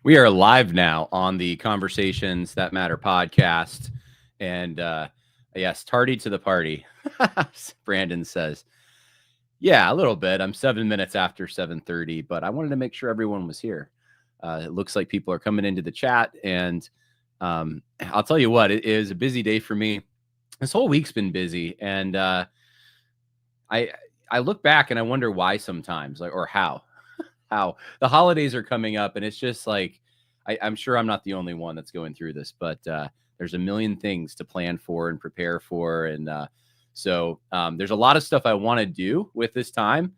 We are live now on the Conversations That Matter podcast. And yes, tardy to the party, Brandon says. Yeah, a little bit. I'm 7 minutes after 7:30, but I wanted to make sure everyone was here. It looks like people are coming into the chat. And I'll tell you what, it is a busy day for me. This whole week's been busy. And I look back and I wonder why sometimes, or how the holidays are coming up, and it's just like I'm sure I'm not the only one that's going through this, but there's a million things to plan for and prepare for, and so there's a lot of stuff I want to do with this time.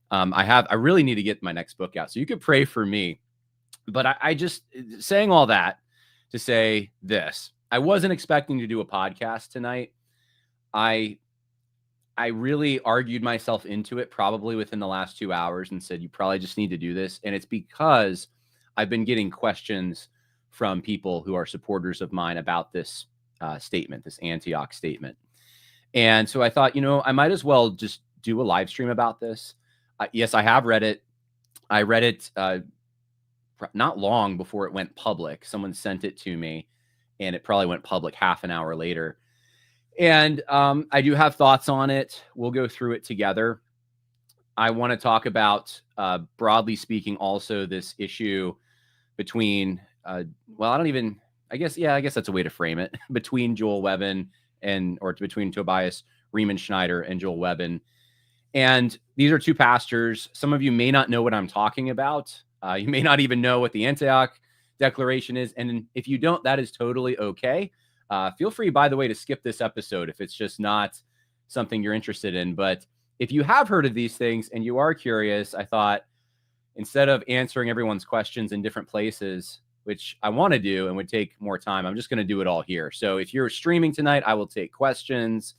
I really need to get my next book out, so you could pray for me. But I just saying all that to say this: I wasn't expecting to do a podcast tonight. I really argued myself into it probably within the last 2 hours and said, you probably just need to do this. And it's because I've been getting questions from people who are supporters of mine about this statement, this Antioch statement. And so I thought, I might as well just do a live stream about this. Yes, I have read it. I read it not long before it went public. Someone sent it to me and it probably went public half an hour later. And I do have thoughts on it. We'll go through it together. I want to talk about, broadly speaking, also this issue between, I guess that's a way to frame it, between Joel Webbon or between Tobias Riemenschneider and Joel Webbon. And these are two pastors. Some of you may not know what I'm talking about. You may not even know what the Antioch Declaration is. And if you don't, that is totally okay. Feel free, by the way, to skip this episode if it's just not something you're interested in. But if you have heard of these things and you are curious, I thought instead of answering everyone's questions in different places, which I want to do and would take more time, I'm just going to do it all here. So if you're streaming tonight, I will take questions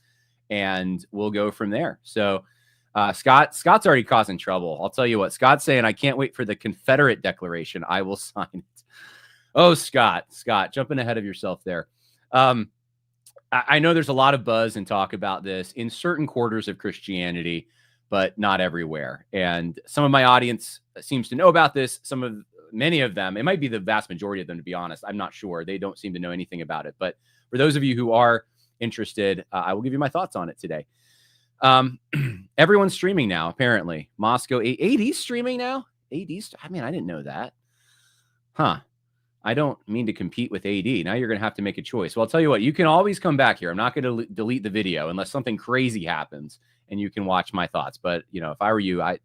and we'll go from there. So Scott's already causing trouble. I'll tell you what, Scott's saying, I can't wait for the Confederate Declaration. I will sign it. Oh, Scott, jumping ahead of yourself there. I know there's a lot of buzz and talk about this in certain quarters of Christianity, but not everywhere. And some of my audience seems to know about this. Many of them, it might be the vast majority of them, to be honest. I'm not sure. They don't seem to know anything about it. But for those of you who are interested, I will give you my thoughts on it today. Everyone's streaming now, apparently. Moscow, AD's streaming now? I didn't know that. Huh. I don't mean to compete with AD. Now you're going to have to make a choice. Well, I'll tell you what, you can always come back here. I'm not going to delete the video unless something crazy happens and you can watch my thoughts. But, if I were you, AD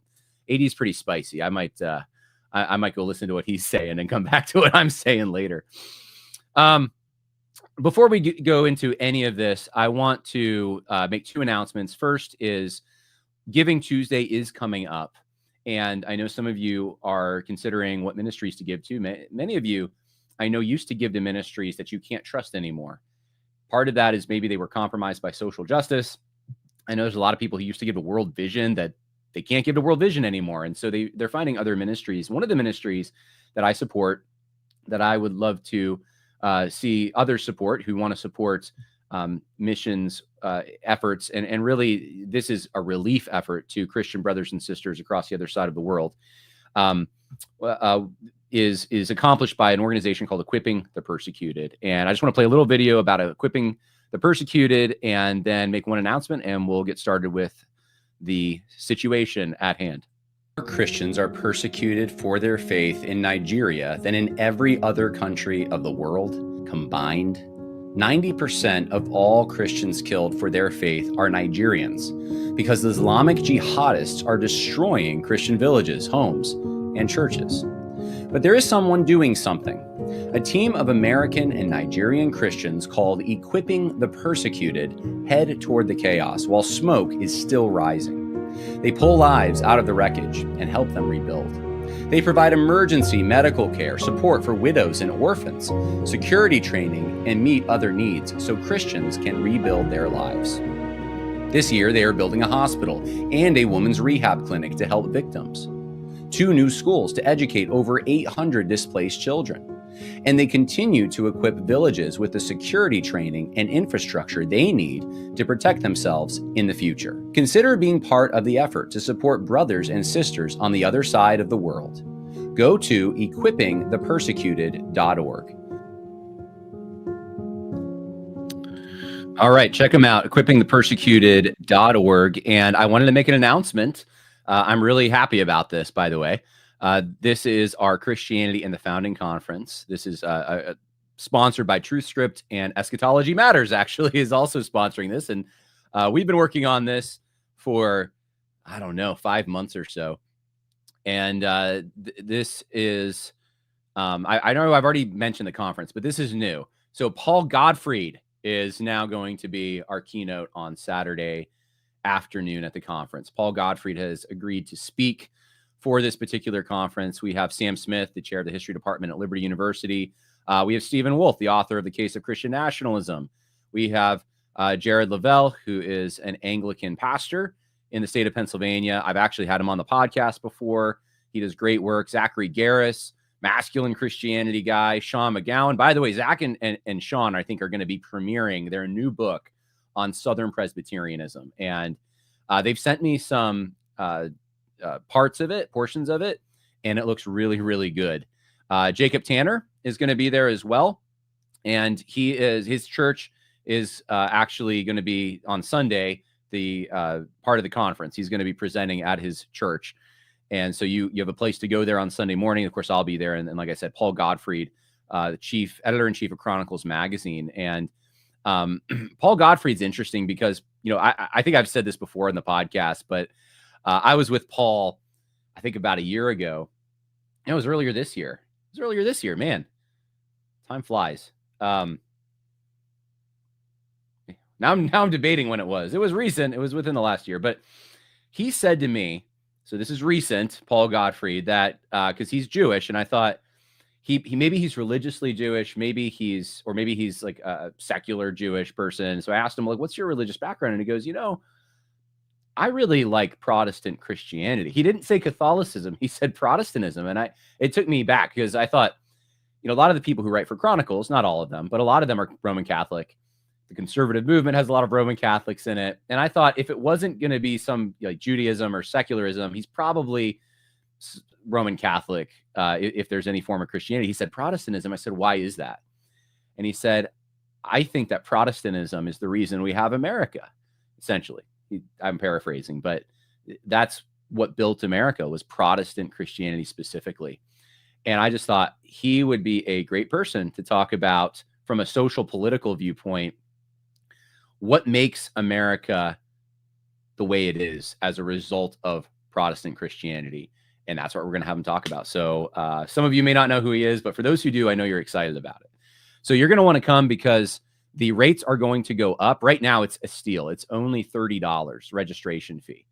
is pretty spicy. I might go listen to what he's saying and come back to what I'm saying later. Before we go into any of this, I want to make two announcements. First is Giving Tuesday is coming up. And I know some of you are considering what ministries to give to. Many of you, I know, used to give to ministries that you can't trust anymore. Part of that is maybe they were compromised by social justice. I know there's a lot of people who used to give to World Vision that they can't give to World Vision anymore. And so they're finding other ministries. One of the ministries that I support, that I would love to see others support, who want to support missions efforts. And really, this is a relief effort to Christian brothers and sisters across the other side of the world. Is accomplished by an organization called Equipping the Persecuted. And I just want to play a little video about equipping the persecuted and then make one announcement, and we'll get started with the situation at hand. More Christians are persecuted for their faith in Nigeria than in every other country of the world combined. 90% of all Christians killed for their faith are Nigerians because the Islamic jihadists are destroying Christian villages, homes, and churches. But there is someone doing something. A team of American and Nigerian Christians called Equipping the Persecuted head toward the chaos while smoke is still rising. They pull lives out of the wreckage and help them rebuild. They provide emergency medical care, support for widows and orphans, security training, and meet other needs so Christians can rebuild their lives. This year, they are building a hospital and a women's rehab clinic to help victims. 2 new schools to educate over 800 displaced children. And they continue to equip villages with the security training and infrastructure they need to protect themselves in the future. Consider being part of the effort to support brothers and sisters on the other side of the world. go to equippingthepersecuted.org. All right, check them out, equippingthepersecuted.org. And I wanted to make an announcement. I'm really happy about this, by the way. This is our Christianity and the Founding Conference. This is sponsored by TruthScript, and Eschatology Matters actually is also sponsoring this. And we've been working on this for, I don't know, 5 months or so. And this is, I know I've already mentioned the conference, but this is new. So Paul Gottfried is now going to be our keynote on Saturday afternoon at the conference. Paul Gottfried has agreed to speak for this particular conference. We have Sam Smith, the chair of the history department at Liberty University. We have Stephen Wolfe, the author of The Case of Christian Nationalism. We have Jared Lavelle, who is an Anglican pastor in the state of Pennsylvania. I've actually had him on the podcast before. He does great work. Zachary Garris, masculine Christianity guy. Sean McGowan. By the way, Zach and Sean, I think, are going to be premiering their new book on Southern Presbyterianism. And they've sent me some parts of it, portions of it, and it looks really, really good. Jacob Tanner is going to be there as well. And his church is actually going to be on Sunday, the part of the conference. He's going to be presenting at his church. And so you have a place to go there on Sunday morning. Of course, I'll be there. And like I said, Paul Gottfried, the chief editor-in-chief of Chronicles Magazine. And Paul Gottfried's interesting because, I think I've said this before in the podcast, but I was with Paul, I think about a year ago. It was earlier this year. Man. Time flies. Now I'm debating when it was. It was recent. It was within the last year. But he said to me, so this is recent, Paul Gottfried, that because he's Jewish, and I thought he maybe he's religiously Jewish, maybe he's like a secular Jewish person. So I asked him, like, what's your religious background? And he goes, I really like Protestant Christianity. He didn't say Catholicism. He said Protestantism. And it took me back because I thought, a lot of the people who write for Chronicles, not all of them, but a lot of them are Roman Catholic. The conservative movement has a lot of Roman Catholics in it. And I thought if it wasn't going to be some like Judaism or secularism, he's probably Roman Catholic if there's any form of Christianity. He said Protestantism. I said, why is that? And he said, I think that Protestantism is the reason we have America, essentially. I'm paraphrasing, but that's what built America, was Protestant Christianity specifically. And I just thought he would be a great person to talk about, from a social political viewpoint, what makes America the way it is as a result of Protestant Christianity. And that's what we're going to have him talk about. So some of you may not know who he is, but for those who do, I know you're excited about it. So you're going to want to come because the rates are going to go up. Right now, it's a steal. It's only $30 registration fee.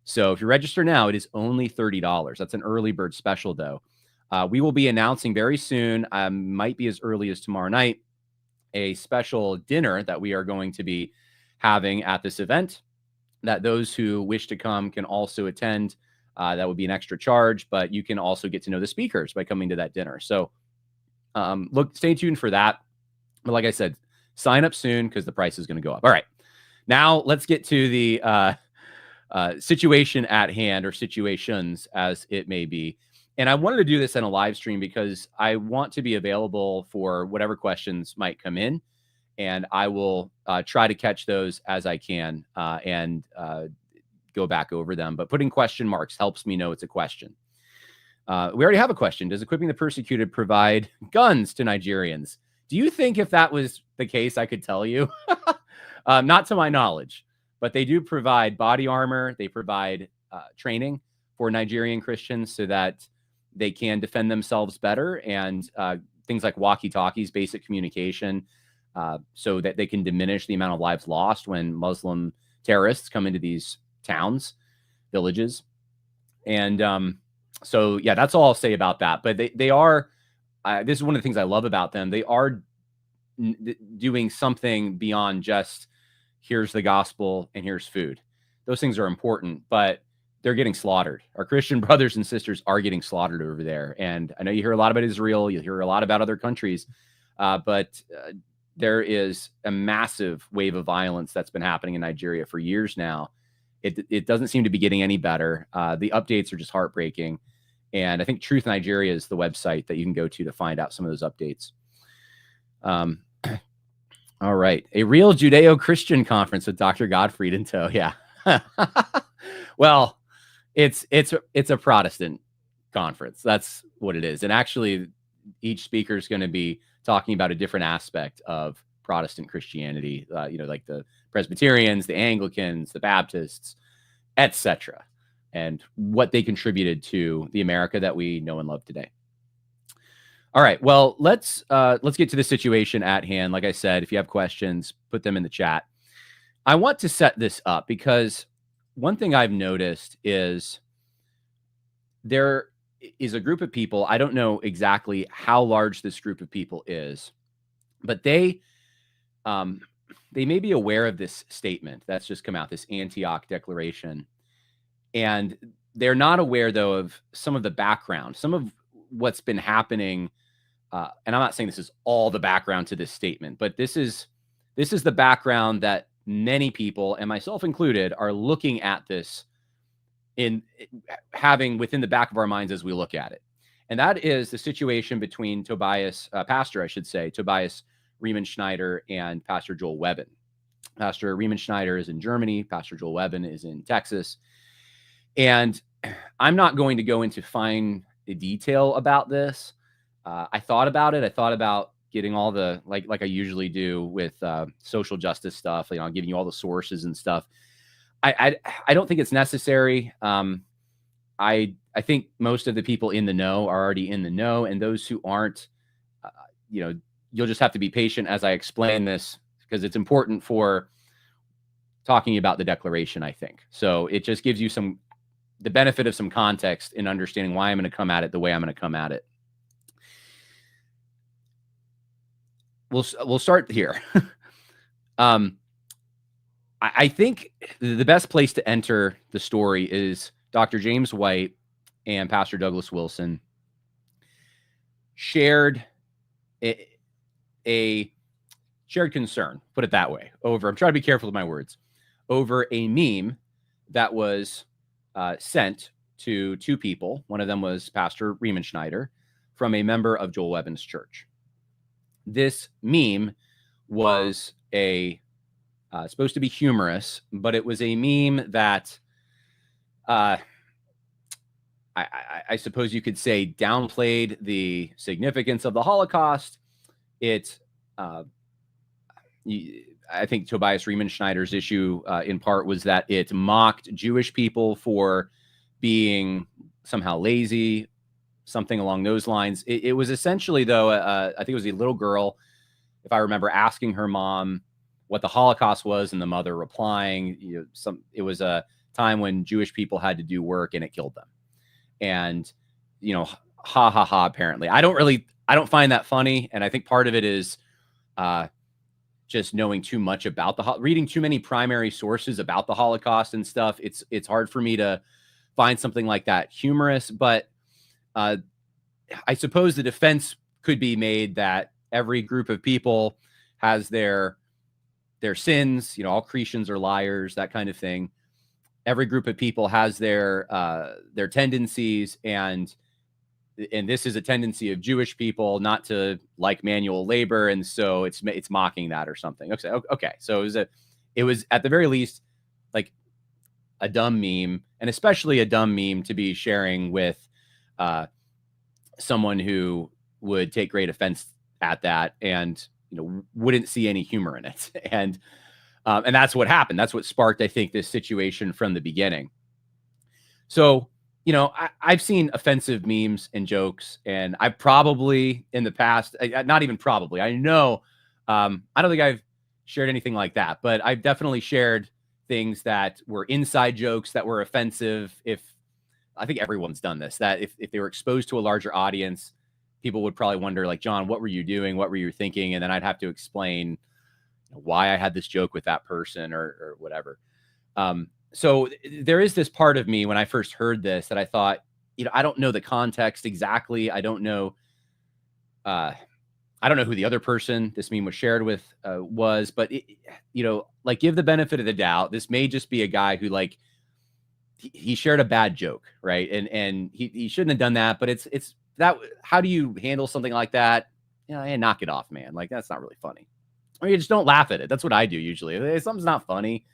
So if you register now, it is only $30. That's an early bird special, though. We will be announcing very soon, might be as early as tomorrow night, a special dinner that we are going to be having at this event that those who wish to come can also attend. That would be an extra charge, but you can also get to know the speakers by coming to that dinner. So stay tuned for that. But like I said, sign up soon because the price is going to go up. All right. Now let's get to the situation at hand, or situations as it may be. And I wanted to do this in a live stream because I want to be available for whatever questions might come in. And I will try to catch those as I can and go back over them. But putting question marks helps me know it's a question. We already have a question. Does Equipping the Persecuted provide guns to Nigerians? Do you think if that was the case, I could tell you? Not to my knowledge, but they do provide body armor. They provide training for Nigerian Christians so that they can defend themselves better, and things like walkie-talkies, basic communication, so that they can diminish the amount of lives lost when Muslim terrorists come into these towns, villages. And so, yeah, that's all I'll say about that. But they are, this is one of the things I love about them. They are doing something beyond just here's the gospel and here's food. Those things are important, but they're getting slaughtered. Our Christian brothers and sisters are getting slaughtered over there. And I know you hear a lot about Israel. You hear a lot about other countries, but there is a massive wave of violence that's been happening in Nigeria for years now. It doesn't seem to be getting any better. The updates are just heartbreaking. And I think Truth Nigeria is the website that you can go to find out some of those updates. All right. A real Judeo-Christian conference with Dr. Gottfried in tow. Yeah. Well, it's a Protestant conference. That's what it is. And actually, each speaker is going to be talking about a different aspect of Protestant Christianity, like the Presbyterians, the Anglicans, the Baptists, etc., and what they contributed to the America that we know and love today. All right. Well, let's get to the situation at hand. Like I said, if you have questions, put them in the chat. I want to set this up because one thing I've noticed is there is a group of people. I don't know exactly how large this group of people is, but they may be aware of this statement that's just come out, this Antioch Declaration, and they're not aware, though, of some of the background, some of what's been happening. And I'm not saying this is all the background to this statement, but this is the background that many people, and myself included, are looking at this in having within the back of our minds as we look at it. And that is the situation between Tobias Riemenschneider and Pastor Joel Webbon. Pastor Riemenschneider is in Germany. Pastor Joel Webbon is in Texas. And I'm not going to go into fine detail about this. I thought about it. I thought about getting all the, like I usually do with social justice stuff, giving you all the sources and stuff. I don't think it's necessary. I think most of the people in the know are already in the know, and those who aren't, you'll just have to be patient as I explain this, because it's important for talking about the declaration, I think. So it just gives you the benefit of some context in understanding why I'm going to come at it the way I'm going to come at it. We'll start here. I think the best place to enter the story is Dr. James White and Pastor Douglas Wilson shared a shared concern, put it that way, over, I'm trying to be careful with my words, over a meme that was sent to two people. One of them was Pastor Riemenschneider from a member of Joel Webbon's church. This meme was supposed to be humorous, but it was a meme that I suppose you could say downplayed the significance of the Holocaust. I think Tobias Riemenschneider's issue in part was that it mocked Jewish people for being somehow lazy, something along those lines. It was essentially, though, I think it was a little girl, if I remember, asking her mom what the Holocaust was, and the mother replying, it was a time when Jewish people had to do work and it killed them. And, ha ha ha, apparently. I don't find that funny. And I think part of it is just knowing too much about reading too many primary sources about the Holocaust and stuff. It's hard for me to find something like that humorous, but I suppose the defense could be made that every group of people has their sins. All Christians are liars, that kind of thing. Every group of people has their tendencies, and this is a tendency of Jewish people not to like manual labor, and so it's mocking that or something. Okay. So it was at the very least like a dumb meme, and especially a dumb meme to be sharing with someone who would take great offense at that and wouldn't see any humor in it. And that's what happened. That's what sparked, I think, this situation from the beginning. So, I've seen offensive memes and jokes, and I probably in the past, not even probably, I know, I don't think I've shared anything like that, but I've definitely shared things that were inside jokes that were offensive. I think everyone's done this, that if they were exposed to a larger audience, people would probably wonder, like, John, what were you doing? What were you thinking? And then I'd have to explain why I had this joke with that person or whatever. So there is this part of me when I first heard this that I thought, I don't know the context exactly. I don't know who the other person this meme was shared with was, but give the benefit of the doubt. This may just be a guy who he shared a bad joke, right? And he shouldn't have done that, but it's that, how do you handle something like that? Hey, knock it off, man. Like, that's not really funny. Or you just don't laugh at it. That's what I do usually. If something's not funny,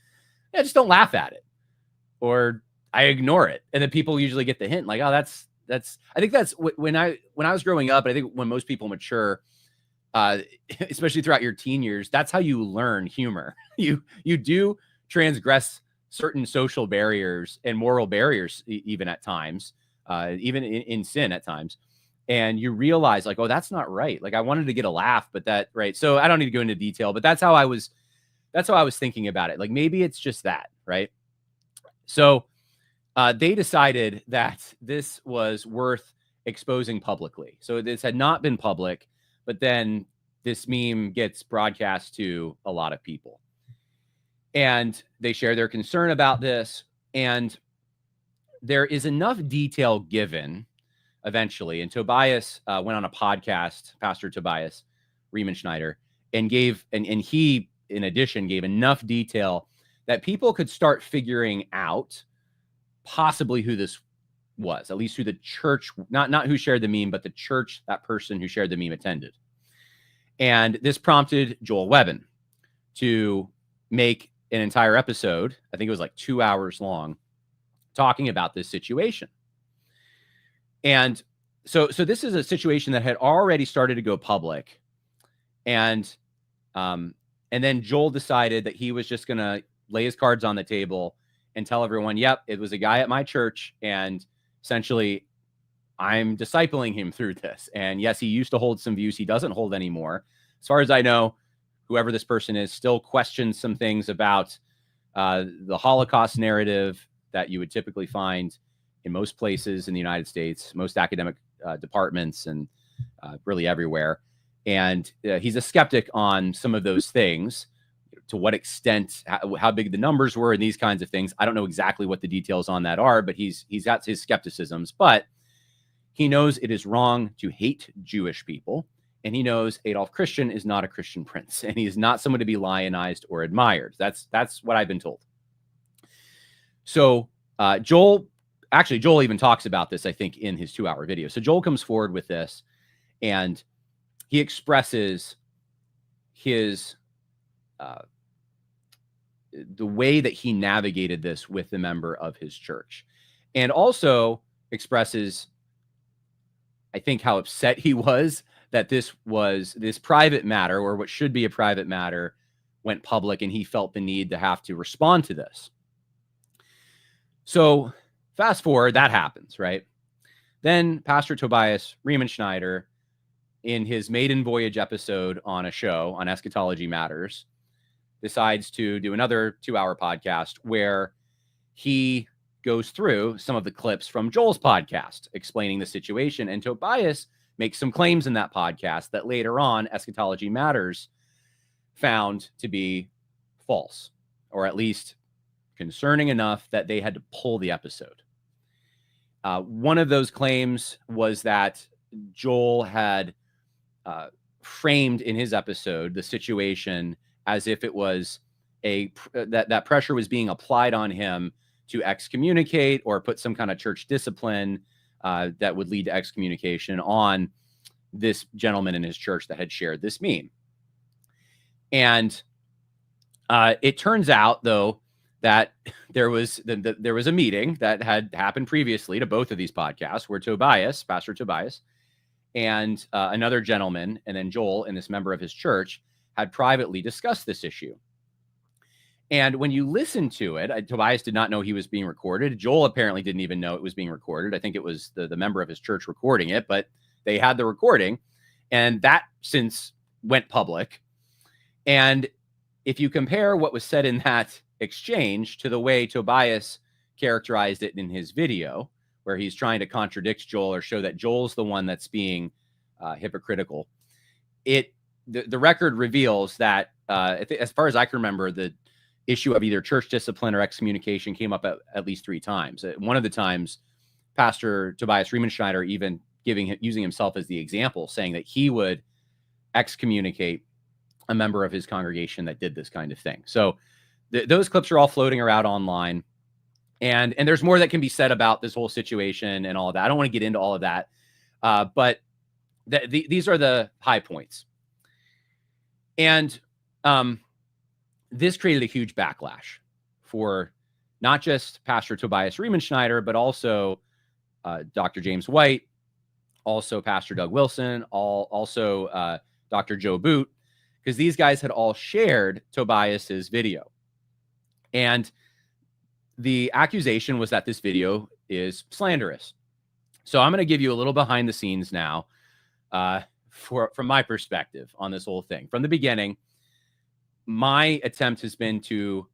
just don't laugh at it. Or I ignore it. And then people usually get the hint, like, oh, that's I think that's when I was growing up, and I think when most people mature, especially throughout your teen years, that's how you learn humor. You do transgress certain social barriers and moral barriers, even at times, even in sin at times. And you realize, like, oh, that's not right. Like, I wanted to get a laugh, but that, right. So I don't need to go into detail, but that's how I was thinking about it. Like, maybe it's just that, right? So they decided that this was worth exposing publicly. So this had not been public, but then this meme gets broadcast to a lot of people. And they share their concern about this. And there is enough detail given eventually. And Tobias went on a podcast, Pastor Tobias Riemenschneider, and he, in addition, gave enough detail that people could start figuring out possibly who this was, at least who the church, not who shared the meme, but the church that person who shared the meme attended. And this prompted Joel Webbon to make an entire episode, I think it was like 2 hours long, talking about this situation. And so this is a situation that had already started to go public. And then Joel decided that he was just going to lay his cards on the table and tell everyone, yep, it was a guy at my church. And essentially, I'm discipling him through this. And yes, he used to hold some views he doesn't hold anymore. As far as I know, whoever this person is still questions some things about the Holocaust narrative that you would typically find in most places in the United States, most academic departments, and really everywhere. And he's a skeptic on some of those things, to what extent, how big the numbers were, and these kinds of things. I don't know exactly what the details on that are, but he's got his skepticisms. But he knows it is wrong to hate Jewish people, and he knows Adolf Christian is not a Christian prince, and he is not someone to be lionized or admired. That's what I've been told. So Joel even talks about this, I think, in his 2-hour video. So Joel comes forward with this, and he expresses his the way that he navigated this with the member of his church, and also expresses, I think, how upset he was that this private matter, or what should be a private matter, went public, and he felt the need to have to respond to this. So fast forward, that happens, right? Then Pastor Tobias Riemenschneider, in his maiden voyage episode on a show on Eschatology Matters, decides to do another 2-hour podcast where he goes through some of the clips from Joel's podcast explaining the situation. And Tobias makes some claims in that podcast that later on Eschatology Matters found to be false, or at least concerning enough that they had to pull the episode. One of those claims was that Joel had framed in his episode the situation as if it was that pressure was being applied on him to excommunicate or put some kind of church discipline that would lead to excommunication on this gentleman in his church that had shared this meme. And it turns out, though, that there was a meeting that had happened previously to both of these podcasts where Pastor Tobias, and another gentleman, and then Joel and this member of his church, had privately discussed this issue. And when you listen to it, Tobias did not know he was being recorded. Joel apparently didn't even know it was being recorded. I think it was the member of his church recording it, but they had the recording, and that since went public. And if you compare what was said in that exchange to the way Tobias characterized it in his video, where he's trying to contradict Joel or show that Joel's the one that's being hypocritical, the record reveals that, as far as I can remember, the issue of either church discipline or excommunication came up at least 3 times. One of the times, Pastor Tobias Riemenschneider even using himself as the example, saying that he would excommunicate a member of his congregation that did this kind of thing. So those clips are all floating around online. And there's more that can be said about this whole situation and all of that. I don't want to get into all of that. But these are the high points. And this created a huge backlash for not just Pastor Tobias Riemenschneider, but also Dr. James White, also Pastor Doug Wilson, also Dr. Joe Boot, because these guys had all shared Tobias's video. And the accusation was that this video is slanderous. So I'm going to give you a little behind the scenes now from my perspective on this whole thing. From the beginning, my attempt has been to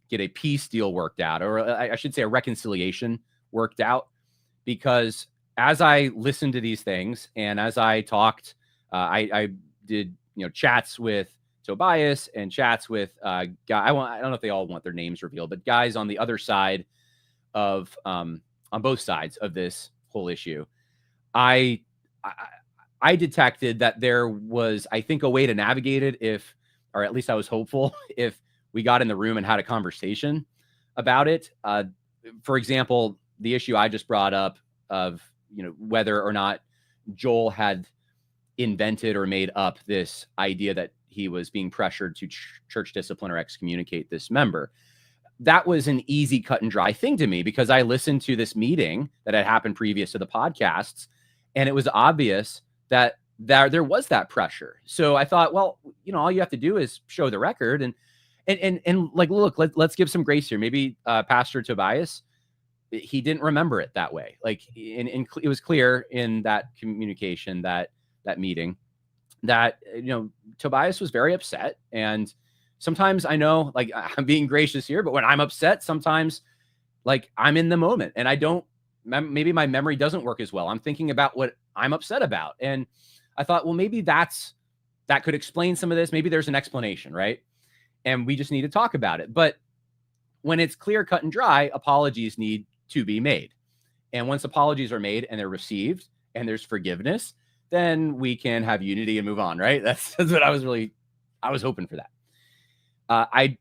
get a peace deal worked out, or I should say a reconciliation worked out, because as I listened to these things and as I talked, I did chats with Tobias and chats with I don't know if they all want their names revealed, but guys on the other side of on both sides of this whole issue. I detected that there was, I think, a way to navigate it or at least I was hopeful, if we got in the room and had a conversation about it. For example, the issue I just brought up of, whether or not Joel had invented or made up this idea that he was being pressured to church discipline or excommunicate this member. That was an easy cut and dry thing to me, because I listened to this meeting that had happened previous to the podcasts, and it was obvious that there was that pressure. So I thought, well, all you have to do is show the record and like, look, let's give some grace here. Maybe Pastor Tobias, he didn't remember it that way. Like, it was clear in that communication, that meeting, that Tobias was very upset. And sometimes, I know, like, I'm being gracious here, but when I'm upset, sometimes, like, I'm in the moment and maybe my memory doesn't work as well. I'm thinking about what I'm upset about. And I thought, well, maybe that could explain some of this. Maybe there's an explanation, right? And we just need to talk about it. But when it's clear, cut and dry, apologies need to be made. And once apologies are made and they're received and there's forgiveness, then we can have unity and move on, right? That's what I was hoping for that.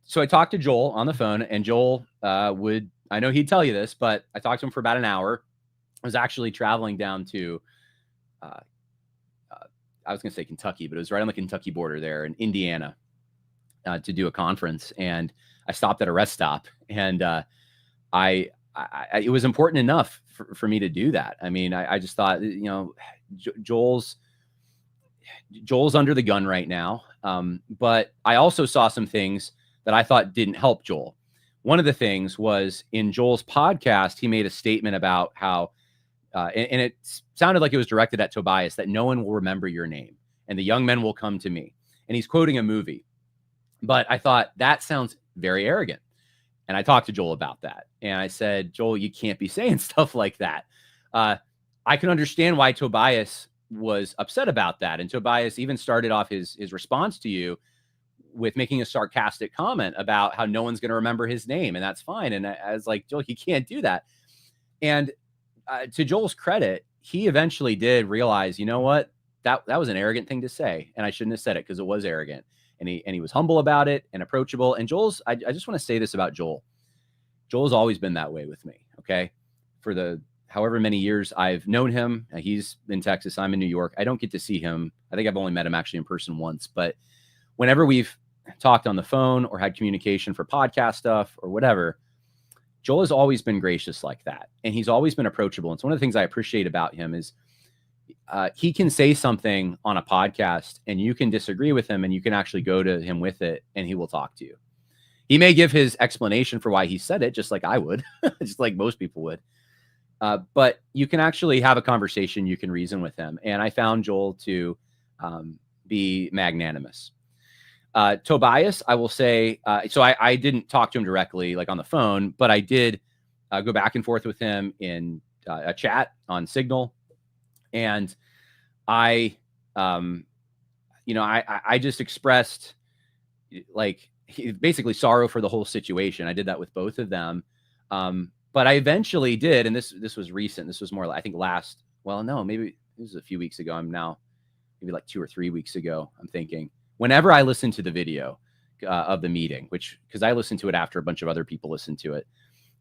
So I talked to Joel on the phone, and Joel I know he'd tell you this, but I talked to him for about an hour. I was actually traveling down to, I was going to say Kentucky, but it was right on the Kentucky border there in Indiana to do a conference. And I stopped at a rest stop, and it was important enough for me to do that. I mean, I just thought, Joel's under the gun right now. But I also saw some things that I thought didn't help Joel. One of the things was, in Joel's podcast, he made a statement about how, and it sounded like it was directed at Tobias, that no one will remember your name and the young men will come to me. And he's quoting a movie. But I thought that sounds very arrogant. And I talked to Joel about that. And I said, Joel, you can't be saying stuff like that. I can understand why Tobias was upset about that. And Tobias even started off his response to you with making a sarcastic comment about how no one's going to remember his name. And that's fine. And I was like, Joel, you can't do that. And to Joel's credit, he eventually did realize, you know what, that was an arrogant thing to say. And I shouldn't have said it, because it was arrogant. And he was humble about it and approachable. And I just want to say this about Joel. Joel's always been that way with me. Okay. For the however many years I've known him, he's in Texas, I'm in New York. I don't get to see him. I think I've only met him actually in person once, but whenever we've talked on the phone or had communication for podcast stuff or whatever, Joel has always been gracious like that. And he's always been approachable. And so one of the things I appreciate about him is he can say something on a podcast and you can disagree with him, and you can actually go to him with it and he will talk to you. He may give his explanation for why he said it, just like I would, just like most people would. But you can actually have a conversation. You can reason with him. And I found Joel to be magnanimous. Tobias, I will say, so I didn't talk to him directly, like on the phone, but I did go back and forth with him in a chat on Signal. And I just expressed, like, basically sorrow for the whole situation. I did that with both of them. But I eventually did, and this was recent. This was more, I think maybe this was a few weeks ago. I'm now maybe like 2 or 3 weeks ago. I'm thinking, whenever I listen to the video of the meeting, because I listened to it after a bunch of other people listened to it,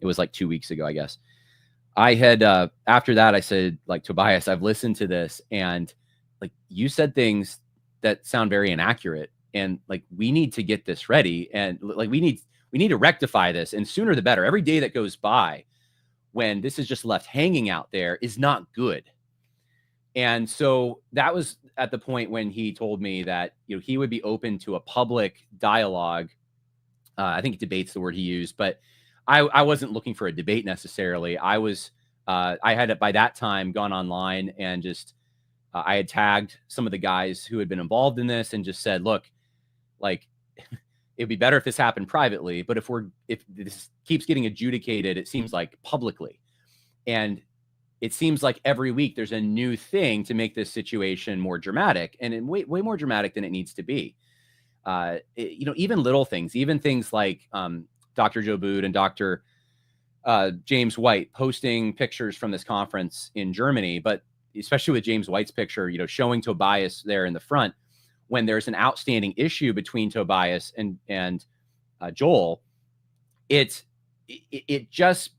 It was like 2 weeks ago, I guess. I had, after that, I said, like, Tobias, I've listened to this, and like, you said things that sound very inaccurate, and like, we need to get this ready. And like, we need to rectify this, and sooner the better. Every day that goes by when this is just left hanging out there is not good. And so that was at the point when he told me that, he would be open to a public dialogue. I think debate's the word he used, but I wasn't looking for a debate necessarily. I had by that time gone online and just, I had tagged some of the guys who had been involved in this and just said, look, like, it'd be better if this happened privately, but if this keeps getting adjudicated, it seems like publicly. And it seems like every week there's a new thing to make this situation more dramatic, and way more dramatic than it needs to be. Even little things, even things like Dr. Joe Boot and Dr. James White posting pictures from this conference in Germany, but especially with James White's picture, showing Tobias there in the front when there's an outstanding issue between Tobias and Joel. It just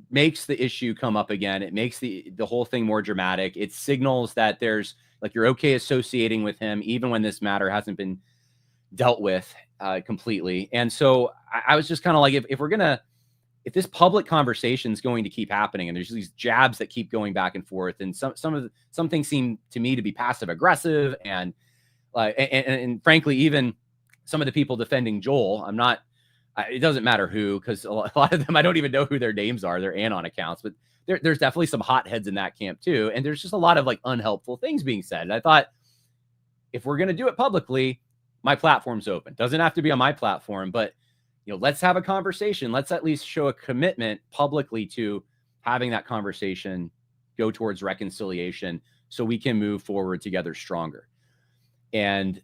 makes the issue come up again. It makes the whole thing more dramatic. It signals that there's, like, you're okay associating with him, even when this matter hasn't been dealt with completely. And so I was just kind of like, if this public conversation is going to keep happening, and there's these jabs that keep going back and forth, and some things seem to me to be passive aggressive, and frankly, even some of the people defending Joel, it doesn't matter who, because a lot of them, I don't even know who their names are. They're Anon accounts, but there's definitely some hotheads in that camp too. And there's just a lot of like unhelpful things being said. And I thought, if we're going to do it publicly, my platform's open. Doesn't have to be on my platform, but let's have a conversation. Let's at least show a commitment publicly to having that conversation, go towards reconciliation, so we can move forward together stronger. And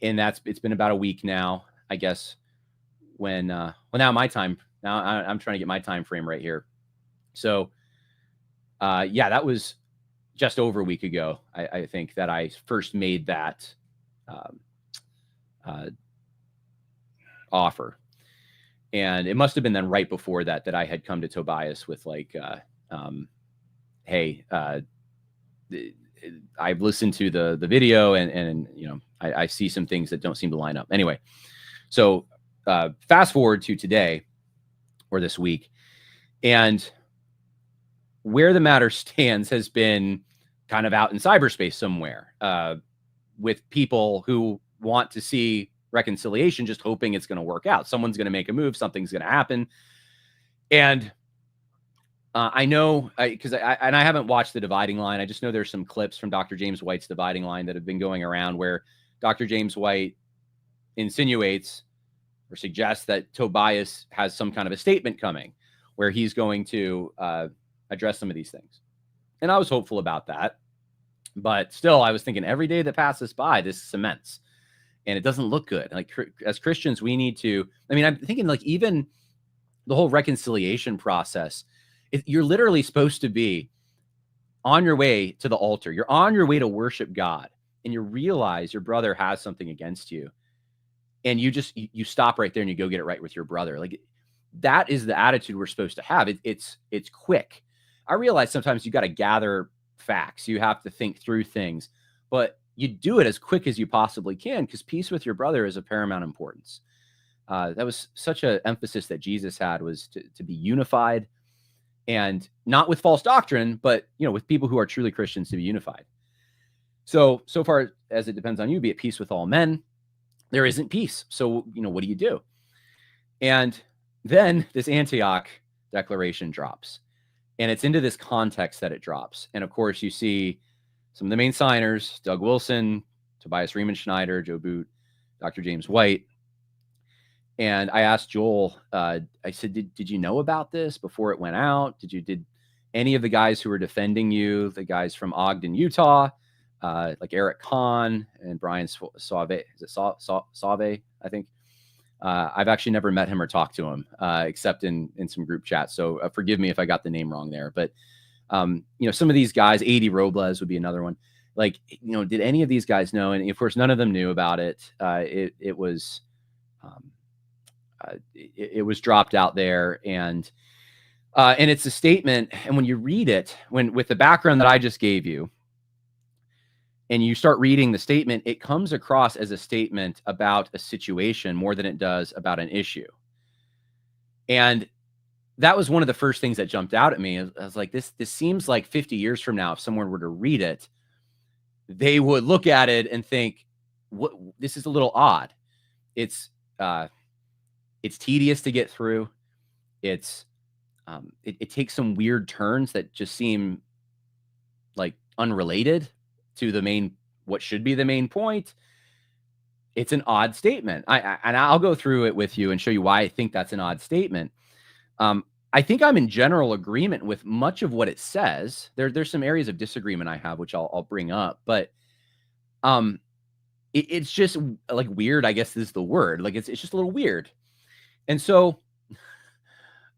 it's been about a week now, I guess, now I'm trying to get my time frame right here. So that was just over a week ago, I think, that I first made that offer. And it must have been then right before that I had come to Tobias with like, hey, I've listened to the video, and I see some things that don't seem to line up. Anyway, so fast forward to today, or this week, and where the matter stands has been kind of out in cyberspace somewhere, with people who want to see reconciliation, just hoping it's going to work out. Someone's going to make a move. Something's going to happen. And I know, because I haven't watched the dividing line. I just know there's some clips from Dr. James White's dividing line that have been going around where Dr. James White insinuates or suggests that Tobias has some kind of a statement coming where he's going to address some of these things. And I was hopeful about that. But still, I was thinking, every day that passes by, this cements. And it doesn't look good. Like, as Christians, we need to, I'm thinking, like, even the whole reconciliation process, you're literally supposed to be on your way to the altar. You're on your way to worship God, and you realize your brother has something against you. And you stop right there and you go get it right with your brother. Like, that is the attitude we're supposed to have. It's quick. I realize sometimes you got to gather facts. You have to think through things, but you do it as quick as you possibly can, because peace with your brother is of paramount importance. That was such an emphasis that Jesus had, was to be unified, and not with false doctrine, but with people who are truly Christians, to be unified. So far as it depends on you, be at peace with all men. There isn't peace. So, what do you do? And then this Antioch Declaration drops, and it's into this context that it drops. And of course, you see some of the main signers: Doug Wilson, Tobias Riemenschneider, Joe Boot, Dr. James White. And I asked Joel, I said, did you know about this before it went out? Did any of the guys who were defending you, the guys from Ogden, Utah, like Eric Kahn and Brian Sauve, is it Sauve, I think? I've actually never met him or talked to him, except in some group chats. So forgive me if I got the name wrong there. But, some of these guys, A.D. Robles would be another one. Like, did any of these guys know? And of course, none of them knew about it. It was it was dropped out there, and it's a statement. And when you read it, with the background that I just gave you, and you start reading the statement, it comes across as a statement about a situation more than it does about an issue. And that was one of the first things that jumped out at me. I was like, this seems like 50 years from now, if someone were to read it, they would look at it and think, "What? This is a little odd. It's tedious to get through. It takes some weird turns that just seem like unrelated to what should be the main point. It's an odd statement." And I'll go through it with you and show you why I think that's an odd statement. I think I'm in general agreement with much of what it says. There's some areas of disagreement I have, which I'll bring up, but it's just like weird. I guess is the word. Like it's just a little weird. And so,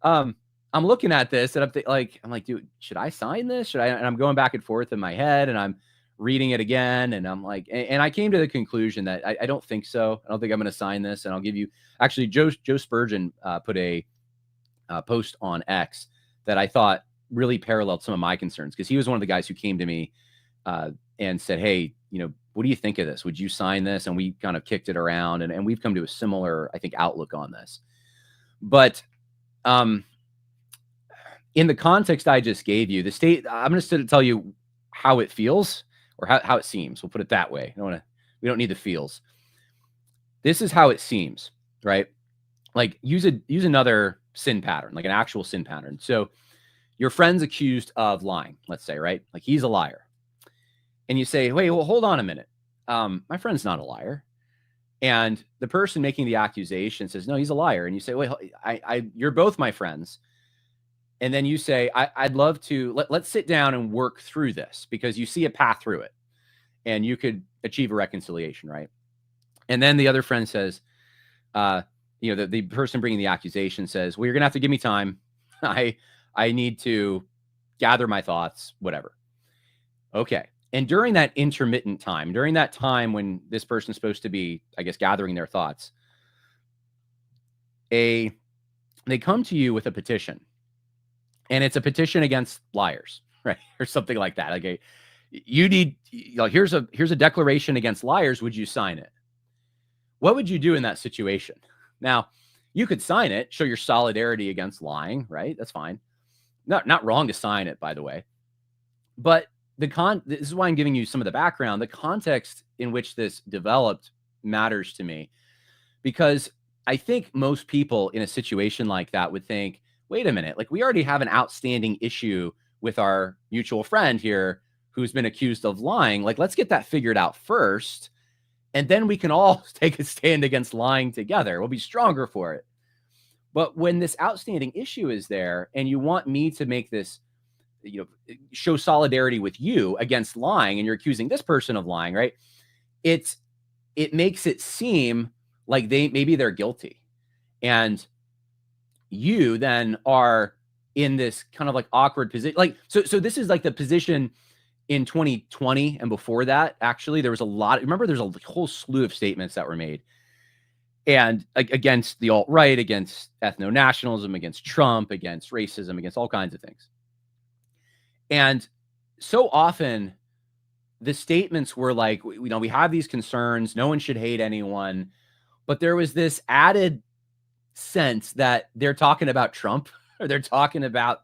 I'm looking at this and I'm like, dude, should I sign this? Should I? And I'm going back and forth in my head, and I'm reading it again, and I'm like, and I came to the conclusion that I don't think so. I don't think I'm going to sign this. And I'll give you, actually, Joe Spurgeon put a post on X that I thought really paralleled some of my concerns, because he was one of the guys who came to me and said, hey, what do you think of this? Would you sign this? And we kind of kicked it around, and we've come to a similar, I think, outlook on this. But in the context I just gave you, I'm going to tell you how it feels, or how it seems. We'll put it that way. We don't need the feels. This is how it seems, right? Like use another sin pattern, like an actual sin pattern. So your friend's accused of lying, let's say, right? Like he's a liar. And you say, wait, well, hold on a minute. My friend's not a liar. And the person making the accusation says, no, he's a liar. And you say, wait, you're both my friends. And then you say, I'd love to, let's sit down and work through this, because you see a path through it and you could achieve a reconciliation, right? And then the other friend says, the person bringing the accusation says, well, you're going to have to give me time. I need to gather my thoughts, whatever. Okay. And during that intermittent time, during that time when this person's supposed to be, I guess, gathering their thoughts, they come to you with a petition. And it's a petition against liars, right? Or something like that. Okay. Here's a declaration against liars. Would you sign it? What would you do in that situation? Now, you could sign it, show your solidarity against lying, right? That's fine. Not wrong to sign it, by the way. But this is why I'm giving you some of the background. The context in which this developed matters to me, because I think most people in a situation like that would think, wait a minute, like we already have an outstanding issue with our mutual friend here who's been accused of lying. Like, let's get that figured out first. And then we can all take a stand against lying together. We'll be stronger for it. But when this outstanding issue is there and you want me to make this, show solidarity with you against lying, and you're accusing this person of lying, right? It makes it seem like maybe they're guilty. And you then are in this kind of like awkward position. Like, so this is like the position in 2020 and before that. Actually, there was there's a whole slew of statements that were made and against the alt-right, against ethno-nationalism, against Trump, against racism, against all kinds of things. And so often the statements were like, we have these concerns, no one should hate anyone. But there was this added sense that they're talking about Trump, or they're talking about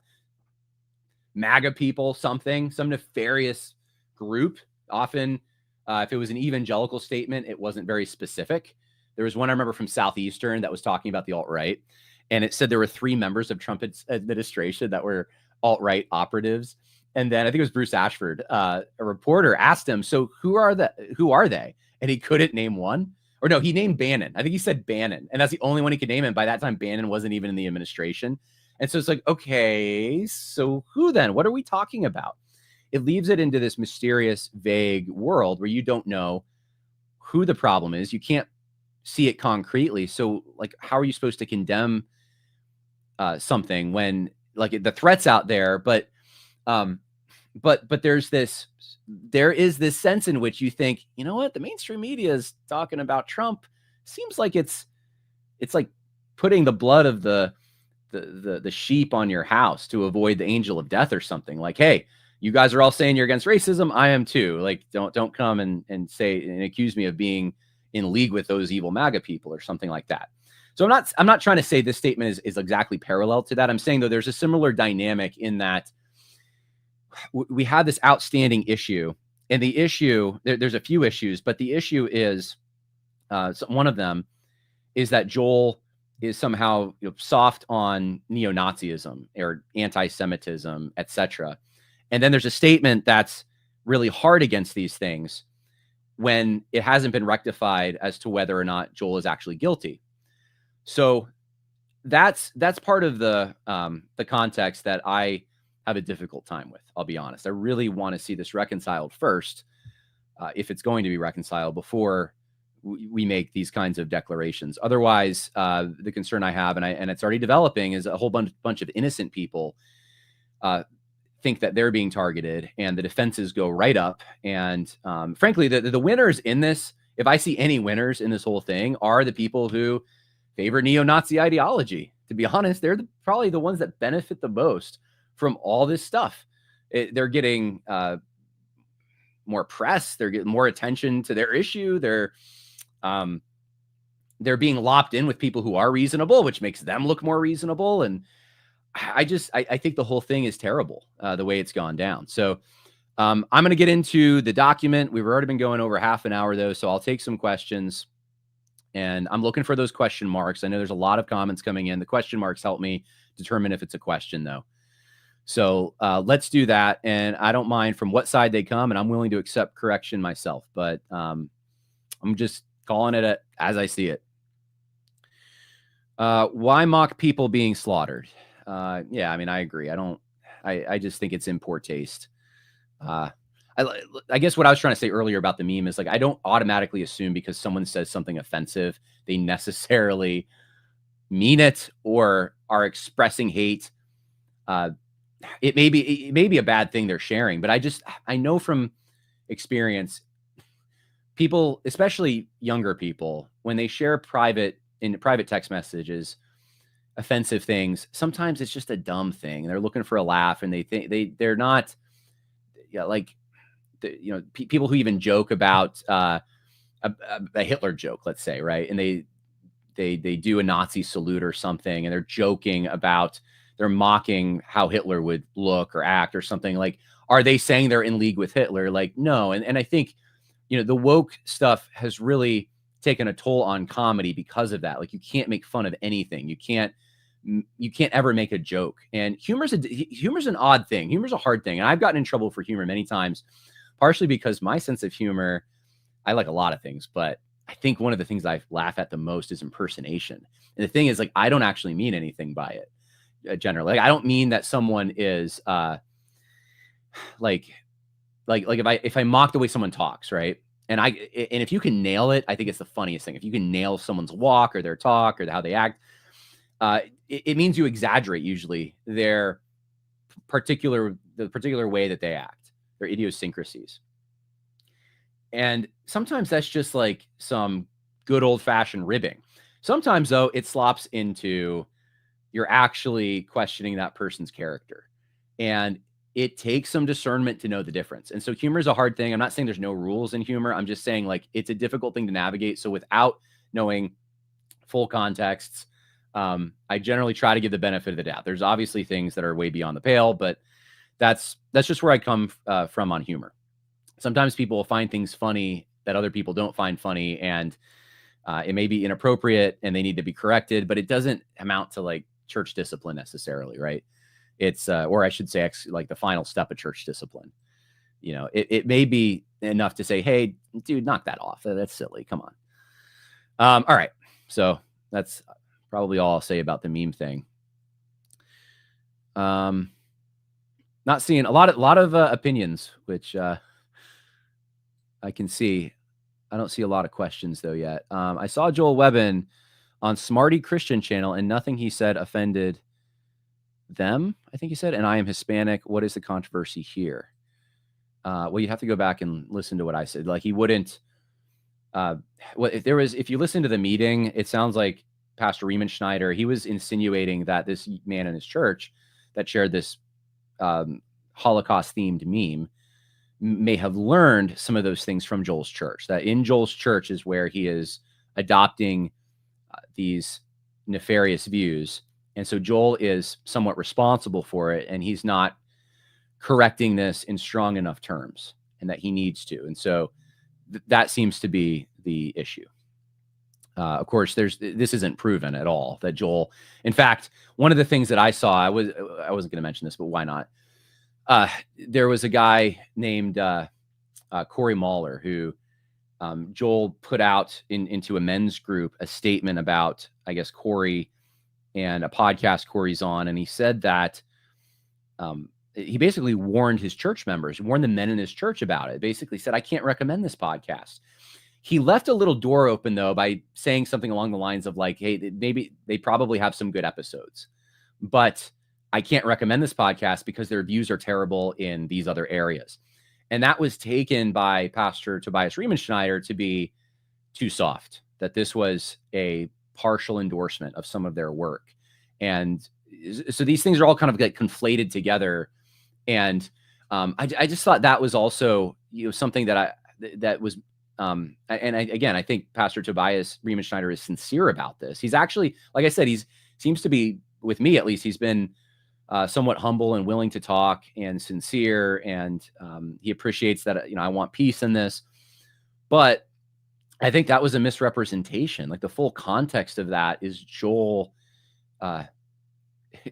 MAGA people, some nefarious group. Often, if it was an evangelical statement, it wasn't very specific. There was one I remember from Southeastern that was talking about the alt-right, and it said there were 3 members of Trump's administration that were alt-right operatives. And then I think it was Bruce Ashford, a reporter, asked him, so who are they? And he couldn't name one. Or no, he named Bannon. I think he said Bannon, and that's the only one he could name. And by that time, Bannon wasn't even in the administration. And so it's like, okay, so who then? What are we talking about? It leaves it into this mysterious, vague world where you don't know who the problem is. You can't see it concretely. So, like, how are you supposed to condemn something when, like, the threat's out there? But there is this sense in which you think, the mainstream media is talking about Trump. Seems like it's like putting the blood of the sheep on your house to avoid the angel of death or something. Like, hey, you guys are all saying you're against racism. I am too. Like, don't come and say and accuse me of being in league with those evil MAGA people or something like that. So I'm not trying to say this statement is exactly parallel to that. I'm saying, though, there's a similar dynamic in that we had this outstanding issue, and the issue, there's a few issues, but the issue is one of them is that Joel is somehow soft on neo-Nazism or anti-Semitism, etc. And then there's a statement that's really hard against these things when it hasn't been rectified as to whether or not Joel is actually guilty. So that's part of the context that I have a difficult time with. I'll be honest. I really want to see this reconciled first, if it's going to be reconciled, before we make these kinds of declarations. Otherwise, the concern I have, and it's already developing, is a whole bunch of innocent people think that they're being targeted, and the defenses go right up. And frankly, the winners in this, if I see any winners in this whole thing, are the people who favor neo-Nazi ideology. To be honest, they're probably the ones that benefit the most from all this stuff. They're getting more press. They're getting more attention to their issue. They're being lopped in with people who are reasonable, which makes them look more reasonable. And I think the whole thing is terrible, the way it's gone down. So I'm going to get into the document. We've already been going over half an hour, though, so I'll take some questions. And I'm looking for those question marks. I know there's a lot of comments coming in. The question marks help me determine if it's a question, though. So let's do that. And I don't mind from what side they come, and I'm willing to accept correction myself. But I'm just calling it as I see it. Why mock people being slaughtered? Yeah, I mean, I agree. I just think it's in poor taste. I guess what I was trying to say earlier about the meme is, like, I don't automatically assume because someone says something offensive, they necessarily mean it or are expressing hate. It may be a bad thing they're sharing, but I know from experience, people, especially younger people, when they share private text messages, offensive things, sometimes it's just a dumb thing. They're looking for a laugh, and they think they're not, like, people who even joke about a Hitler joke, let's say, right? And they do a Nazi salute or something, and they're joking about, they're mocking how Hitler would look or act or something. Like, are they saying they're in league with Hitler? Like, no. And I think, the woke stuff has really taken a toll on comedy because of that. Like, you can't make fun of anything. You can't ever make a joke. And humor's an odd thing. Humor's a hard thing. And I've gotten in trouble for humor many times, partially because my sense of humor, I like a lot of things, but I think one of the things I laugh at the most is impersonation. And the thing is, like, I don't actually mean anything by it, generally. Like, I don't mean that someone is like if I mock the way someone talks, right? And if you can nail it, I think it's the funniest thing. If you can nail someone's walk or their talk or how they act, it means you exaggerate usually the particular way that they act, their idiosyncrasies. And sometimes that's just like some good old fashioned ribbing. Sometimes, though, it slops into you're actually questioning that person's character. And it takes some discernment to know the difference. And so humor is a hard thing. I'm not saying there's no rules in humor. I'm just saying, like, it's a difficult thing to navigate. So without knowing full contexts, I generally try to give the benefit of the doubt. There's obviously things that are way beyond the pale, but that's just where I come from on humor. Sometimes people will find things funny that other people don't find funny, and it may be inappropriate and they need to be corrected, but it doesn't amount to, like, church discipline necessarily, right? It's, or I should say, like, the final step of church discipline. It may be enough to say, hey, dude, knock that off. That's silly. Come on. All right. So that's probably all I'll say about the meme thing. Not seeing a lot of opinions, which I can see. I don't see a lot of questions, though, yet. I saw Joel Webbon on Smarty Christian channel, and nothing he said offended them, I think he said, and I am Hispanic. What is the controversy here? Well, you have to go back and listen to what I said. Like, he wouldn't, if you listen to the meeting, it sounds like Pastor Riemenschneider, he was insinuating that this man in his church that shared this Holocaust-themed meme may have learned some of those things from Joel's church, that in Joel's church is where he is adopting these nefarious views. And so Joel is somewhat responsible for it, and he's not correcting this in strong enough terms, and that he needs to. And so that seems to be the issue. Of course, this isn't proven at all that Joel, in fact, one of the things that I saw, I wasn't going to mention this, but why not? There was a guy named Corey Mahler who Joel put out into a men's group a statement about, I guess, Corey and a podcast Corey's on. And he said that he basically warned his church members, warned the men in his church about it, basically said, I can't recommend this podcast. He left a little door open, though, by saying something along the lines of like, hey, maybe they probably have some good episodes, but I can't recommend this podcast because their views are terrible in these other areas. And that was taken by Pastor Tobias Riemenschneider to be too soft, that this was a partial endorsement of some of their work. And so these things are all kind of like conflated together. And I just thought that was also, something that was, again, I think Pastor Tobias Riemenschneider is sincere about this. He's actually, like I said, seems to be, with me at least, he's been somewhat humble and willing to talk and sincere. And he appreciates that, I want peace in this. But I think that was a misrepresentation. Like the full context of that is Joel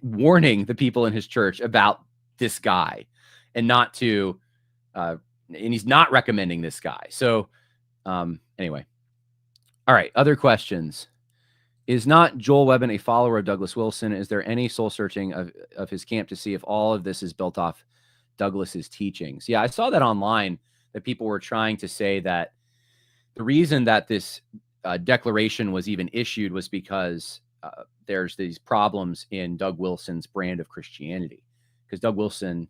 warning the people in his church about this guy and not to, and he's not recommending this guy. So anyway, all right. Other questions. Is not Joel Webbon a follower of Douglas Wilson? Is there any soul searching of his camp to see if all of this is built off Douglas's teachings? Yeah, I saw that online, that people were trying to say that the reason that this declaration was even issued was because there's these problems in Doug Wilson's brand of Christianity. Because Doug Wilson,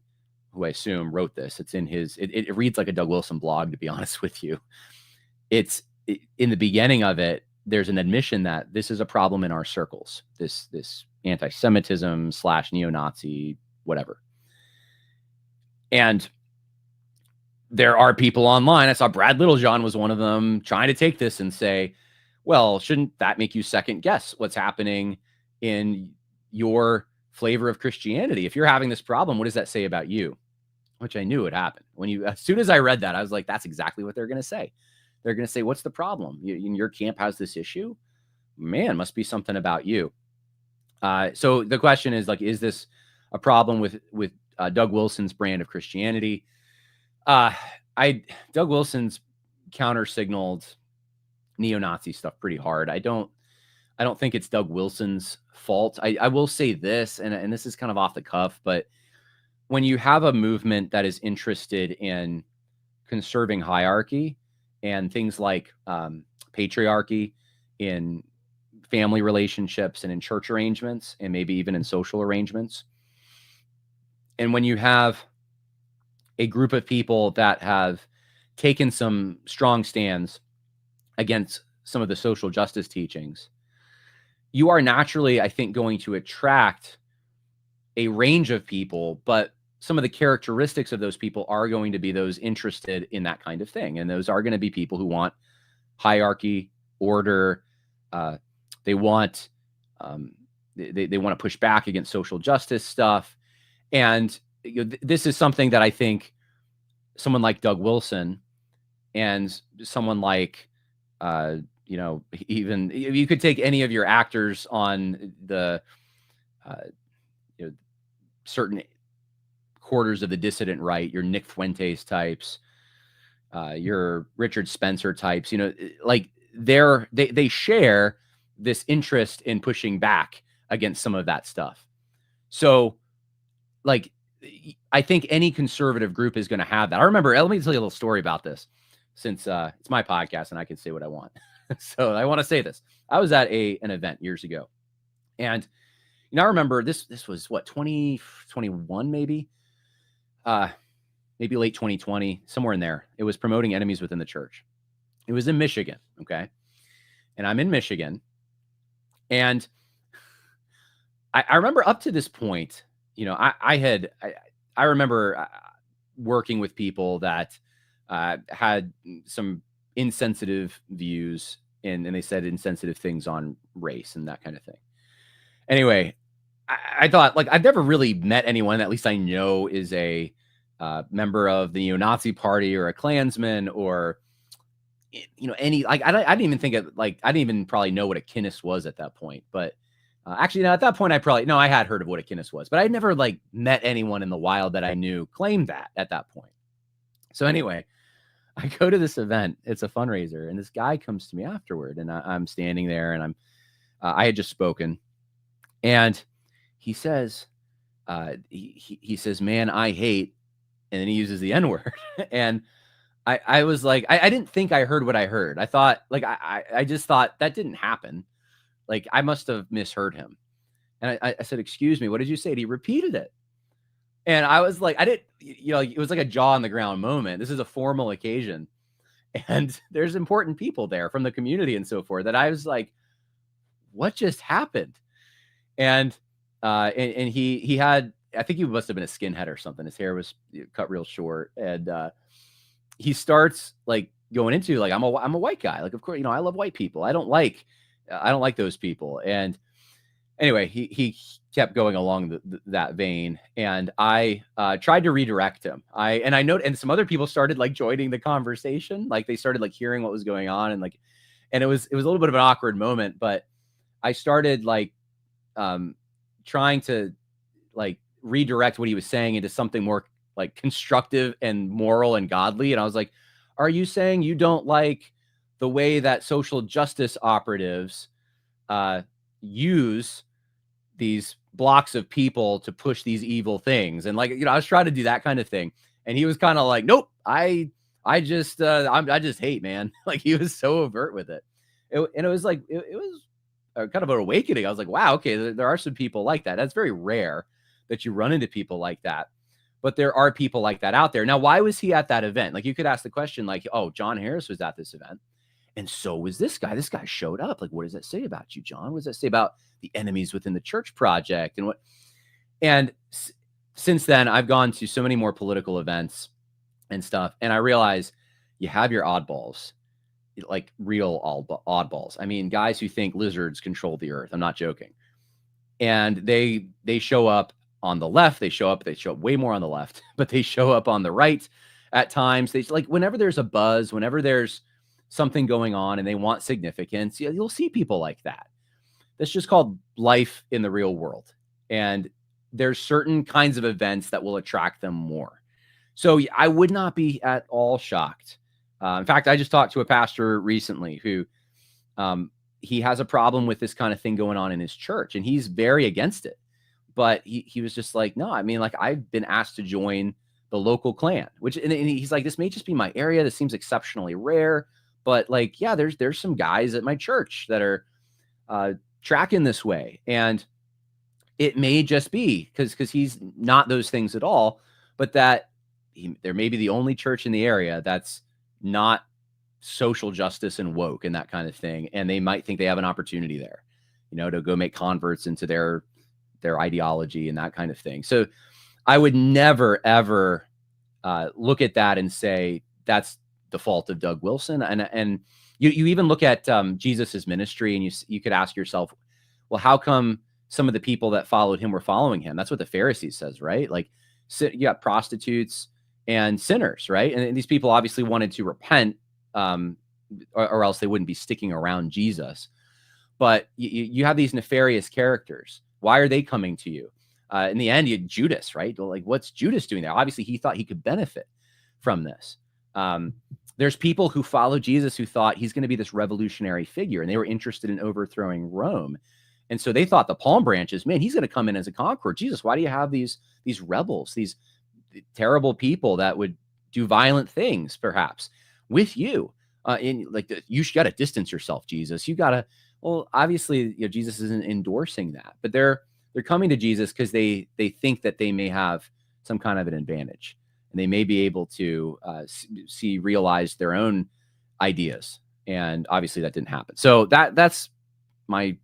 who I assume wrote this, it's in his, it reads like a Doug Wilson blog, to be honest with you. In the beginning of it, there's an admission that this is a problem in our circles, this anti-Semitism / neo-Nazi, whatever. And there are people online, I saw Brad Littlejohn was one of them, trying to take this and say, well, shouldn't that make you second guess what's happening in your flavor of Christianity? If you're having this problem, what does that say about you? Which I knew would happen. As soon as I read that, I was like, that's exactly what they're going to say. They're going to say, what's the problem? Your camp has this issue? Man, must be something about you. So the question is, like, is this a problem with Doug Wilson's brand of Christianity? Doug Wilson's counter-signaled neo-Nazi stuff pretty hard. I don't think it's Doug Wilson's fault. I will say this, and this is kind of off the cuff, but when you have a movement that is interested in conserving hierarchy and things like patriarchy in family relationships and in church arrangements, and maybe even in social arrangements, and when you have a group of people that have taken some strong stands against some of the social justice teachings, you are naturally, I think, going to attract a range of people, but some of the characteristics of those people are going to be those interested in that kind of thing. And those are going to be people who want hierarchy, order. They want they want to push back against social justice stuff. And this is something that I think someone like Doug Wilson and someone like, even if you could take any of your actors on the certain quarters of the dissident right, your Nick Fuentes types, your Richard Spencer types, like they share this interest in pushing back against some of that stuff. So, like, I think any conservative group is going to have that. I remember, let me tell you a little story about this, since it's my podcast and I can say what I want. So I want to say this. I was at an event years ago, and I remember this was what, 2021 maybe, maybe late 2020, somewhere in there. It was promoting enemies within the church. It was in Michigan, okay? And I'm in Michigan, And I remember up to this point, I remember working with people that had some insensitive views, and they said insensitive things on race and that kind of thing. Anyway, I thought, like, I've never really met anyone, at least I know, is a member of the Neo-Nazi party or a Klansman or, any, like, I didn't even think of, like, I didn't even probably know what a kinnis was at that point. But actually, no, at that point, I had heard of what a kinnis was, but I'd never, like, met anyone in the wild that I knew claimed that at that point. So anyway, I go to this event. It's a fundraiser, and this guy comes to me afterward, and I'm standing there, and I had just spoken, and he says, he says, "Man, I hate," and then he uses the N-word. And I was like, I didn't think I heard what I heard. I thought, like, I just thought that didn't happen. Like, I must have misheard him. And I said, "Excuse me, what did you say?" And he repeated it. And I was like, I didn't, it was like a jaw on the ground moment. This is a formal occasion. And there's important people there from the community and so forth, that I was like, what just happened? And he had, I think he must have been a skinhead or something. His hair was cut real short. And he starts, like, going into, like, I'm a white guy. Like, of course, I love white people. I don't like those people. And anyway, he kept going along that vein, and I tried to redirect him. I noted, and some other people started, like, joining the conversation. Like, they started, like, hearing what was going on, and, like, and it was a little bit of an awkward moment. But I started, like, trying to, like, redirect what he was saying into something more, like, constructive and moral and godly. And I was like, "Are you saying you don't like the way that social justice operatives use these blocks of people to push these evil things?" And, like, I was trying to do that kind of thing. And he was kind of like, "Nope, I just hate, man." Like, he was so overt with it. And it was like, it was kind of an awakening. I was like, wow, okay, there are some people like that. That's very rare that you run into people like that. But there are people like that out there. Now, why was he at that event? Like, you could ask the question, like, "Oh, John Harris was at this event, and so was this guy. This guy showed up. Like, what does that say about you, John? What does that say about the enemies within the church project?" And what? And since then, I've gone to so many more political events and stuff, and I realize you have your oddballs, like real oddballs. I mean, guys who think lizards control the earth. I'm not joking. And they show up on the left. They show up way more on the left, but they show up on the right at times. They, like, whenever there's a buzz, whenever there's something going on and they want significance, you'll see people like that. That's just called life in the real world. And there's certain kinds of events that will attract them more. So I would not be at all shocked. In fact, I just talked to a pastor recently who he has a problem with this kind of thing going on in his church, and he's very against it. But he was just like, "No, I mean, like, I've been asked to join the local clan," and he's like, "This may just be my area. This seems exceptionally rare, but, like, yeah, there's some guys at my church that are tracking this way, and it may just be because he's not those things at all, but that there may be the only church in the area that's not social justice and woke and that kind of thing, and they might think they have an opportunity there, to go make converts into their ideology and that kind of thing." So I would never, ever look at that and say that's the fault of Doug Wilson. And you even look at Jesus's ministry, and you could ask yourself, well, how come some of the people that followed him were following him? That's what the Pharisees says, right? Like, you got prostitutes and sinners, right? And these people obviously wanted to repent, or else they wouldn't be sticking around Jesus. But you have these nefarious characters. Why are they coming to you? In the end, you had Judas, right? Like, what's Judas doing there? Obviously, he thought he could benefit from this. There's people who follow Jesus who thought he's going to be this revolutionary figure, and they were interested in overthrowing Rome. And so they thought the palm branches, man, he's going to come in as a conqueror. Jesus, why do you have these rebels, these terrible people that would do violent things, perhaps, with you? You got to distance yourself, Jesus. You got to. Well, obviously, Jesus isn't endorsing that, but they're coming to Jesus because they think that they may have some kind of an advantage, and they may be able to realize their own ideas. And obviously, that didn't happen. So that's my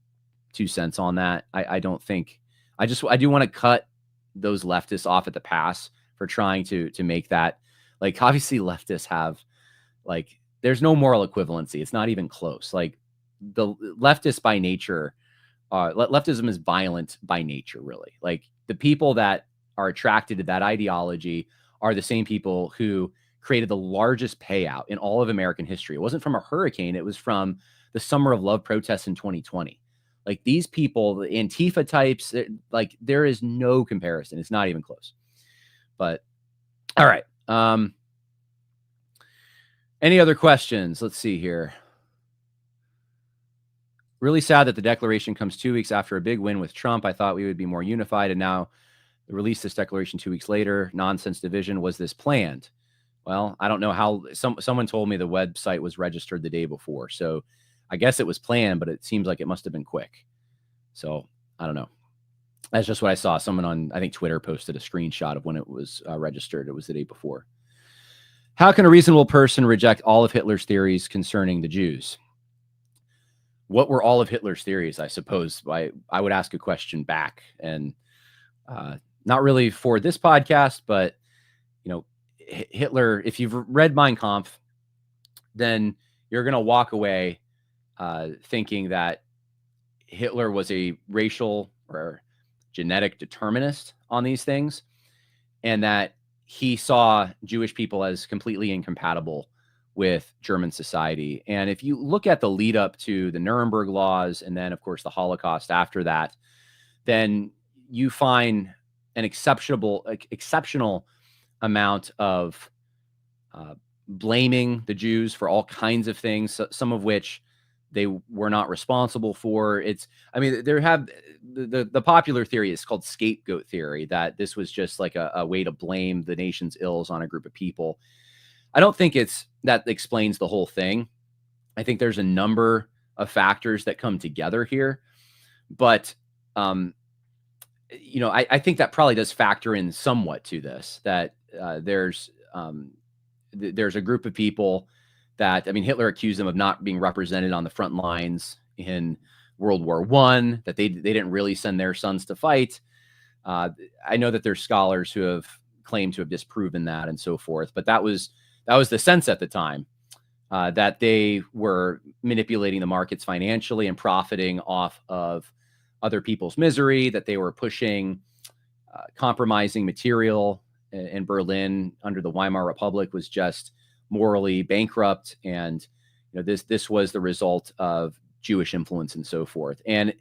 2 cents on that. I don't think I do want to cut those leftists off at the pass for trying to make that, like, obviously leftists have, like, there's no moral equivalency. It's not even close. Like, the leftists by nature, leftism is violent by nature, really. Like, the people that are attracted to that ideology are the same people who created the largest payout in all of American history. It wasn't from a hurricane. It was from the Summer of Love protests in 2020. Like, these people, the Antifa types, like, there is no comparison. It's not even close. But all right. Any other questions? Let's see here. Really sad that the declaration comes 2 weeks after a big win with Trump. I thought we would be more unified, and now they release this declaration 2 weeks later. Nonsense division. Was this planned? Well, I don't know how. Someone told me the website was registered the day before, so I guess it was planned, but it seems like it must have been quick. So I don't know. That's just what I saw. Someone on, I think, Twitter posted a screenshot of when it was registered. It was the day before. How can a reasonable person reject all of Hitler's theories concerning the Jews? What were all of Hitler's theories? I suppose I would ask a question back, and not really for this podcast, but Hitler, if you've read Mein Kampf, then you're going to walk away thinking that Hitler was a racial or genetic determinist on these things, and that he saw Jewish people as completely incompatible with German society. And if you look at the lead up to the Nuremberg laws, and then, of course, the Holocaust after that, then you find an exceptional amount of blaming the Jews for all kinds of things, some of which they were not responsible for. There have the popular theory is called scapegoat theory, that this was just like a way to blame the nation's ills on a group of people. I don't think that explains the whole thing. I think there's a number of factors that come together here, but I think that probably does factor in somewhat to this, that there's a group of people that, Hitler accused them of not being represented on the front lines in World War I, that they didn't really send their sons to fight. I know that there's scholars who have claimed to have disproven that and so forth, but that was the sense at the time, that they were manipulating the markets financially and profiting off of other people's misery, that they were pushing compromising material in Berlin under the Weimar Republic was just morally bankrupt. And this was the result of Jewish influence and so forth. And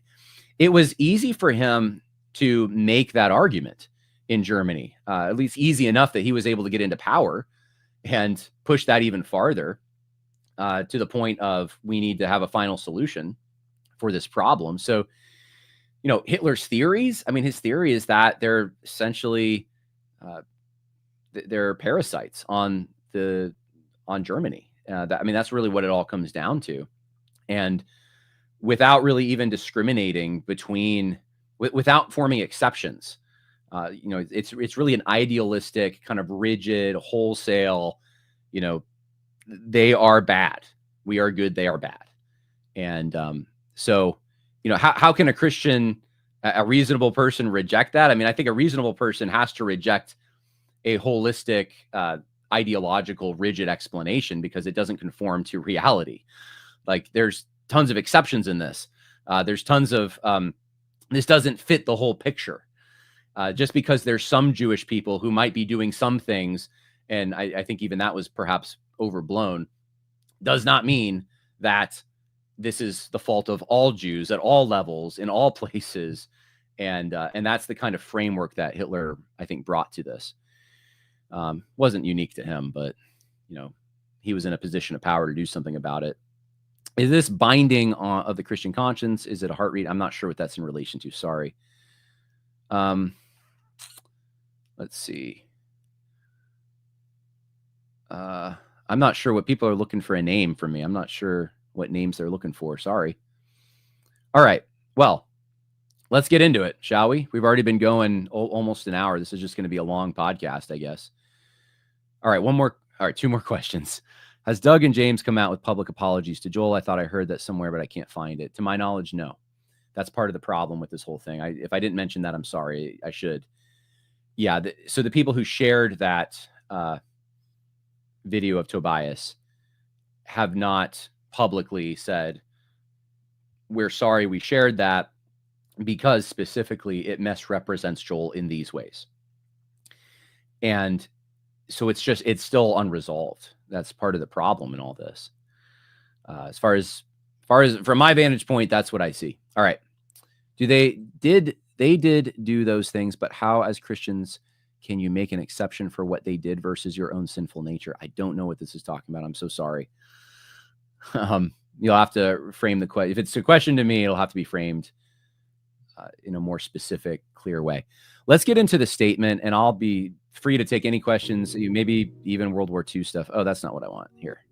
it was easy for him to make that argument in Germany, at least easy enough that he was able to get into power and push that even farther, to the point of, we need to have a final solution for this problem. So, Hitler's theories, his theory is that they're essentially, they're parasites on Germany. That's really what it all comes down to. And without really even discriminating without forming exceptions, it's really an idealistic, kind of rigid, wholesale, they are bad, we are good, they are bad. And so, how can a Christian, a reasonable person, reject that? I think a reasonable person has to reject a holistic, ideological, rigid explanation, because it doesn't conform to reality. Like, there's tons of exceptions in this. There's tons of, this doesn't fit the whole picture. Just because there's some Jewish people who might be doing some things, and I think even that was perhaps overblown, does not mean that this is the fault of all Jews at all levels, in all places. And that's the kind of framework that Hitler, I think, brought to this. Wasn't unique to him, but he was in a position of power to do something about it. Is this binding of the Christian conscience? Is it a heart read? I'm not sure what that's in relation to. Sorry. Let's see. I'm not sure what people are looking for a name from me. I'm not sure what names they're looking for. Sorry. All right. Well, let's get into it, shall we? We've already been going almost an hour. This is just going to be a long podcast, I guess. All right. 2 more questions. Has Doug and James come out with public apologies to Joel? I thought I heard that somewhere, but I can't find it. To my knowledge, no. That's part of the problem with this whole thing. If I didn't mention that, I'm sorry. I should. Yeah. So the people who shared that video of Tobias have not publicly said, we're sorry we shared that, because specifically it misrepresents Joel in these ways. And so it's still unresolved. That's part of the problem in all this. As far as from my vantage point, that's what I see. All right. They did do those things, but how, as Christians, can you make an exception for what they did versus your own sinful nature? I don't know what this is talking about. I'm so sorry. You'll have to frame the question. If it's a question to me, it'll have to be framed in a more specific, clear way. Let's get into the statement, and I'll be free to take any questions, maybe even World War II stuff. Oh, that's not what I want here.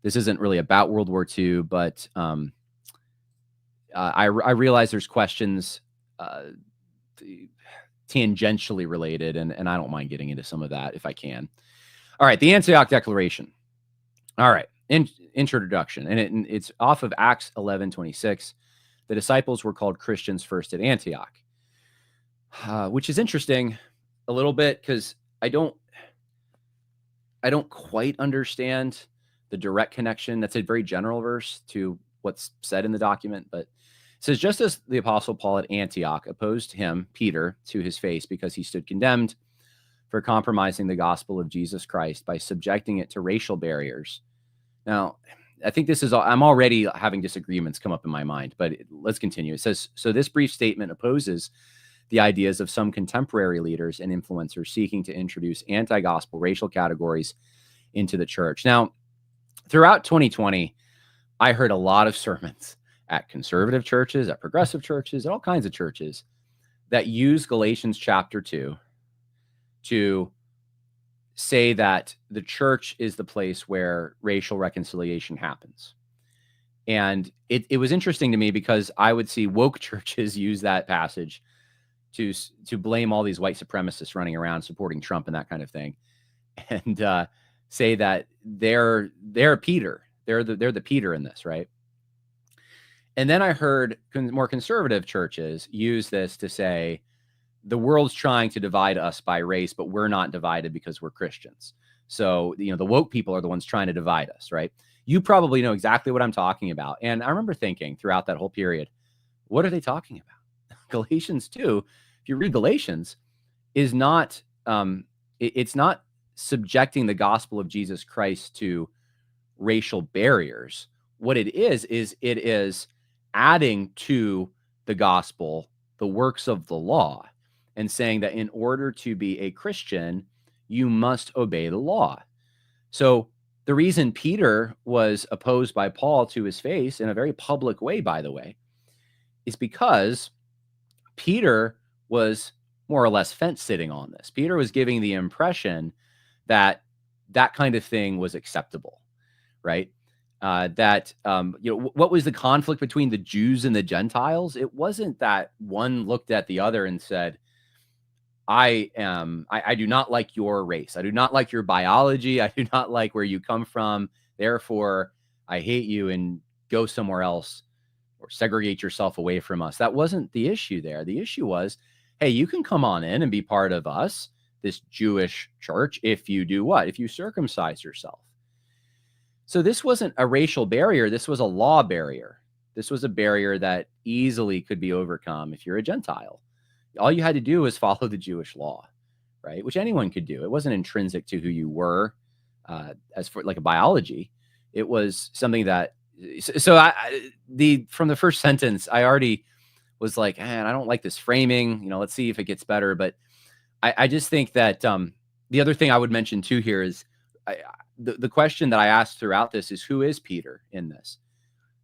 This isn't really about World War II, but I realize there's questions tangentially related, and I don't mind getting into some of that if I can. All right, the Antioch Declaration. All right, introduction, and it's off of Acts 11:26. The disciples were called Christians first at Antioch, which is interesting a little bit, because I don't quite understand the direct connection. That's a very general verse to what's said in the document, but it says, just as the apostle Paul at Antioch opposed him, Peter, to his face because he stood condemned for compromising the gospel of Jesus Christ by subjecting it to racial barriers. Now, I think this is, I'm already having disagreements come up in my mind, but let's continue. It says, so this brief statement opposes the ideas of some contemporary leaders and influencers seeking to introduce anti-gospel racial categories into the church. Now, throughout 2020, I heard a lot of sermons at conservative churches, at progressive churches, at all kinds of churches that use Galatians chapter 2 to say that the church is the place where racial reconciliation happens. And it was interesting to me, because I would see woke churches use that passage to blame all these white supremacists running around supporting Trump and that kind of thing, and say that they're Peter. They're the Peter in this, right? And then I heard more conservative churches use this to say the world's trying to divide us by race, but we're not divided because we're Christians. So, the woke people are the ones trying to divide us, right? You probably know exactly what I'm talking about. And I remember thinking throughout that whole period, what are they talking about? Galatians 2, if you read Galatians, is not, it's not subjecting the gospel of Jesus Christ to racial barriers. What it is it is adding to the gospel the works of the law, and saying that in order to be a Christian, you must obey the law. So the reason Peter was opposed by Paul to his face, in a very public way, by the way, is because Peter was more or less fence sitting on this. Peter was giving the impression that that kind of thing was acceptable, right? What was the conflict between the Jews and the Gentiles? It wasn't that one looked at the other and said, I do not like your race. I do not like your biology. I do not like where you come from. Therefore, I hate you, and go somewhere else or segregate yourself away from us. That wasn't the issue there. The issue was, hey, you can come on in and be part of us, this Jewish church, if you do what? If you circumcise yourself. So this wasn't a racial barrier. This was a law barrier. This was a barrier that easily could be overcome if you're a Gentile. All you had to do was follow the Jewish law, right? Which anyone could do. It wasn't intrinsic to who you were, as for like a biology. It was something that, from the first sentence, I already was like, man, I don't like this framing. Let's see if it gets better. But I just think that the other thing I would mention too here is the question that I asked throughout this is, who is Peter in this?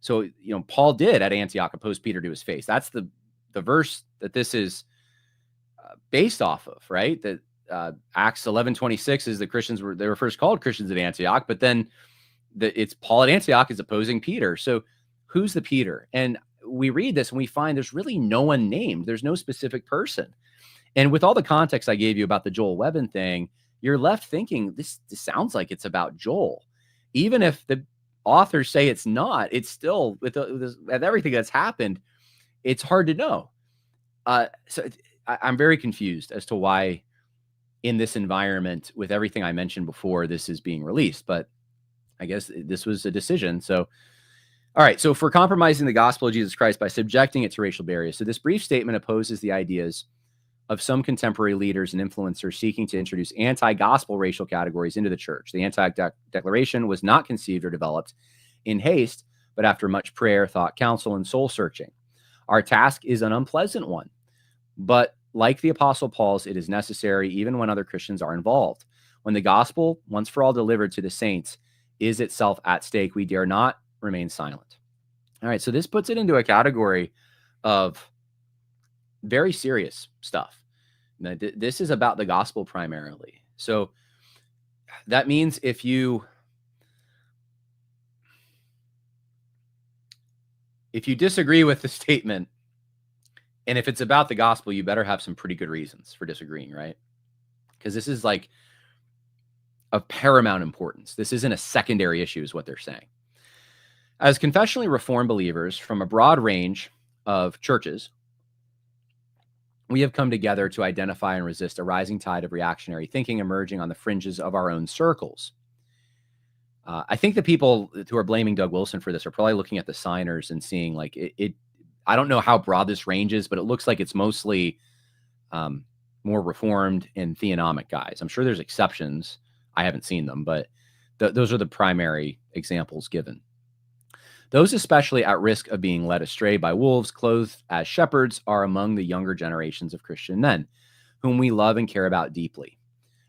So, Paul did at Antioch oppose Peter to his face. That's the verse that this is based off of, right? That Acts 11:26 is the Christians they were first called Christians at Antioch, but then it's Paul at Antioch is opposing Peter. So who's the Peter? And we read this and we find there's really no one named. There's no specific person. And with all the context I gave you about the Joel Webbon thing, you're left thinking this sounds like it's about Joel. Even if the authors say it's not, it's still, with everything that's happened, it's hard to know. I'm very confused as to why in this environment, with everything I mentioned before, this is being released. But I guess this was a decision. So, all right. So for compromising the gospel of Jesus Christ by subjecting it to racial barriers. So this brief statement opposes the ideas of some contemporary leaders and influencers seeking to introduce anti-gospel racial categories into the church. The Antioch Declaration was not conceived or developed in haste, but after much prayer, thought, counsel, and soul searching. Our task is an unpleasant one, but like the Apostle Paul's, it is necessary even when other Christians are involved. When the gospel, once for all delivered to the saints, is itself at stake, we dare not remain silent. All right, so this puts it into a category of very serious stuff. Now, this is about the gospel primarily. So that means if you disagree with the statement, and if it's about the gospel, you better have some pretty good reasons for disagreeing, right? Because this is like of paramount importance. This isn't a secondary issue, is what they're saying. As confessionally reformed believers from a broad range of churches, we have come together to identify and resist a rising tide of reactionary thinking emerging on the fringes of our own circles. I think the people who are blaming Doug Wilson for this are probably looking at the signers and seeing like it I don't know how broad this range is, but it looks like it's mostly more reformed and theonomic guys. I'm sure there's exceptions. I haven't seen them, but those are the primary examples given. Those especially at risk of being led astray by wolves clothed as shepherds are among the younger generations of Christian men, whom we love and care about deeply.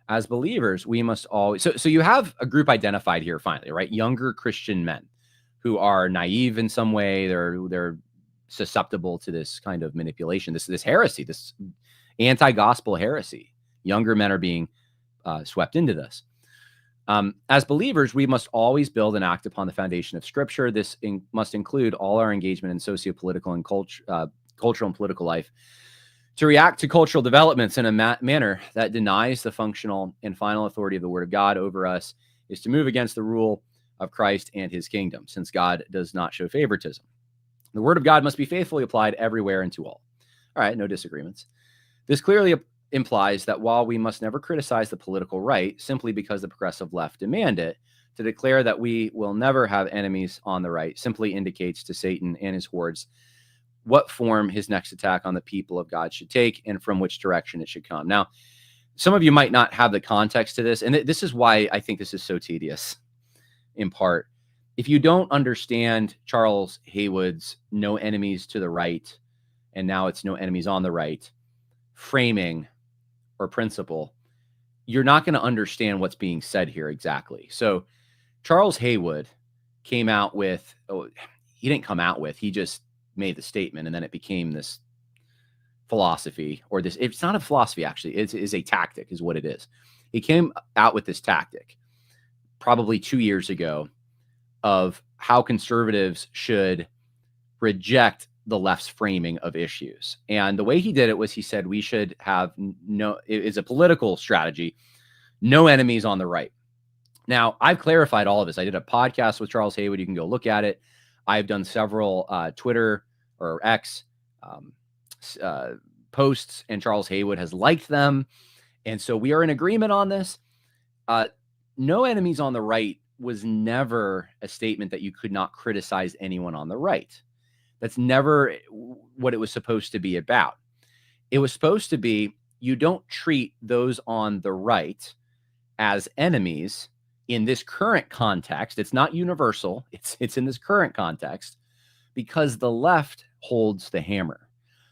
As believers, we must always... So you have a group identified here finally, right? Younger Christian men who are naive in some way. They're susceptible to this kind of manipulation, this heresy, this anti-gospel heresy. Younger men are being swept into this. As believers, we must always build and act upon the foundation of Scripture. This must include all our engagement in socio-political and cultural and political life to react to cultural developments in a manner that denies the functional and final authority of the Word of God over us is to move against the rule of Christ and his kingdom, since God does not show favoritism. The Word of God must be faithfully applied everywhere and to all. All right, no disagreements. This clearly implies that while we must never criticize the political right simply because the progressive left demand it, to declare that we will never have enemies on the right simply indicates to Satan and his hordes what form his next attack on the people of God should take and from which direction it should come. Now, some of you might not have the context to this, and this is why I think this is so tedious, in part. If you don't understand Charles Haywood's no enemies to the right, and now it's no enemies on the right, framing or principle, you're not going to understand what's being said here exactly. So Charles Haywood came out with, he just made the statement, and then it became this philosophy, or this, it's not a philosophy actually, it is a tactic is what it is. He came out with this tactic probably 2 years ago of how conservatives should reject the left's framing of issues. And the way he did it was he said we should have it's a political strategy, no enemies on the right. Now, I've clarified all of this. I did a podcast with Charles Haywood. You can go look at it. I've done several Twitter or X posts, and Charles Haywood has liked them. And so we are in agreement on this. No enemies on the right was never a statement that you could not criticize anyone on the right. That's never what it was supposed to be about. It was supposed to be, you don't treat those on the right as enemies in this current context. It's not universal. It's in this current context because the left holds the hammer.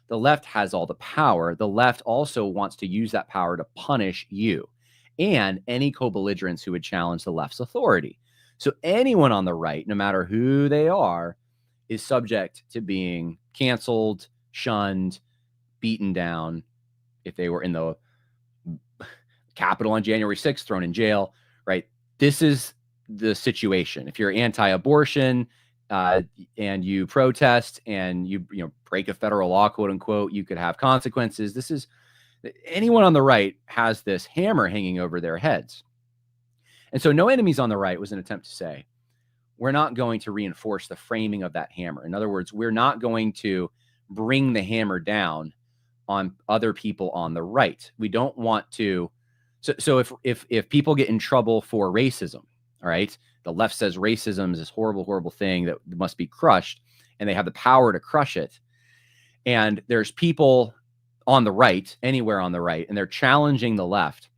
The left has all the power. The left also wants to use that power to punish you and any co-belligerents who would challenge the left's authority. So anyone on the right, no matter who they are, is subject to being canceled, shunned, beaten down. If they were in the Capitol on January 6th, thrown in jail, right? This is the situation. If you're anti-abortion and you protest and you break a federal law, quote unquote, you could have consequences. This is, anyone on the right has this hammer hanging over their heads. And so no enemies on the right was an attempt to say, we're not going to reinforce the framing of that hammer. In other words, we're not going to bring the hammer down on other people on the right. We don't want to. So if people get in trouble for racism, all right, the left says racism is this horrible, horrible thing that must be crushed, and they have the power to crush it. And there's people on the right, anywhere on the right, and they're challenging the left.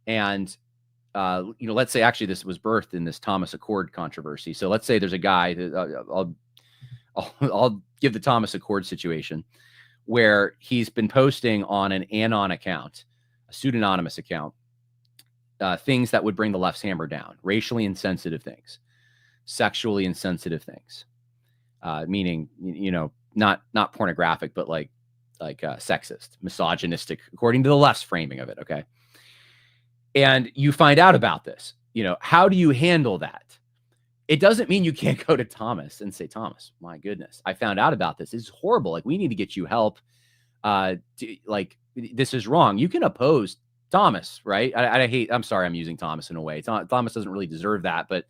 And let's say actually this was birthed in this Thomas Accord controversy. So let's say there's a guy that I'll give the Thomas Accord situation where he's been posting on an anon account, a pseudonymous account, things that would bring the left's hammer down, racially insensitive things, sexually insensitive things, meaning, not pornographic, but like sexist, misogynistic, according to the left's framing of it. Okay. And you find out about this, how do you handle that? It doesn't mean you can't go to Thomas and say, Thomas, my goodness, I found out about this. It's horrible. Like, we need to get you help. This is wrong. You can oppose Thomas, right? I'm sorry, I'm using Thomas in a way. Thomas doesn't really deserve that, but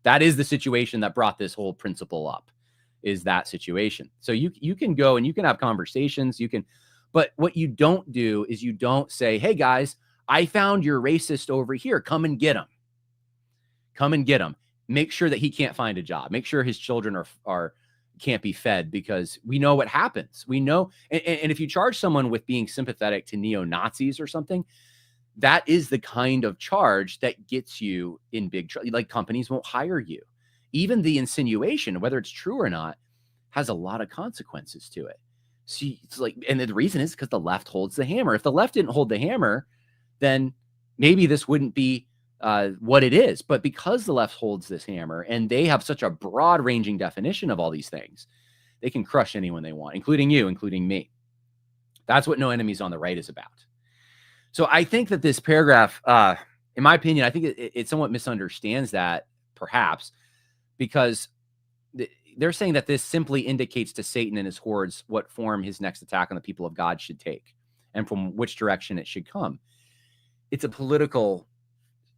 that is the situation that brought this whole principle up, is that situation. So you can go and you can have conversations, but what you don't do is you don't say, hey guys, I found your racist over here. Come and get him. Come and get him. Make sure that he can't find a job. Make sure his children can't be fed, because we know what happens. We know. And if you charge someone with being sympathetic to neo-Nazis or something, that is the kind of charge that gets you in big trouble. Like, companies won't hire you. Even the insinuation, whether it's true or not, has a lot of consequences to it. See, it's like, and the reason is because the left holds the hammer. If the left didn't hold the hammer, then maybe this wouldn't be what it is. But because the left holds this hammer and they have such a broad ranging definition of all these things, they can crush anyone they want, including you, including me. That's what No Enemies on the Right is about. So I think that this paragraph, in my opinion, I think it somewhat misunderstands that, perhaps, because they're saying that this simply indicates to Satan and his hordes what form his next attack on the people of God should take and from which direction it should come. It's a political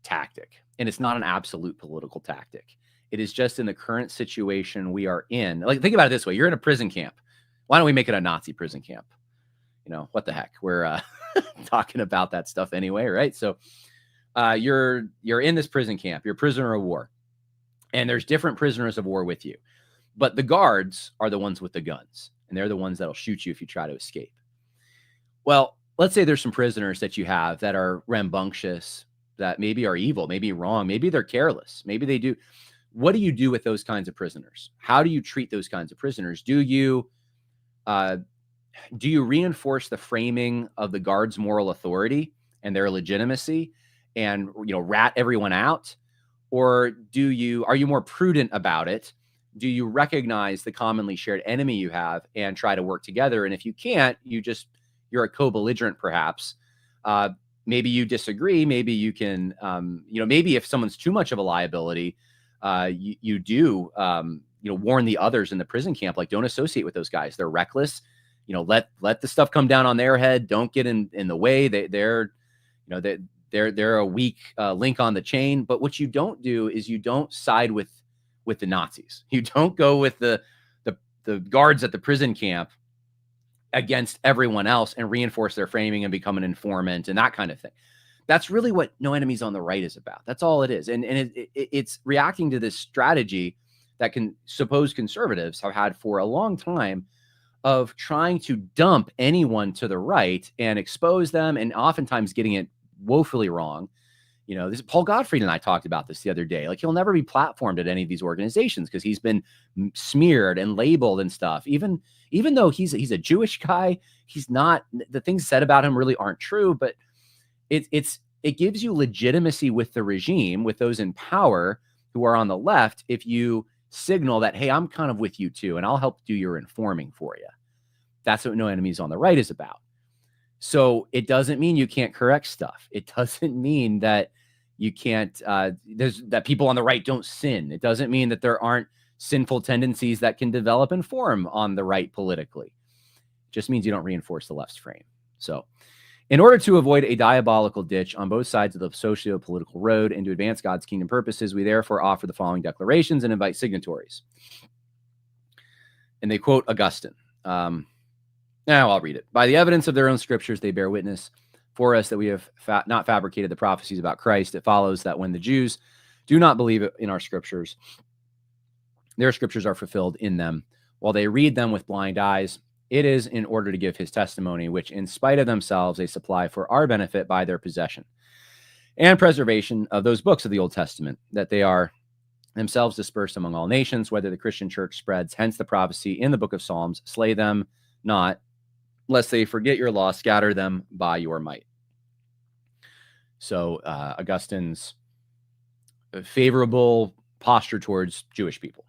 tactic, and it's not an absolute political tactic. It is just in the current situation we are in. Like, think about it this way. You're in a prison camp. Why don't we make it a Nazi prison camp? What the heck? We're talking about that stuff anyway, right? So you're in this prison camp. You're a prisoner of war. And there's different prisoners of war with you. But the guards are the ones with the guns, and they're the ones that'll shoot you if you try to escape. Well, let's say there's some prisoners that you have that are rambunctious, that maybe are evil, maybe wrong, maybe they're careless, maybe they do. What do you do with those kinds of prisoners? How do you treat those kinds of prisoners? Do you reinforce the framing of the guards' moral authority and their legitimacy and, rat everyone out? Or are you more prudent about it? Do you recognize the commonly shared enemy you have and try to work together? And if you can't, you're a co-belligerent, perhaps. Maybe you disagree. Maybe you can, maybe if someone's too much of a liability, you do, warn the others in the prison camp, like, don't associate with those guys. They're reckless. Let the stuff come down on their head. Don't get in the way. They're a weak link on the chain. But what you don't do is you don't side with the Nazis. You don't go with the guards at the prison camp against everyone else and reinforce their framing and become an informant and that kind of thing. That's really what No Enemies on the Right is about. That's all it is. And it's reacting to this strategy that supposed conservatives have had for a long time of trying to dump anyone to the right and expose them, and oftentimes getting it woefully wrong. This Paul Gottfried and I talked about this the other day. Like, he'll never be platformed at any of these organizations because he's been smeared and labeled and stuff. Even though he's a Jewish guy, he's not. The things said about him really aren't true. But it gives you legitimacy with the regime, with those in power who are on the left, if you signal that, hey, I'm kind of with you too, and I'll help do your informing for you. That's what No Enemies on the Right is about. So it doesn't mean you can't correct stuff. It doesn't mean that you can't, that people on the right don't sin. It doesn't mean that there aren't sinful tendencies that can develop and form on the right politically. It just means you don't reinforce the left's frame. So in order to avoid a diabolical ditch on both sides of the socio-political road and to advance God's kingdom purposes, we therefore offer the following declarations and invite signatories. And they quote Augustine. Now I'll read it. By the evidence of their own scriptures, they bear witness for us that we have not fabricated the prophecies about Christ. It follows that when the Jews do not believe in our scriptures, their scriptures are fulfilled in them, while they read them with blind eyes. It is in order to give his testimony, which in spite of themselves they supply for our benefit by their possession and preservation of those books of the Old Testament, that they are themselves dispersed among all nations, whether the Christian church spreads. Hence the prophecy in the book of Psalms, slay them not, lest they forget your law, scatter them by your might. So Augustine's favorable posture towards Jewish people.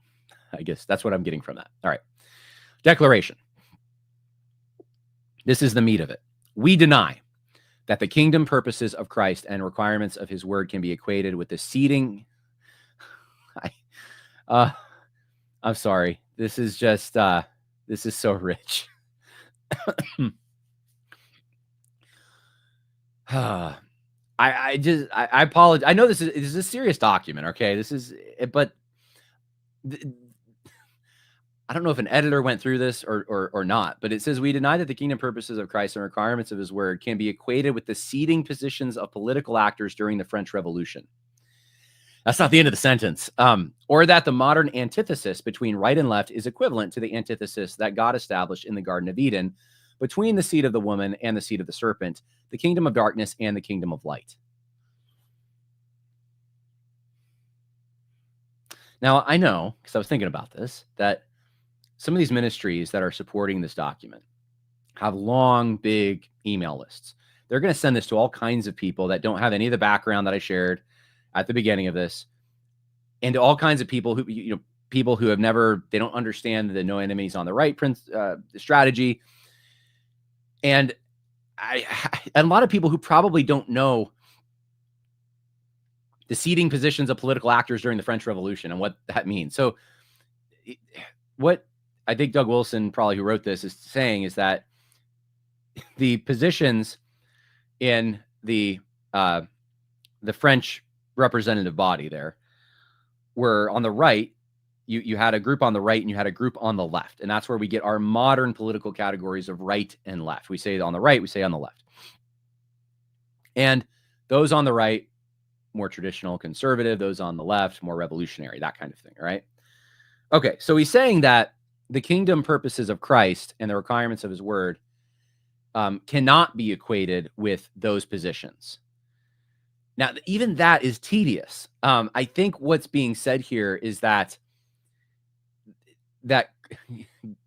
I guess that's what I'm getting from that. All right. Declaration. This is the meat of it. We deny that the kingdom purposes of Christ and requirements of his word can be equated with the seeding. I'm sorry. This is just, this is so rich. I apologize. I know this is a serious document. Okay. This is, but I don't know if an editor went through this or not, but it says we deny that the kingdom purposes of Christ and requirements of his word can be equated with the seating positions of political actors during the French Revolution. That's not the end of the sentence. Or that the modern antithesis between right and left is equivalent to the antithesis that God established in the Garden of Eden between the seed of the woman and the seed of the serpent, the kingdom of darkness and the kingdom of light. Now, I know, because I was thinking about this, that some of these ministries that are supporting this document have long, big email lists. They're going to send this to all kinds of people that don't have any of the background that I shared at the beginning of this, and to all kinds of people who, people who have never, they don't understand the no enemies on the right strategy. And a lot of people who probably don't know the seating positions of political actors during the French Revolution and what that means. So what I think Doug Wilson, probably who wrote this, is saying is that the positions in the French representative body there were on the right. You had a group on the right and you had a group on the left. And that's where we get our modern political categories of right and left. We say on the right, we say on the left. And those on the right, more traditional conservative, those on the left, more revolutionary, that kind of thing, right? Okay, so he's saying that the kingdom purposes of Christ and the requirements of his word cannot be equated with those positions. Now, even that is tedious. I think what's being said here is that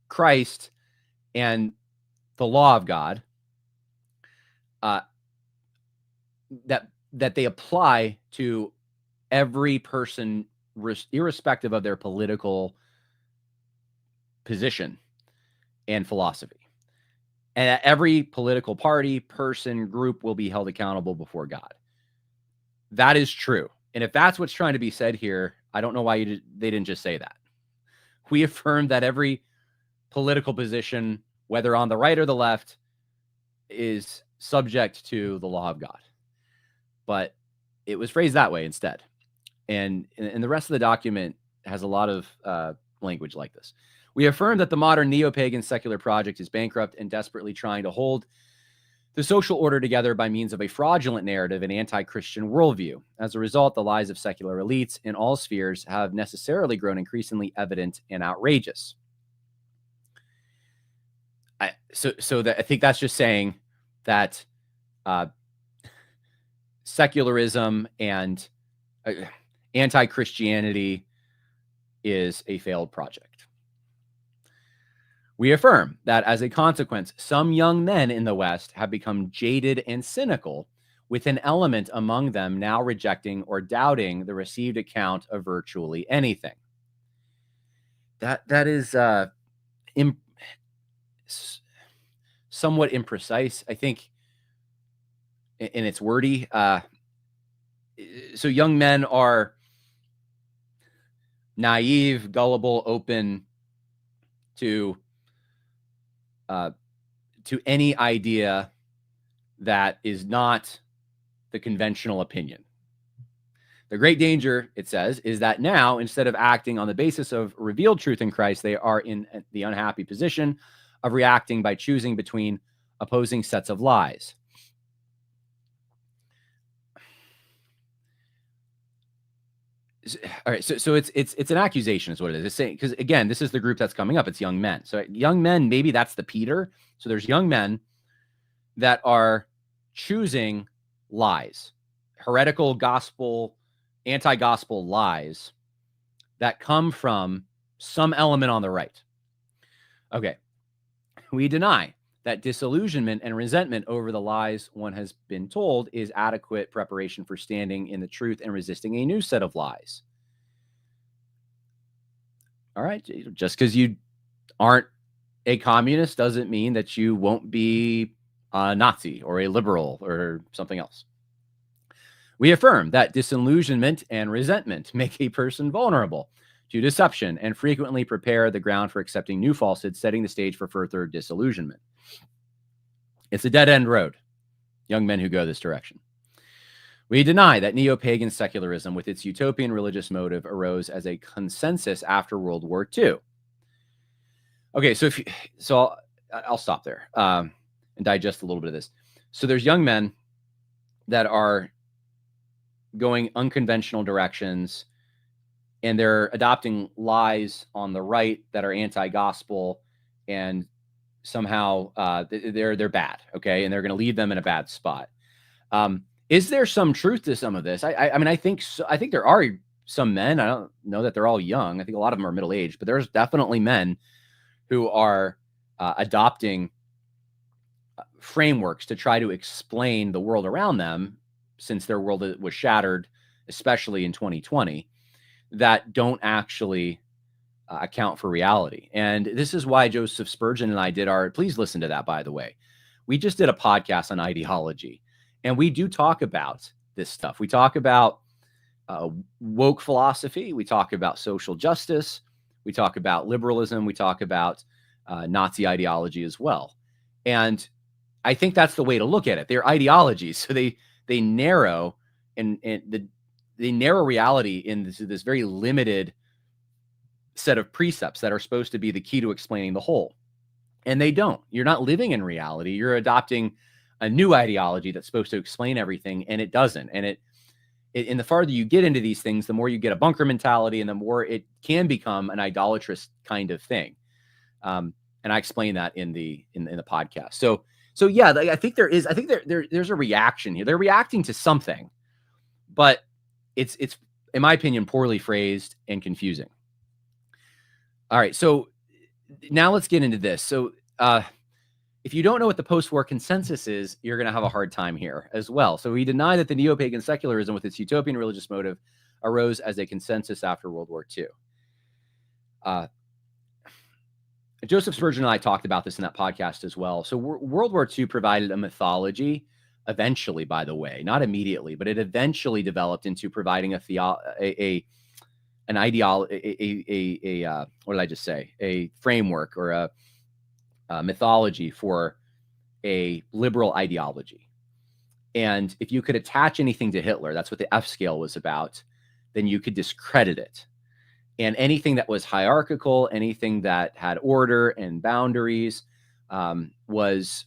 Christ and the law of God, that they apply to every person, irrespective of their political position and philosophy. And that every political party, person, group will be held accountable before God. That is true. And if that's what's trying to be said here, I don't know why they didn't just say that. We affirm that every political position, whether on the right or the left, is subject to the law of God. But it was phrased that way instead. And the rest of the document has a lot of language like this. We affirm that the modern neo-pagan secular project is bankrupt and desperately trying to hold the social order together by means of a fraudulent narrative and anti-Christian worldview. As a result, the lies of secular elites in all spheres have necessarily grown increasingly evident and outrageous. So I think that's just saying that secularism and anti-Christianity is a failed project. We affirm that as a consequence, some young men in the West have become jaded and cynical, with an element among them now rejecting or doubting the received account of virtually anything. That is somewhat imprecise, I think, and it's wordy. So young men are naive, gullible, open to any idea that is not the conventional opinion. The great danger, it says, is that now, instead of acting on the basis of revealed truth in Christ, they are in the unhappy position of reacting by choosing between opposing sets of lies. All right, so it's an accusation, is what it is. It's saying, because again, this is the group that's coming up. It's young men. So young men, maybe that's the Peter. So there's young men that are choosing lies, heretical gospel, anti-gospel lies that come from some element on the right. Okay, we deny that disillusionment and resentment over the lies one has been told is adequate preparation for standing in the truth and resisting a new set of lies. All right, just because you aren't a communist doesn't mean that you won't be a Nazi or a liberal or something else. We affirm that disillusionment and resentment make a person vulnerable to deception and frequently prepare the ground for accepting new falsehoods, setting the stage for further disillusionment. It's a dead-end road, young men who go this direction. We deny that neo-pagan secularism with its utopian religious motive arose as a consensus after World War II. Okay, so I'll stop there and digest a little bit of this. So there's young men that are going unconventional directions, and they're adopting lies on the right that are anti-gospel, and somehow they're bad, okay, and they're going to leave them in a bad spot. Is there some truth to some of this? I mean, I think so. I think there are some men. I don't know that they're all young. I think a lot of them are middle-aged, but there's definitely men who are adopting frameworks to try to explain the world around them, since their world was shattered, especially in 2020, that don't actually account for reality. And this is why Joseph Spurgeon and I did please listen to that, by the way. We just did a podcast on ideology, and we do talk about this stuff. We talk about woke philosophy. We talk about social justice. We talk about liberalism. We talk about Nazi ideology as well. And I think that's the way to look at it. They're ideologies. So they narrow they narrow reality in this very limited set of precepts that are supposed to be the key to explaining the whole. And they don't. You're not living in reality. You're adopting a new ideology that's supposed to explain everything, and it doesn't. And and the farther you get into these things, the more you get a bunker mentality, and the more it can become an idolatrous kind of thing. And I explain that in the podcast. So yeah, I think there's a reaction here. They're reacting to something, but it's in my opinion poorly phrased and confusing. All right, so now let's get into this. So if you don't know what the post-war consensus is, you're going to have a hard time here as well. So we deny that the neo-pagan secularism with its utopian religious motive arose as a consensus after World War II. Joseph Spurgeon and I talked about this in that podcast as well. So World War II provided a mythology, eventually, by the way, not immediately, but it eventually developed into providing an ideology, what did I just say? A framework or a mythology for a liberal ideology. And if you could attach anything to Hitler, that's what the F scale was about, then you could discredit it. And anything that was hierarchical, anything that had order and boundaries, was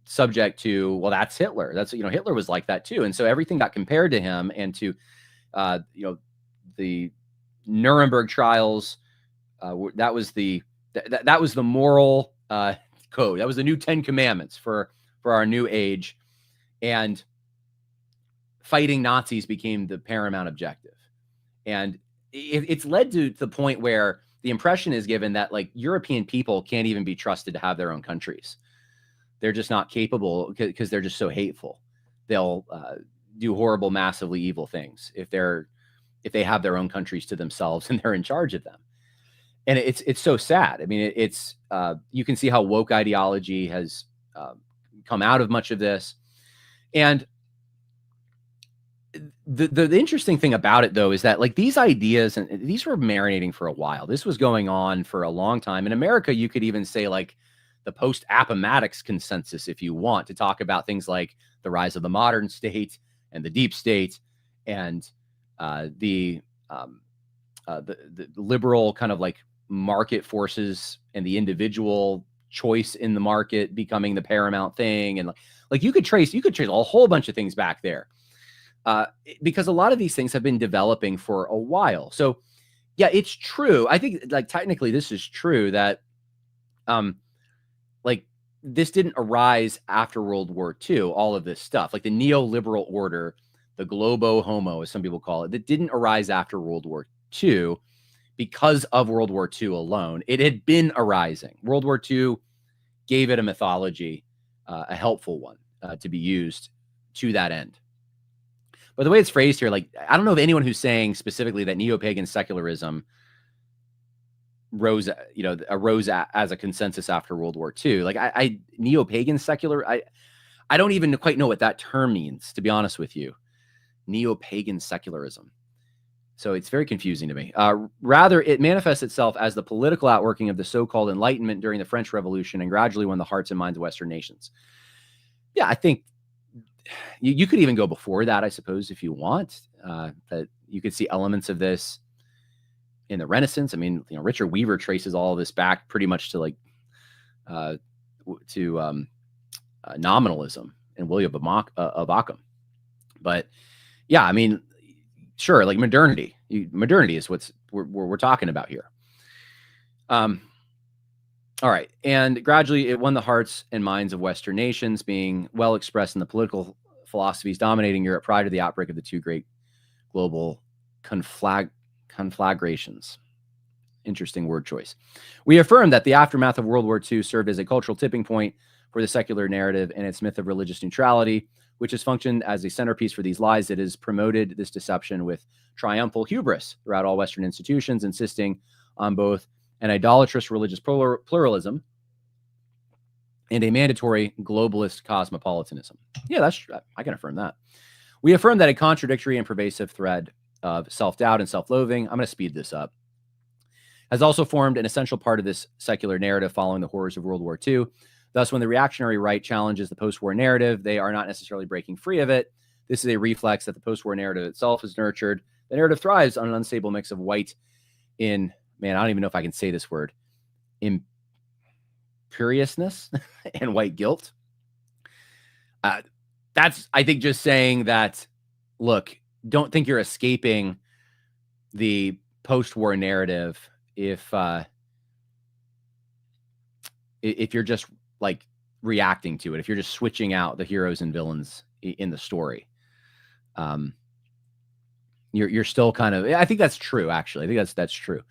subject to, well, that's Hitler. That's, Hitler was like that too. And so everything got compared to him and to, the Nuremberg trials. That was the moral code. That was the new 10 commandments for our new age. And fighting Nazis became the paramount objective. And it's led to the point where the impression is given that like European people can't even be trusted to have their own countries. They're just not capable because they're just so hateful. They'll do horrible, massively evil things if they have their own countries to themselves and they're in charge of them. And it's so sad. I mean, it's you can see how woke ideology has come out of much of this. And the interesting thing about it, though, is that like these ideas, and these were marinating for a while. This was going on for a long time. In America, you could even say like the post-Appomattox consensus, if you want, to talk about things like the rise of the modern state and the deep state and the liberal kind of like market forces and the individual choice in the market becoming the paramount thing. And like you could trace a whole bunch of things back there. Because a lot of these things have been developing for a while. So yeah, it's true. I think like technically this is true that like this didn't arise after World War II, all of this stuff, like the neoliberal order, the globo homo, as some people call it, that didn't arise after World War II because of World War II alone. It had been arising. World War II gave it a mythology, a helpful one to be used to that end. But the way it's phrased here, like, I don't know of anyone who's saying specifically that neo-pagan secularism arose as a consensus after World War II. Like, I neo-pagan secular, I don't even quite know what that term means, to be honest with you. Neo-pagan secularism. So it's very confusing to me. Rather, it manifests itself as the political outworking of the so-called Enlightenment during the French Revolution and gradually won the hearts and minds of Western nations. Yeah, I think you could even go before that, I suppose, if you want. That you could see elements of this in the Renaissance. I mean, Richard Weaver traces all of this back pretty much to nominalism and William of Ockham. But yeah, I mean, sure, like modernity is what we're talking about here. All right. And gradually it won the hearts and minds of Western nations, being well expressed in the political philosophies dominating Europe prior to the outbreak of the two great global conflagrations. Interesting word choice. We affirm that the aftermath of World War II served as a cultural tipping point for the secular narrative and its myth of religious neutrality, which has functioned as a centerpiece for these lies that has promoted this deception with triumphal hubris throughout all Western institutions, insisting on both an idolatrous religious pluralism and a mandatory globalist cosmopolitanism. Yeah, that's true. I can affirm that. We affirm that a contradictory and pervasive thread of self-doubt and self-loathing, I'm going to speed this up, has also formed an essential part of this secular narrative following the horrors of World War II. Thus, when the reactionary right challenges the post-war narrative, they are not necessarily breaking free of it. This is a reflex that the post-war narrative itself is nurtured. The narrative thrives on an unstable mix of white man, I don't even know if I can say this word, imperiousness and white guilt. That's, I think, just saying that, look, don't think you're escaping the post-war narrative if you're just like reacting to it, if you're just switching out the heroes and villains in the story. You're still kind of, I think that's true, actually. I think that's true.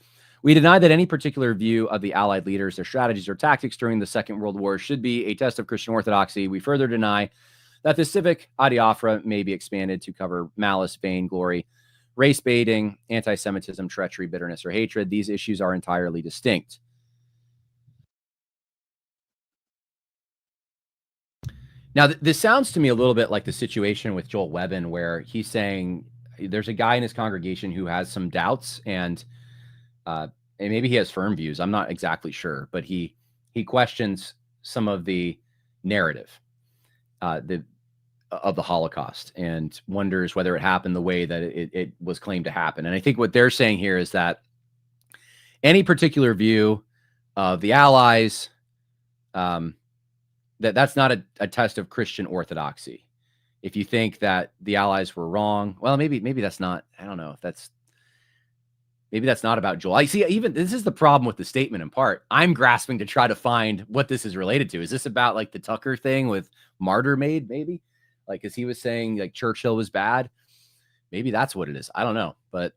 We deny that any particular view of the Allied leaders, their strategies or tactics during the Second World War should be a test of Christian orthodoxy. We further deny that the civic adiaphora may be expanded to cover malice, vainglory, race baiting, anti-Semitism, treachery, bitterness, or hatred. These issues are entirely distinct. Now, this sounds to me a little bit like the situation with Joel Webbon, where he's saying there's a guy in his congregation who has some doubts and maybe he has firm views. I'm not exactly sure, but he questions some of the narrative of the Holocaust and wonders whether it happened the way that it was claimed to happen. And I think what they're saying here is that any particular view of the Allies, that's not a test of Christian orthodoxy. If you think that the Allies were wrong, well, maybe that's not, I don't know if maybe that's not about Joel. I see, even this is the problem with the statement in part. I'm grasping to try to find what this is related to. Is this about like the Tucker thing with Martyr Maid, maybe? Like, as he was saying, like Churchill was bad. Maybe that's what it is. I don't know. But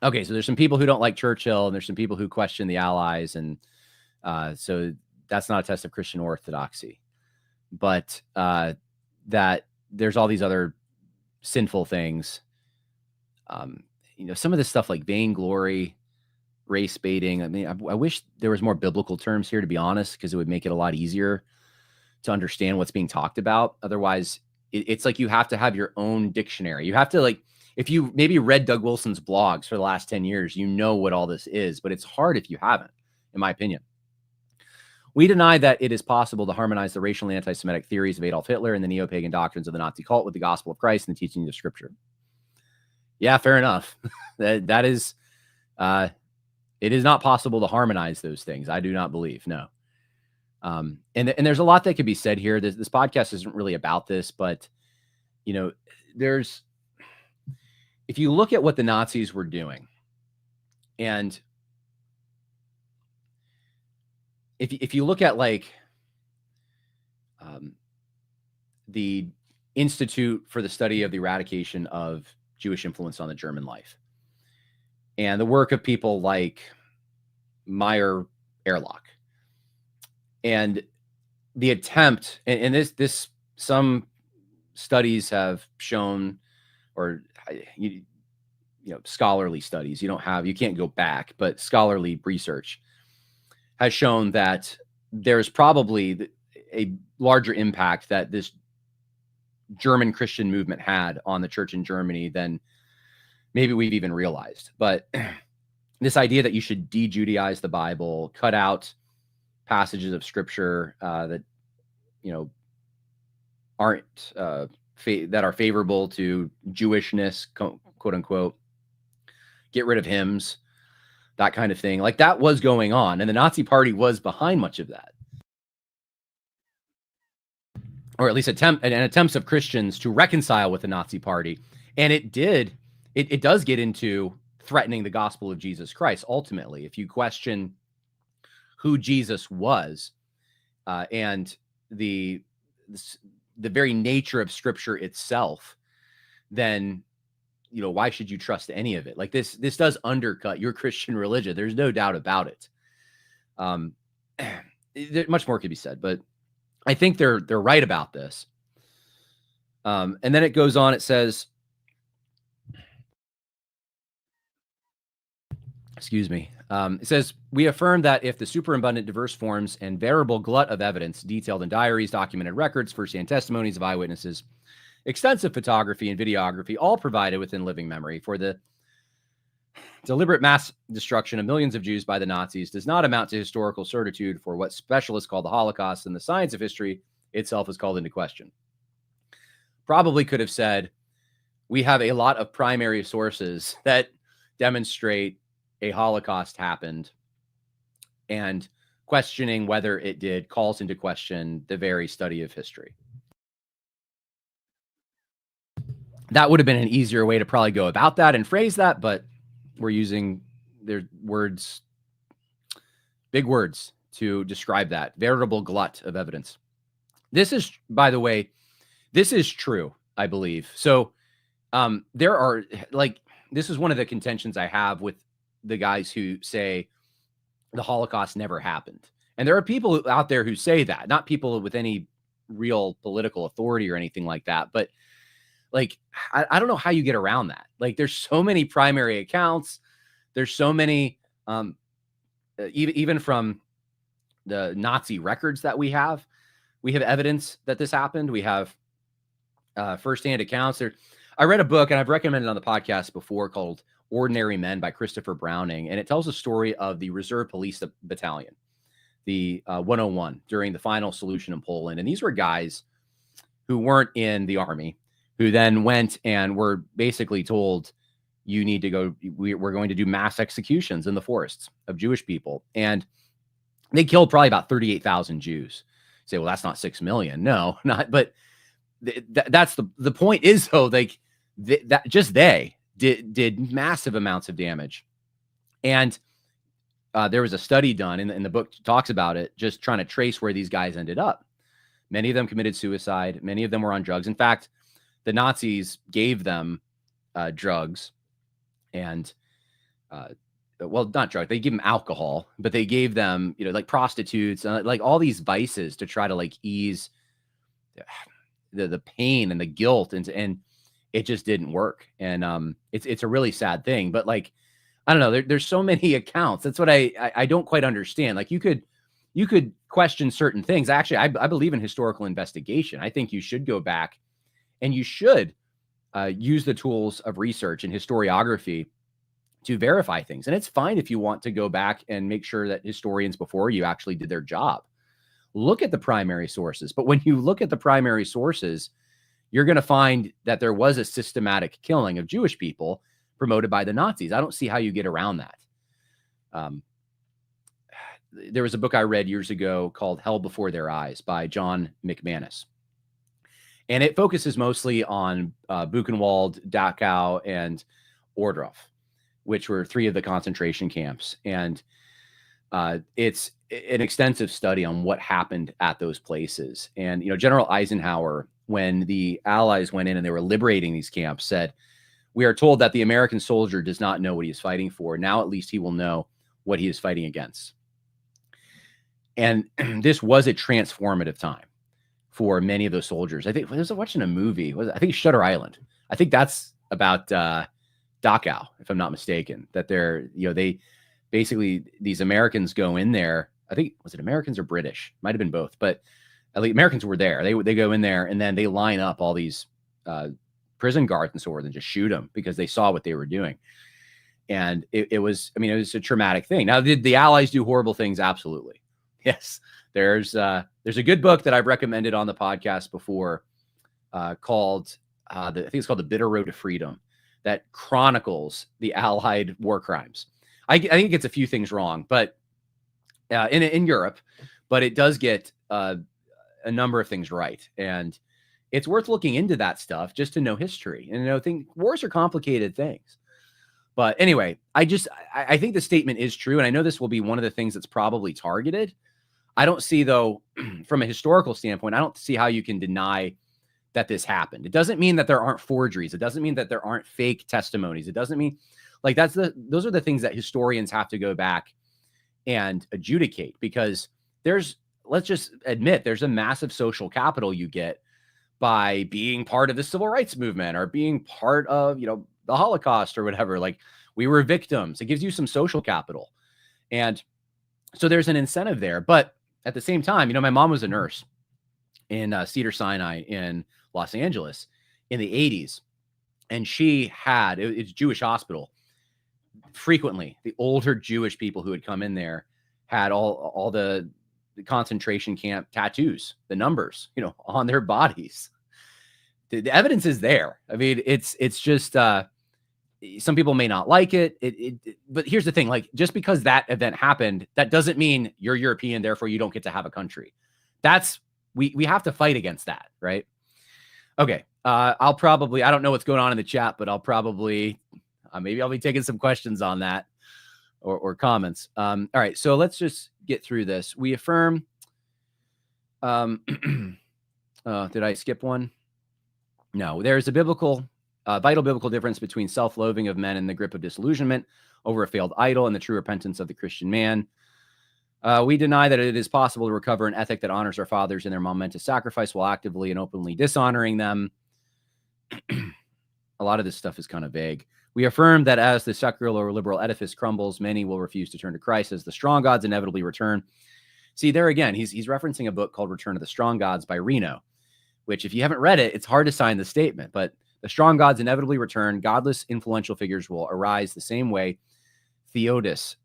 okay, so there's some people who don't like Churchill and there's some people who question the Allies. And so that's not a test of Christian orthodoxy. But that there's all these other sinful things. Some of this stuff like vainglory, race baiting. I mean, I wish there was more biblical terms here, to be honest, because it would make it a lot easier to understand what's being talked about. Otherwise, it's like you have to have your own dictionary. You have to, like, if you maybe read Doug Wilson's blogs for the last 10 years, you know what all this is, but it's hard if you haven't, in my opinion. We deny that it is possible to harmonize the racial and anti-Semitic theories of Adolf Hitler and the neo-pagan doctrines of the Nazi cult with the gospel of Christ and the teachings of Scripture. Yeah, fair enough. That is, it is not possible to harmonize those things. I do not believe, no. And there's a lot that could be said here. This podcast isn't really about this, but if you look at what the Nazis were doing, and if you look at the Institute for the Study of the Eradication of Jewish Influence on the German Life, and the work of people like Meyer Erlach, and the attempt, and this some studies have shown, or scholarly studies, you can't go back, but scholarly research has shown that there's probably a larger impact that this German Christian movement had on the church in Germany than maybe we've even realized. But this idea that you should de-Judaize the Bible, cut out passages of scripture that aren't that are favorable to Jewishness, quote unquote, get rid of hymns, that kind of thing. Like, that was going on, and the Nazi Party was behind much of that, or at least attempts of Christians to reconcile with the Nazi Party. And it does get into threatening the gospel of Jesus Christ. Ultimately, if you question who Jesus was, and the very nature of scripture itself, then why should you trust any of it? Like, this does undercut your Christian religion. There's no doubt about it. Much more could be said, but I think they're right about this. And then it goes on. It says, excuse me. It says, we affirm that if the superabundant diverse forms and veritable glut of evidence detailed in diaries, documented records, first-hand testimonies of eyewitnesses, extensive photography and videography, all provided within living memory for the deliberate mass destruction of millions of Jews by the Nazis, does not amount to historical certitude for what specialists call the Holocaust, and the science of history itself is called into question. Probably could have said, we have a lot of primary sources that demonstrate a Holocaust happened, and questioning whether it did calls into question the very study of history. That would have been an easier way to probably go about that and phrase that, but we're using their words, big words, to describe that veritable glut of evidence. This is, by the way, this is true, I believe. So there are, this is one of the contentions I have with the guys who say the Holocaust never happened. And there are people out there who say that, not people with any real political authority or anything like that, but I don't know how you get around that. There's so many primary accounts. There's so many, even from the Nazi records that we have evidence that this happened. We have firsthand accounts. I read a book, and I've recommended on the podcast before, called Ordinary Men by Christopher Browning. And it tells the story of the Reserve Police Battalion, the 101, during the final solution in Poland. And these were guys who weren't in the army, who then went and were basically told, you need to go, we're going to do mass executions in the forests of Jewish people. And they killed probably about 38,000 Jews. You say, well, that's not 6 million. No, not, but that's the point is, though, they did massive amounts of damage. And there was a study done, in the book talks about it, just trying to trace where these guys ended up. Many of them committed suicide. Many of them were on drugs. In fact, the Nazis gave them drugs and, well, not drugs. They gave them alcohol, but they gave them, prostitutes, all these vices to try to ease the pain and the guilt, and it just didn't work. And it's a really sad thing. But I don't know. There's so many accounts. That's what I don't quite understand. You could question certain things. Actually, I believe in historical investigation. I think you should go back and you should use the tools of research and historiography to verify things. And it's fine if you want to go back and make sure that historians before you actually did their job. Look at the primary sources. But when you look at the primary sources, you're going to find that there was a systematic killing of Jewish people promoted by the Nazis. I don't see how you get around that. there was a book I read years ago called Hell Before Their Eyes by John McManus. And it focuses mostly on Buchenwald, Dachau, and Ohrdruf, which were 3 of the concentration camps. And it's an extensive study on what happened at those places. And, General Eisenhower, when the Allies went in and they were liberating these camps, said, "We are told that the American soldier does not know what he is fighting for. Now at least he will know what he is fighting against." And this was a transformative time for many of those soldiers. I think I was watching a movie. I think Shutter Island. I think that's about Dachau, if I'm not mistaken. That they basically, these Americans go in there. I think, was it Americans or British? Might have been both, but at least Americans were there. They go in there and then they line up all these prison guards and so forth and just shoot them because they saw what they were doing. And it was a traumatic thing. Now, did the Allies do horrible things? Absolutely. Yes. There's a good book that I've recommended on the podcast before called, I think it's called The Bitter Road to Freedom, that chronicles the Allied war crimes. I think it gets a few things wrong, but in Europe, but it does get a number of things right. And it's worth looking into that stuff just to know history. And wars are complicated things. But anyway, I think the statement is true. And I know this will be one of the things that's probably targeted. I don't see, though, from a historical standpoint, I don't see how you can deny that this happened. It doesn't mean that there aren't forgeries. It doesn't mean that there aren't fake testimonies. It doesn't mean those are the things that historians have to go back and adjudicate, because let's just admit, there's a massive social capital you get by being part of the civil rights movement or being part of, the Holocaust or whatever. Like, we were victims. It gives you some social capital. And so there's an incentive there. But at the same time, my mom was a nurse in Cedars-Sinai in Los Angeles in the 80s. And she had, it's a Jewish hospital. Frequently, the older Jewish people who had come in there had all the concentration camp tattoos, the numbers, on their bodies. The evidence is there. I mean, it's just, some people may not like it. But here's the thing, like, just because that event happened, that doesn't mean you're European, therefore you don't get to have a country. We have to fight against that, right? Okay. I don't know what's going on in the chat, but I'll probably, maybe I'll be taking some questions on that or comments. All right. So let's just get through this. We affirm, did I skip one? No, there's a vital biblical difference between self-loathing of men and the grip of disillusionment over a failed idol and the true repentance of the Christian man. We deny that it is possible to recover an ethic that honors our fathers in their momentous sacrifice while actively and openly dishonoring them. A lot of this stuff is kind of vague. We affirm that as the secular or liberal edifice crumbles, many will refuse to turn to Christ as the strong gods inevitably return. See, there again, he's referencing a book called Return of the Strong Gods by Reno, which, if you haven't read it, it's hard to sign the statement. But the strong gods inevitably return. Godless, influential figures will arise the same way Theodos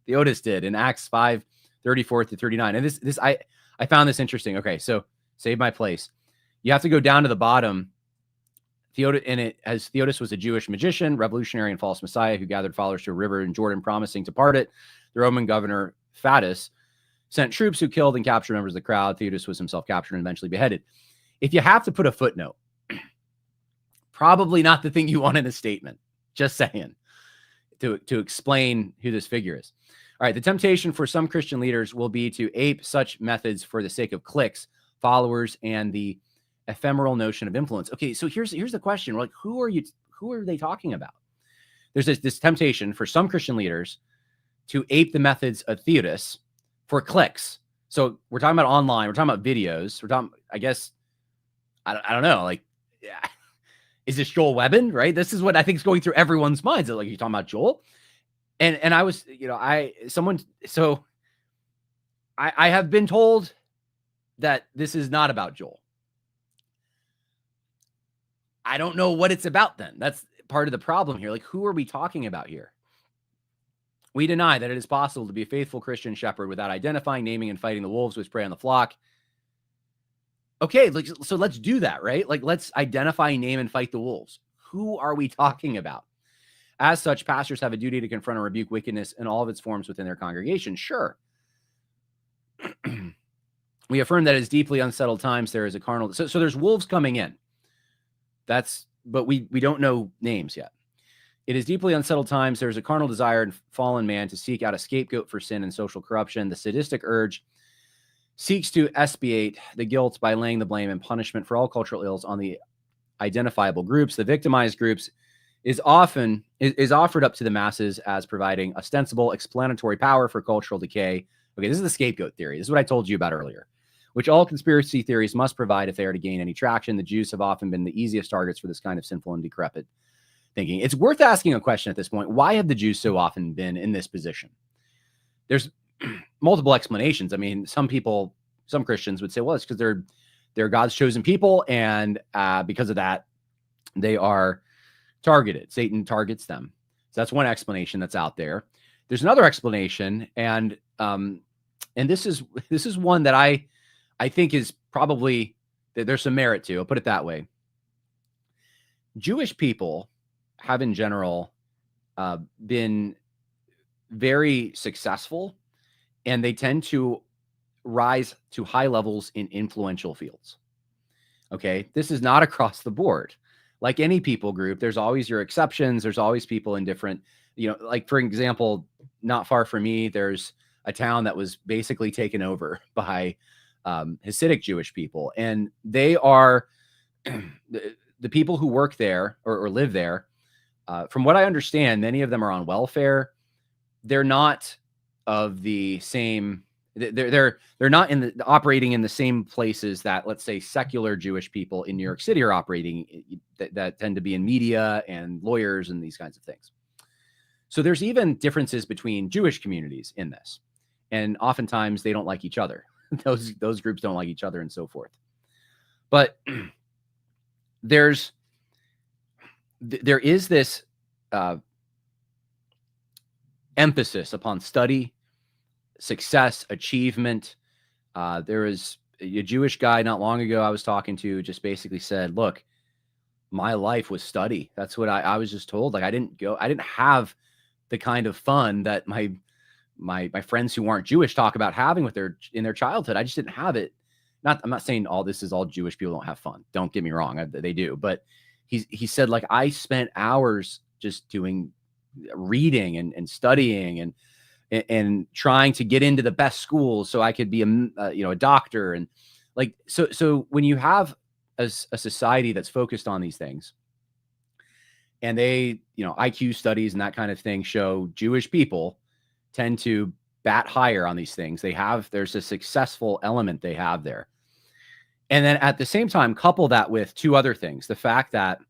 did in Acts 5:34-39. And I found this interesting. Okay, so save my place. You have to go down to the bottom. Theodos was a Jewish magician, revolutionary, and false messiah who gathered followers to a river in Jordan, promising to part it. The Roman governor Fatus sent troops who killed and captured members of the crowd. Theodos was himself captured and eventually beheaded. If you have to put a footnote, probably not the thing you want in a statement. Just saying, to explain who this figure is. All right, the temptation for some Christian leaders will be to ape such methods for the sake of clicks, followers, and the ephemeral notion of influence. Okay, so here's the question. We're like, who are they talking about? There's this temptation for some Christian leaders to ape the methods of Theodos for clicks. So we're talking about online, we're talking about videos, we're talking, I guess, I don't know, like, yeah. Is this Joel Webbon, right? This is what I think is going through everyone's minds. Like, you're talking about Joel? And I was, I have been told that this is not about Joel. I don't know what it's about then. That's part of the problem here. Like, who are we talking about here? We deny that it is possible to be a faithful Christian shepherd without identifying, naming, and fighting the wolves which prey on the flock. Okay, so let's do that, right? Like, let's identify, name, and fight the wolves. Who are we talking about? As such, pastors have a duty to confront and rebuke wickedness in all of its forms within their congregation. Sure. We affirm that as deeply unsettled times, there is a carnal. So there's wolves coming in. But we don't know names yet. It is deeply unsettled times. There's a carnal desire in fallen man to seek out a scapegoat for sin and social corruption. The sadistic urge seeks to expiate the guilt by laying the blame and punishment for all cultural ills on the identifiable groups. The victimized groups is often offered up to the masses as providing ostensible explanatory power for cultural decay. Okay, this is the scapegoat theory. This is what I told you about earlier, which all conspiracy theories must provide if they are to gain any traction. The Jews have often been the easiest targets for this kind of sinful and decrepit thinking. It's worth asking a question at this point. Why have the Jews so often been in this position? There's multiple explanations. I mean, some Christians would say, well, it's because they're God's chosen people, and because of that, they are targeted. Satan targets them. So that's one explanation that's out there. There's another explanation, and this is one that I think is probably that there's some merit to. I'll put it that way. Jewish people have in general been very successful, and they tend to rise to high levels in influential fields. Okay, this is not across the board. Like any people group, there's always your exceptions. There's always people in different, like for example, not far from me, there's a town that was basically taken over by Hasidic Jewish people, and they are the people who work there or live there. From what I understand, many of them are on welfare. They're not of the same. They're not operating in the same places that, let's say, secular Jewish people in New York City are operating. That tend to be in media and lawyers and these kinds of things. So there's even differences between Jewish communities in this, and oftentimes they don't like each other. Those groups don't like each other and so forth. But there is this emphasis upon study, success, achievement. There was a Jewish guy not long ago I was talking to, just basically said, look, my life was study. That's what I was just told. Like I didn't have the kind of fun that my friends who aren't Jewish talk about having in their childhood. I just didn't have it. I'm not saying all Jewish people don't have fun. Don't get me wrong. They do. But he said, like, I spent hours just doing reading and studying and trying to get into the best schools so I could be a doctor. And like, so when you have a society that's focused on these things, and they, IQ studies and that kind of thing show Jewish people tend to bat higher on these things. There's a successful element they have there. And then at the same time, couple that with two other things. The fact that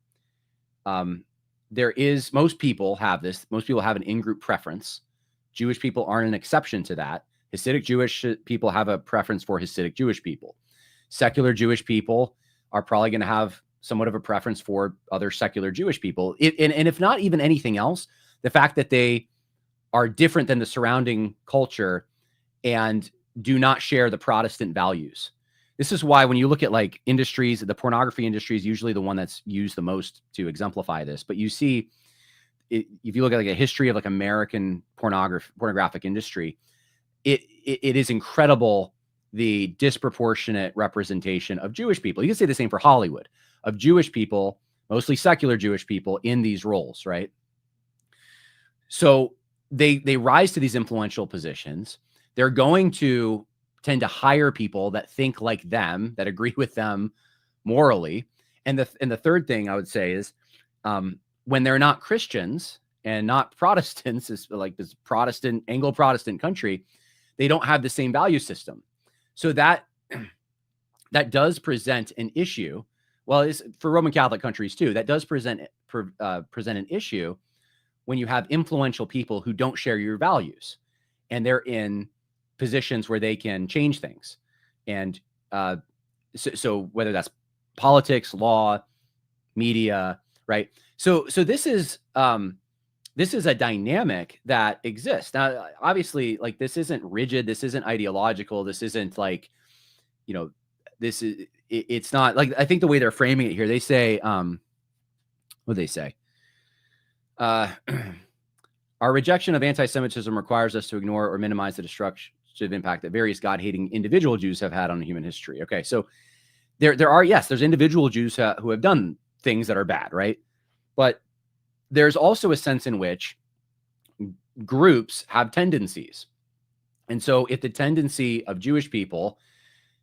most people have an in-group preference. Jewish people aren't an exception to that. Hasidic Jewish people have a preference for Hasidic Jewish people. Secular Jewish people are probably going to have somewhat of a preference for other secular Jewish people. And if not even anything else, the fact that they are different than the surrounding culture and do not share the Protestant values. This is why when you look at like industries, the pornography industry is usually the one that's used the most to exemplify this. But you see, if you look at like a history of like American pornographic industry, it is incredible, the disproportionate representation of Jewish people. You can say the same for Hollywood, of Jewish people, mostly secular Jewish people in these roles, right? So they rise to these influential positions. They're going to tend to hire people that think like them, that agree with them morally. And the third thing I would say is when they're not Christians and not Protestants, is like this Protestant, Anglo-Protestant country, they don't have the same value system. So that does present an issue. Well, it's for Roman Catholic countries too. That does present an issue when you have influential people who don't share your values, and they're in positions where they can change things. And so whether that's politics, law, media, right? So this is a dynamic that exists. Now, obviously, like, this isn't rigid. This isn't ideological. This isn't like, it's not like, I think the way they're framing it here, they say, what do they say? Uh, our rejection of anti-Semitism requires us to ignore or minimize the destructive impact that various God-hating individual Jews have had on human history. Okay, so there's individual Jews who have done things that are bad, right? But there's also a sense in which groups have tendencies. And so if the tendency of Jewish people,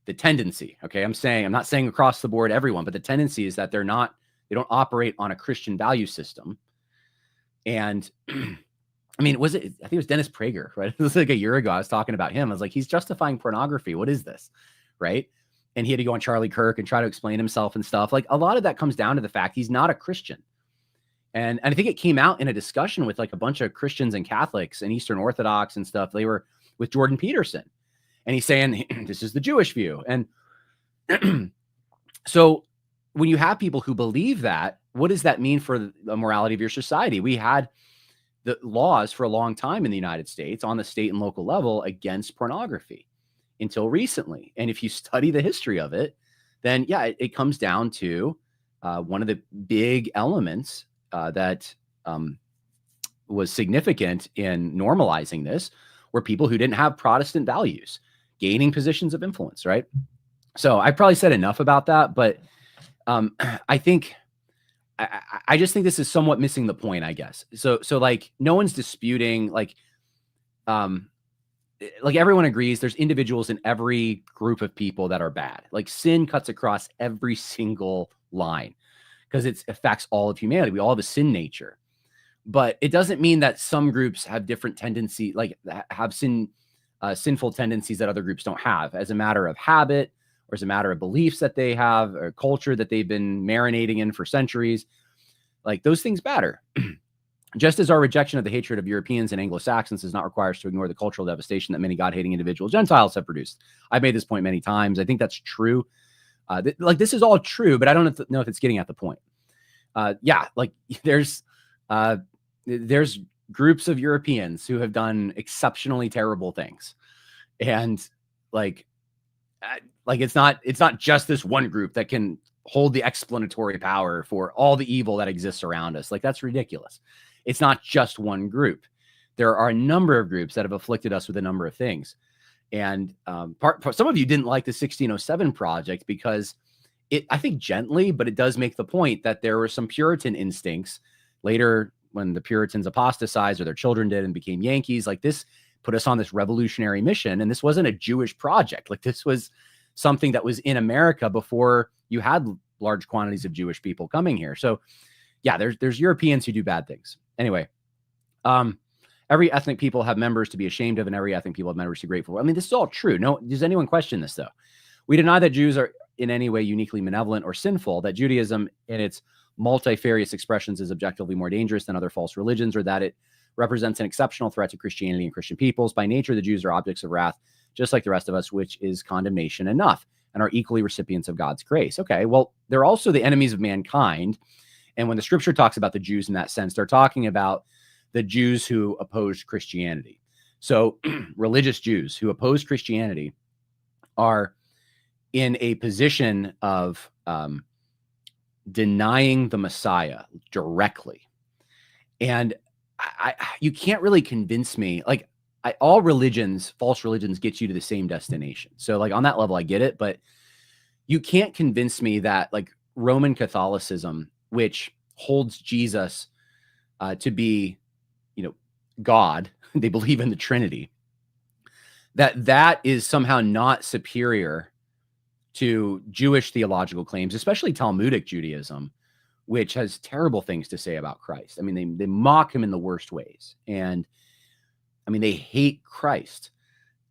okay, I'm not saying across the board everyone, but the tendency is that they don't operate on a Christian value system. And I mean, I think it was Dennis Prager, right? It was like a year ago. I was talking about him. I was like, he's justifying pornography. What is this? Right. And he had to go on Charlie Kirk and try to explain himself and stuff. Like, a lot of that comes down to the fact he's not a Christian. And I think it came out in a discussion with like a bunch of Christians and Catholics and Eastern Orthodox and stuff. They were with Jordan Peterson, and he's saying, this is the Jewish view. And so when you have people who believe that, what does that mean for the morality of your society? We had the laws for a long time in the United States on the state and local level against pornography until recently. And if you study the history of it, then yeah, it comes down to one of the big elements that was significant in normalizing this were people who didn't have Protestant values gaining positions of influence, right? So I probably said enough about that, but I think I just think this is somewhat missing the point, I guess. So like, no one's disputing, like everyone agrees there's individuals in every group of people that are bad. Like, sin cuts across every single line because it affects all of humanity. We all have a sin nature, but it doesn't mean that some groups have different tendency, like have sinful tendencies that other groups don't have, as a matter of habit, or as a matter of beliefs that they have, or culture that they've been marinating in for centuries. Like, those things matter. Just as our rejection of the hatred of Europeans and Anglo-Saxons does not require us to ignore the cultural devastation that many God-hating individual Gentiles have produced. I've made this point many times. I think that's true. This is all true, but I don't know if it's getting at the point. Yeah, like there's groups of Europeans who have done exceptionally terrible things. And it's not just this one group that can hold the explanatory power for all the evil that exists around us. Like, that's ridiculous. It's not just one group. There are a number of groups that have afflicted us with a number of things. And some of you didn't like the 1607 project because I think gently, but it does make the point that there were some Puritan instincts later when the Puritans apostatized, or their children did, and became Yankees. Like, this put us on this revolutionary mission. And this wasn't a Jewish project. Like, this was something that was in America before you had large quantities of Jewish people coming here. So yeah, there's Europeans who do bad things. Anyway, every ethnic people have members to be ashamed of, and every ethnic people have members to be grateful for. I mean, this is all true. No, does anyone question this, though? We deny that Jews are in any way uniquely malevolent or sinful, that Judaism in its multifarious expressions is objectively more dangerous than other false religions, or that it represents an exceptional threat to Christianity and Christian peoples. By nature, the Jews are objects of wrath, just like the rest of us, which is condemnation enough, and are equally recipients of God's grace. Okay, well, they're also the enemies of mankind. And when the scripture talks about the Jews in that sense, they're talking about the Jews who opposed Christianity. So religious Jews who oppose Christianity are in a position of denying the Messiah directly. And you can't really convince me, like, all religions, false religions, get you to the same destination. So like, on that level, I get it, but you can't convince me that like Roman Catholicism, which holds Jesus to be, God, they believe in the Trinity, that is somehow not superior to Jewish theological claims, especially Talmudic Judaism, which has terrible things to say about Christ. I mean, they mock him in the worst ways. And I mean, they hate Christ.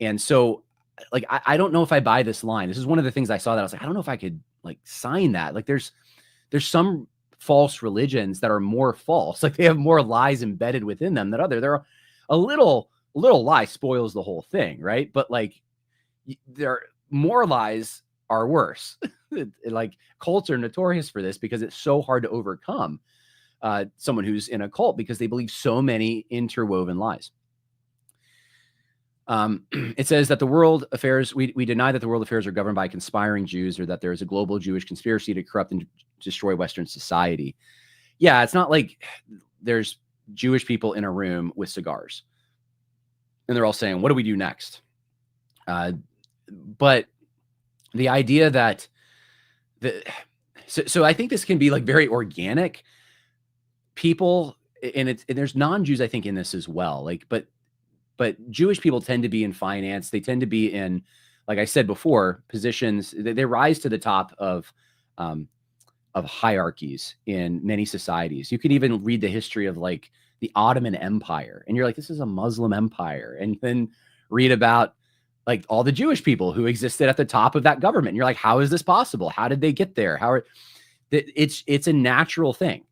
And so like, I don't know if I buy this line. This is one of the things I saw that I was like, I don't know if I could like sign that. Like, there's some false religions that are more false. Like, they have more lies embedded within them than other. They're a little lie spoils the whole thing. Right. But like, more lies are worse. Like, cults are notorious for this because it's so hard to overcome someone who's in a cult, because they believe so many interwoven lies. It says that the world affairs, we deny that the world affairs are governed by conspiring Jews, or that there is a global Jewish conspiracy to corrupt and destroy Western society. Yeah, it's not like there's Jewish people in a room with cigars. And they're all saying, what do we do next? But the idea that so I think this can be like very organic. People, and there's non-Jews, I think, in this as well. Like, but Jewish people tend to be in finance. They tend to be in, like I said before, positions. They rise to the top of hierarchies in many societies. You could even read the history of like the Ottoman Empire, and you're like, this is a Muslim empire, and then read about like all the Jewish people who existed at the top of that government. And you're like, how is this possible? How did they get there? It's a natural thing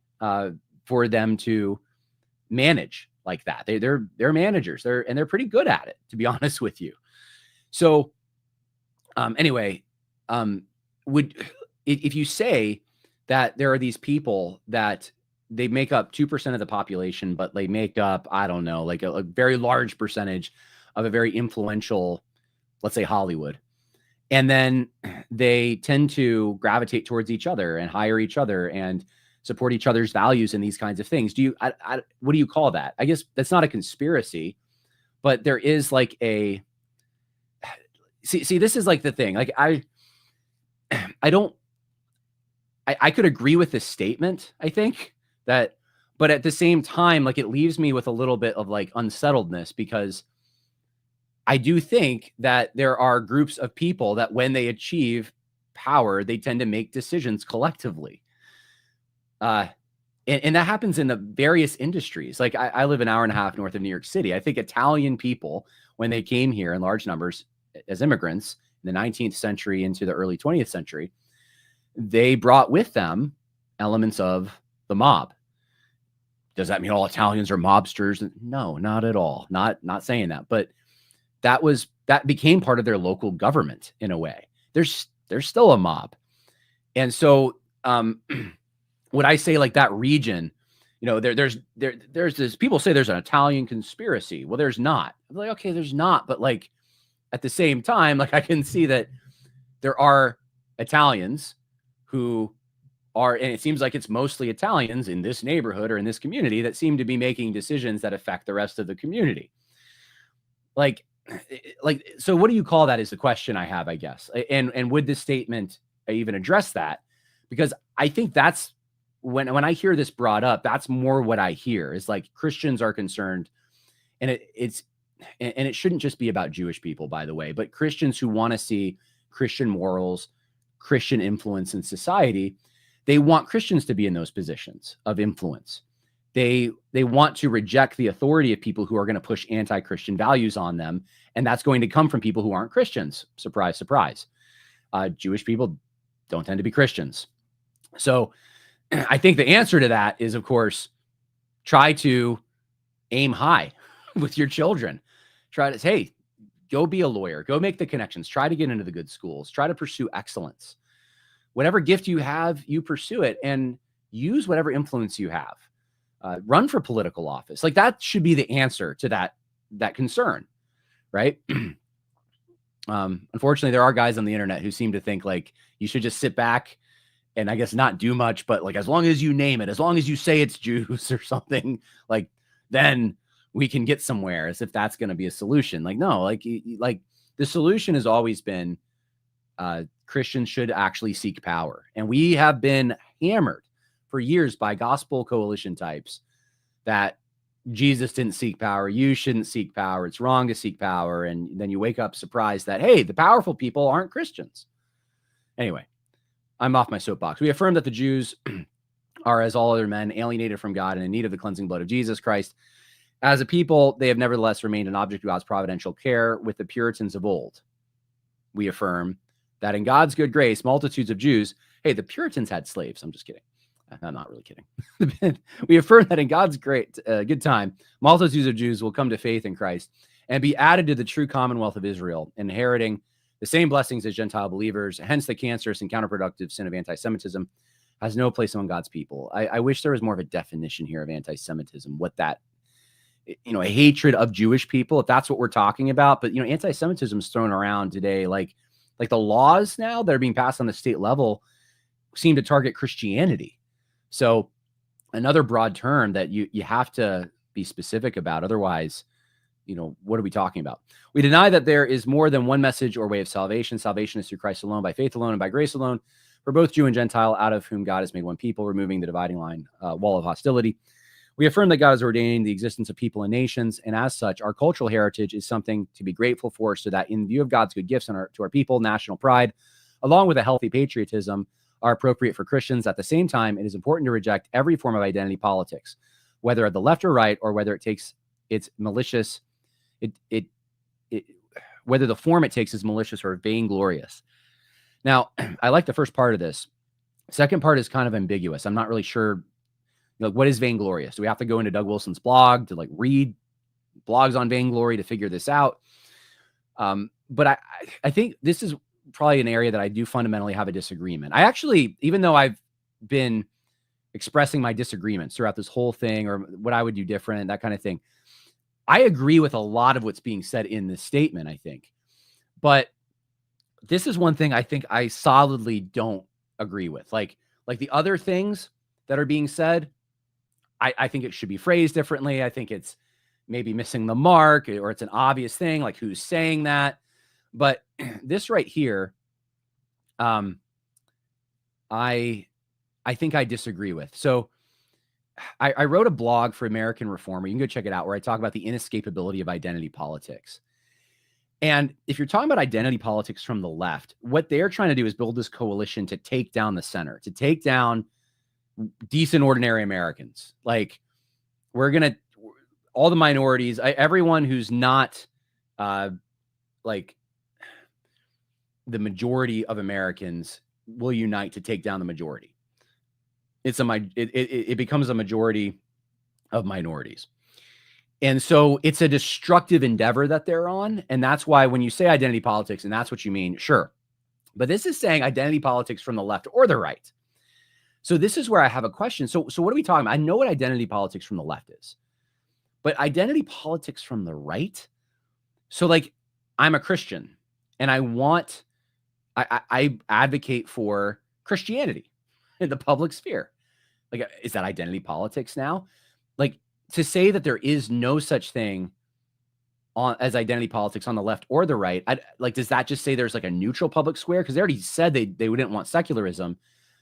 for them to manage like that. They're managers. They're pretty good at it, to be honest with you. So anyway, if you say that there are these people that they make up 2% of the population, but they make up, I don't know, like a very large percentage of a very influential, let's say Hollywood. And then they tend to gravitate towards each other and hire each other and support each other's values and these kinds of things. What do you call that? I guess that's not a conspiracy, but there is like see, this is like the thing. Like I could agree with this statement, I think that, but at the same time, like it leaves me with a little bit of like unsettledness, because I do think that there are groups of people that when they achieve power, they tend to make decisions collectively. And that happens in the various industries. Like I live an hour and a half north of New York City. I think Italian people, when they came here in large numbers as immigrants in the 19th century into the early 20th century, they brought with them elements of the mob. Does that mean all Italians are mobsters? No, not at all. Not saying that, but that became part of their local government in a way. There's still a mob. And so would I say like that region, you know, there's this, people say there's an Italian conspiracy. Well, there's not. I'm like, okay, there's not. But like at the same time, like I can see that there are Italians who are, and it seems like it's mostly Italians in this neighborhood or in this community that seem to be making decisions that affect the rest of the community. Like, so what do you call that is the question I have, I guess. And would this statement even address that? Because I think that's when I hear this brought up, that's more what I hear is like Christians are concerned, and it shouldn't just be about Jewish people, by the way, but Christians who want to see Christian morals, Christian influence in society. They want Christians to be in those positions of influence. They want to reject the authority of people who are going to push anti-Christian values on them. And that's going to come from people who aren't Christians. Surprise, surprise. Jewish people don't tend to be Christians. So I think the answer to that is, of course, try to aim high with your children. Try to say, hey, go be a lawyer, go make the connections, try to get into the good schools, try to pursue excellence. Whatever gift you have, you pursue it and use whatever influence you have. Run for political office. Like that should be the answer to that concern, right? Unfortunately, there are guys on the internet who seem to think like you should just sit back and I guess not do much, but like as long as you name it, as long as you say it's Jews or something, like then we can get somewhere, as if that's going to be a solution. Like no, like the solution has always been Christians should actually seek power, and we have been hammered for years by gospel coalition types that Jesus didn't seek power. You shouldn't seek power. It's wrong to seek power. And then you wake up surprised that, hey, the powerful people aren't Christians. Anyway, I'm off my soapbox. We affirm that the Jews are, as all other men, alienated from God and in need of the cleansing blood of Jesus Christ. As a people, they have nevertheless remained an object of God's providential care with the Puritans of old. We affirm that in God's good grace, multitudes of Jews, hey, the Puritans had slaves. I'm just kidding. I'm not really kidding. We affirm that in God's great good time, multitudes of Jews will come to faith in Christ and be added to the true commonwealth of Israel, inheriting the same blessings as Gentile believers. Hence, the cancerous and counterproductive sin of anti-Semitism has no place among God's people. I wish there was more of a definition here of anti-Semitism, what that, a hatred of Jewish people, if that's what we're talking about. But, anti-Semitism is thrown around today. Like the laws now that are being passed on the state level seem to target Christianity. So another broad term that you have to be specific about. Otherwise, what are we talking about? We deny that there is more than one message or way of salvation. Salvation is through Christ alone, by faith alone, and by grace alone, for both Jew and Gentile, out of whom God has made one people, removing the dividing line, wall of hostility. We affirm that God has ordained the existence of people and nations, and as such, our cultural heritage is something to be grateful for, so that in view of God's good gifts to our people, national pride, along with a healthy patriotism, are appropriate for Christians. At the same time, it is important to reject every form of identity politics, whether at the left or right, or whether it takes its malicious, whether the form it takes is malicious or vainglorious. Now, I like the first part of this. Second part is kind of ambiguous. I'm not really sure, what is vainglorious? Do we have to go into Doug Wilson's blog to read blogs on vainglory to figure this out? But I think this is probably an area that I do fundamentally have a disagreement. I actually, even though I've been expressing my disagreements throughout this whole thing, or what I would do different, that kind of thing, I agree with a lot of what's being said in this statement, I think. But this is one thing I think I solidly don't agree with. Like the other things that are being said, I think it should be phrased differently. I think it's maybe missing the mark, or it's an obvious thing, like who's saying that. But this right here, I think I disagree with. So I wrote a blog for American Reformer. You can go check it out, where I talk about the inescapability of identity politics. And if you're talking about identity politics from the left, what they're trying to do is build this coalition to take down the center, to take down decent, ordinary Americans. Like, all the minorities, everyone who's not like the majority of Americans will unite to take down the majority. It becomes a majority of minorities. And so it's a destructive endeavor that they're on. And that's why when you say identity politics, and that's what you mean, sure. But this is saying identity politics from the left or the right. So this is where I have a question. So what are we talking about? I know what identity politics from the left is, but identity politics from the right? So I'm a Christian, and I advocate for Christianity in the public sphere. Is that identity politics now? To say that there is no such thing as identity politics on the left or the right, does that just say there's a neutral public square? Because they already said they didn't want secularism.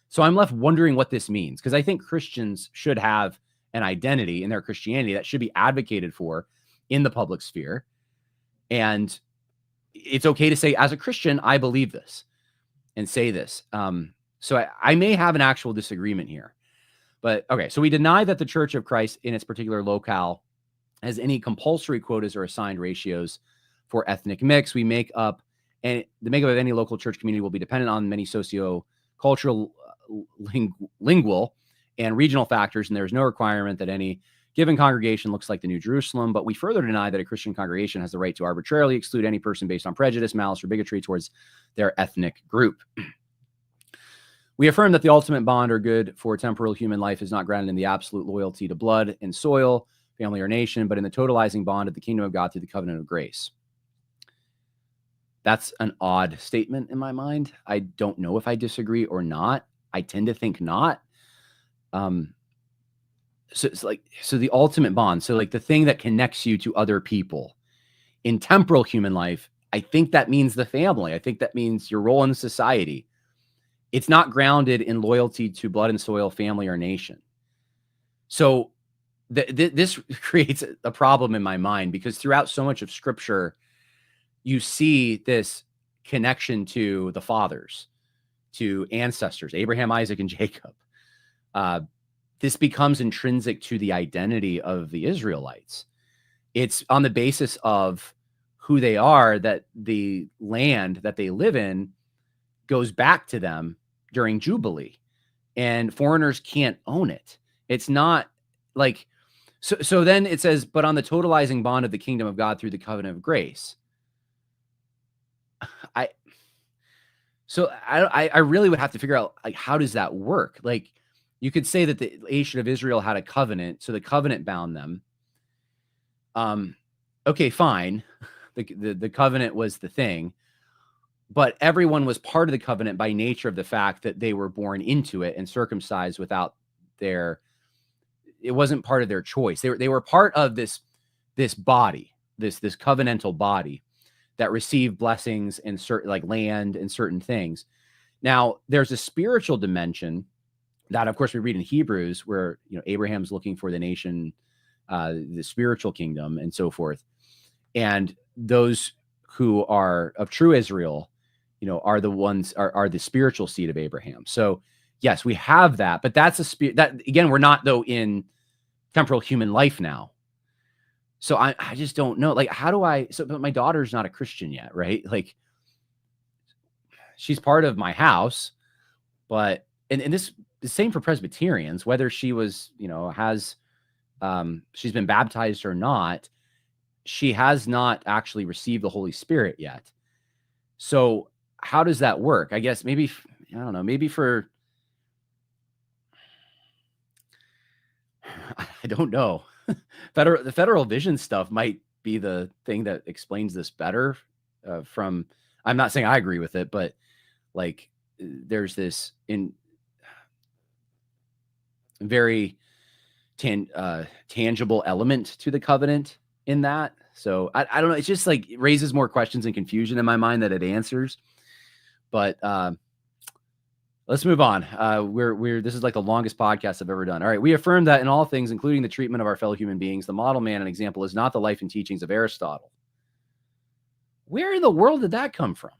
So I'm left wondering what this means, because I think Christians should have an identity in their Christianity that should be advocated for in the public sphere. And it's okay to say, as a Christian, I believe this and say this. So I may have an actual disagreement here. But okay, so we deny that the Church of Christ in its particular locale has any compulsory quotas or assigned ratios for ethnic mix. The makeup of any local church community will be dependent on many socio-cultural, lingual, and regional factors, and there's no requirement that any given congregation looks like the New Jerusalem. But we further deny that a Christian congregation has the right to arbitrarily exclude any person based on prejudice, malice, or bigotry towards their ethnic group. We affirm that the ultimate bond or good for temporal human life is not grounded in the absolute loyalty to blood and soil, family, or nation, but in the totalizing bond of the kingdom of God through the covenant of grace. That's an odd statement in my mind. I don't know if I disagree or not. I tend to think not. So it's so the ultimate bond. So the thing that connects you to other people in temporal human life, I think that means the family. I think that means your role in society. It's not grounded in loyalty to blood and soil, family, or nation. So this creates a problem in my mind, because throughout so much of Scripture, you see this connection to the fathers, to ancestors, Abraham, Isaac, and Jacob. This becomes intrinsic to the identity of the Israelites. It's on the basis of who they are that the land that they live in goes back to them during Jubilee, and foreigners can't own it. It's not so then it says, but on the totalizing bond of the kingdom of God through the covenant of grace. I really would have to figure out, how does that work? You could say that the nation of Israel had a covenant, so the covenant bound them. Okay, fine. The covenant was the thing. But everyone was part of the covenant by nature of the fact that they were born into it and circumcised without their it wasn't part of their choice. They were part of this body, this covenantal body that received blessings and certain like land and certain things. Now, there's a spiritual dimension that, of course, we read in Hebrews where, Abraham's looking for the nation, the spiritual kingdom and so forth. And those who are of true Israel, are the ones are the spiritual seed of Abraham. So yes, we have that, but that's a spirit that, again, we're not though in temporal human life now. So I just don't know. Like, how do I, but my daughter's not a Christian yet, right? Like, she's part of my house, but, and this the same for Presbyterians, whether she was, has, she's been baptized or not, she has not actually received the Holy Spirit yet. So how does that work? I guess maybe, I don't know, maybe for, I don't know. The federal vision stuff might be the thing that explains this better. I'm not saying I agree with it, but like there's this very tangible element to the covenant in that. So I don't know. It's just like it raises more questions and confusion in my mind than it answers. But let's move on. This is like the longest podcast I've ever done. All right. We affirm that in all things, including the treatment of our fellow human beings, the model man and example is not the life and teachings of Aristotle. Where in the world did that come from?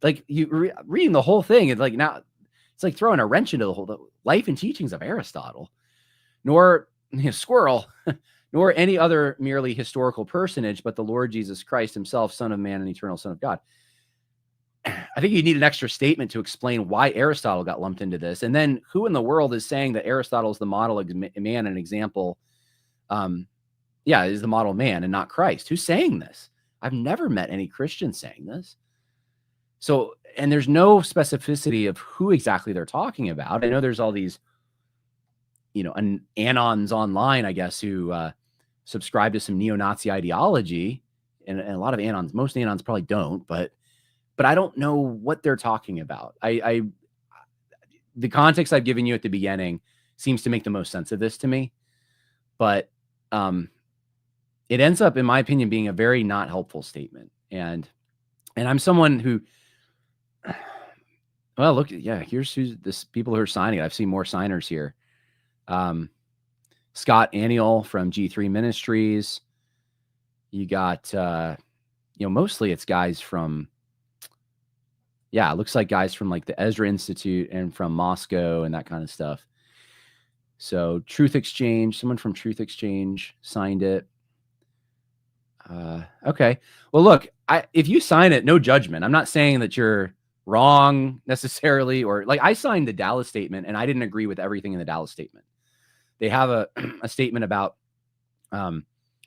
Like reading the whole thing, it's like now it's like throwing a wrench into the life and teachings of Aristotle, nor squirrel, nor any other merely historical personage, but the Lord Jesus Christ himself, Son of Man and eternal Son of God. I think you need an extra statement to explain why Aristotle got lumped into this. And then who in the world is saying that Aristotle is the model man and example? Is the model man and not Christ. Who's saying this? I've never met any Christian saying this. So, and there's no specificity of who exactly they're talking about. I know there's all these, anons online, I guess, who subscribe to some neo-Nazi ideology, and a lot of anons, most anons probably don't, but I don't know what they're talking about. The context I've given you at the beginning seems to make the most sense of this to me, but it ends up, in my opinion, being a very not helpful statement. And I'm someone who, well, look, here's this people who are signing it. I've seen more signers here. Scott Aniel from G3 Ministries. You got, mostly it's guys from, it looks like guys from like the Ezra Institute and from Moscow and that kind of stuff. So Truth Exchange, someone from Truth Exchange signed it. Okay. Well, look, if you sign it, no judgment. I'm not saying that you're wrong necessarily, or like I signed the Dallas Statement and I didn't agree with everything in the Dallas Statement. They have a statement about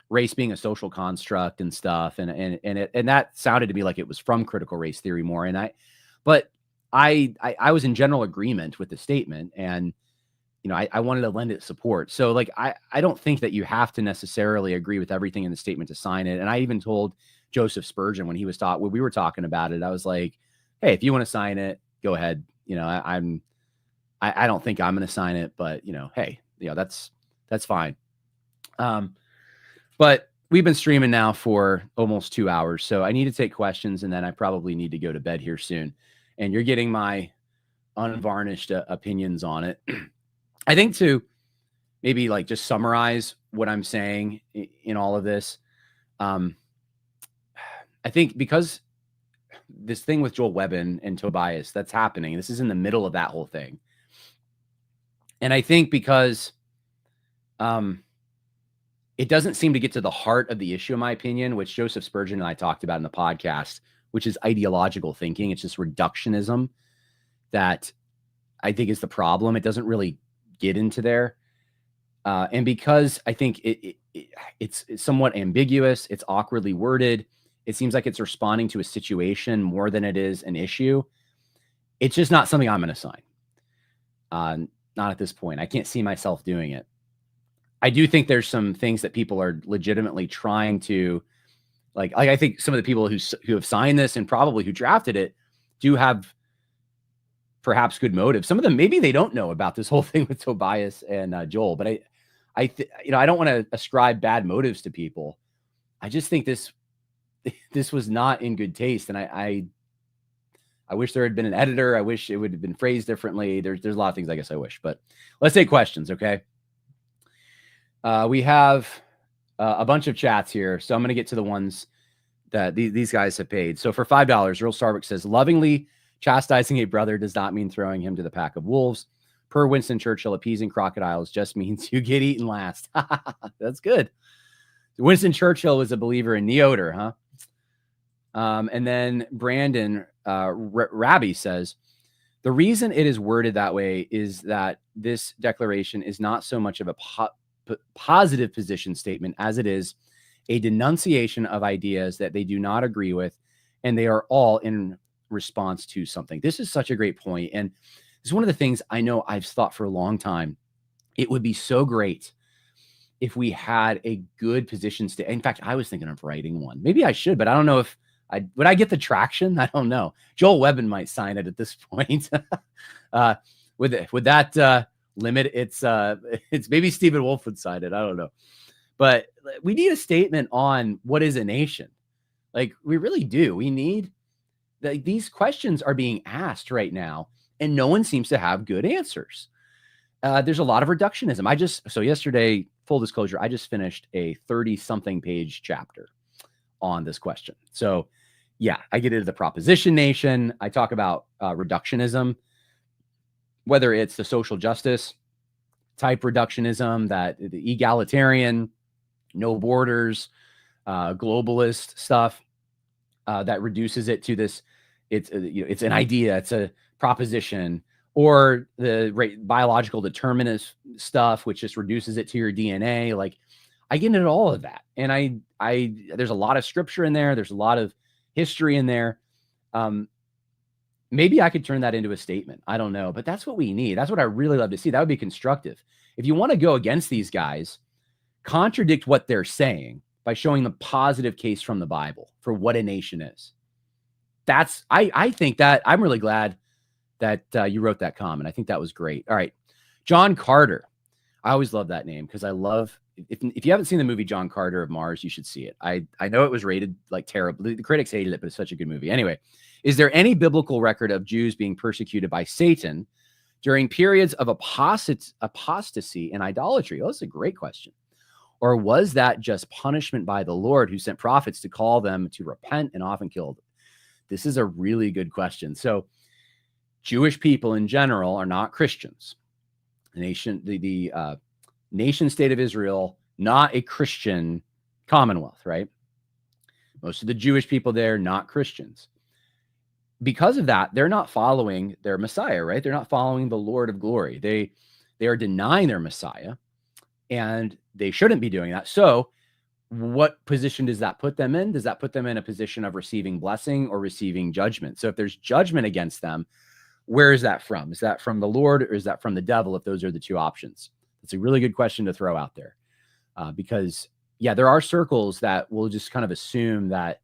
race being a social construct and stuff, and that sounded to me like it was from critical race theory more. But I was in general agreement with the statement, and I wanted to lend it support. So like I don't think that you have to necessarily agree with everything in the statement to sign it. And I even told Joseph Spurgeon when we were talking about it, I was like, hey, if you want to sign it, go ahead. I don't think I'm going to sign it, but hey, that's fine. But we've been streaming now for almost 2 hours, so I need to take questions, and then I probably need to go to bed here soon. And you're getting my unvarnished opinions on it. I think to maybe like just summarize what I'm saying in all of this. I think because this thing with Joel Webbon and Tobias that's happening, this is in the middle of that whole thing. And I think because it doesn't seem to get to the heart of the issue, in my opinion, which Joseph Spurgeon and I talked about in the podcast, which is ideological thinking. It's just reductionism that I think is the problem. It doesn't really get into there. And because I think it's somewhat ambiguous, it's awkwardly worded, it seems like it's responding to a situation more than it is an issue. It's just not something I'm going to sign. Not at this point. I can't see myself doing it. I do think there's some things that people are legitimately trying to like I think some of the people who have signed this and probably who drafted it do have perhaps good motives. Some of them, maybe they don't know about this whole thing with Tobias and Joel, but I don't want to ascribe bad motives to people. I just think this was not in good taste. And I wish there had been an editor. I wish it would have been phrased differently. There's a lot of things I guess I wish, but let's take questions. Okay. We have a bunch of chats here. So I'm going to get to the ones that these guys have paid. So for $5, Real Starbucks says, lovingly chastising a brother does not mean throwing him to the pack of wolves. Per Winston Churchill, appeasing crocodiles just means you get eaten last. That's good. Winston Churchill was a believer in Neoter, huh? And then Brandon Rabbi says, the reason it is worded that way is that this declaration is not so much of a positive position statement as it is a denunciation of ideas that they do not agree with, and they are all in response to something. This is such a great point. And it's one of the things I know I've thought for a long time. It would be so great if we had a good position statement. In fact, I was thinking of writing one. Maybe I should, but I don't know if would I get the traction? I don't know. Joel Webbon might sign it at this point. Would that limit it's maybe Stephen Wolf would sign it. I don't know. But we need a statement on what is a nation. Like we really do. We need these questions are being asked right now, and no one seems to have good answers. There's a lot of reductionism. So yesterday, full disclosure, I just finished a 30-something page chapter on this question. So yeah, I get into the proposition nation. I talk about reductionism, whether it's the social justice type reductionism, that the egalitarian, no borders, globalist stuff that reduces it to this. It's an idea, it's a proposition, or the biological determinist stuff, which just reduces it to your DNA. Like I get into all of that. And I there's a lot of scripture in there. There's a lot of history in there. Maybe I could turn that into a statement. I don't know, but that's what we need. That's what I really love to see. That would be constructive. If you want to go against these guys, contradict what they're saying by showing the positive case from the Bible for what a nation is. I think that I'm really glad that you wrote that comment. I think that was great. All right. John Carter. I always love that name because I love, if you haven't seen the movie John Carter of Mars, you should see it. I know it was rated like terrible. The critics hated it, but it's such a good movie. Anyway, is there any biblical record of Jews being persecuted by Satan during periods of apostasy and idolatry? Oh, that's a great question. Or was that just punishment by the Lord who sent prophets to call them to repent and often killed them? This is a really good question. So Jewish people in general are not Christians. The nation state of Israel, not a Christian commonwealth, right? Most of the Jewish people there, not Christians. Because of that, they're not following their Messiah, right? They're not following the Lord of glory. They are denying their Messiah, and they shouldn't be doing that. So what position does that put them in? Does that put them in a position of receiving blessing or receiving judgment? So if there's judgment against them, where is that from? Is that from the Lord or is that from the devil, if those are the two options? It's a really good question to throw out there because, yeah, there are circles that will just kind of assume that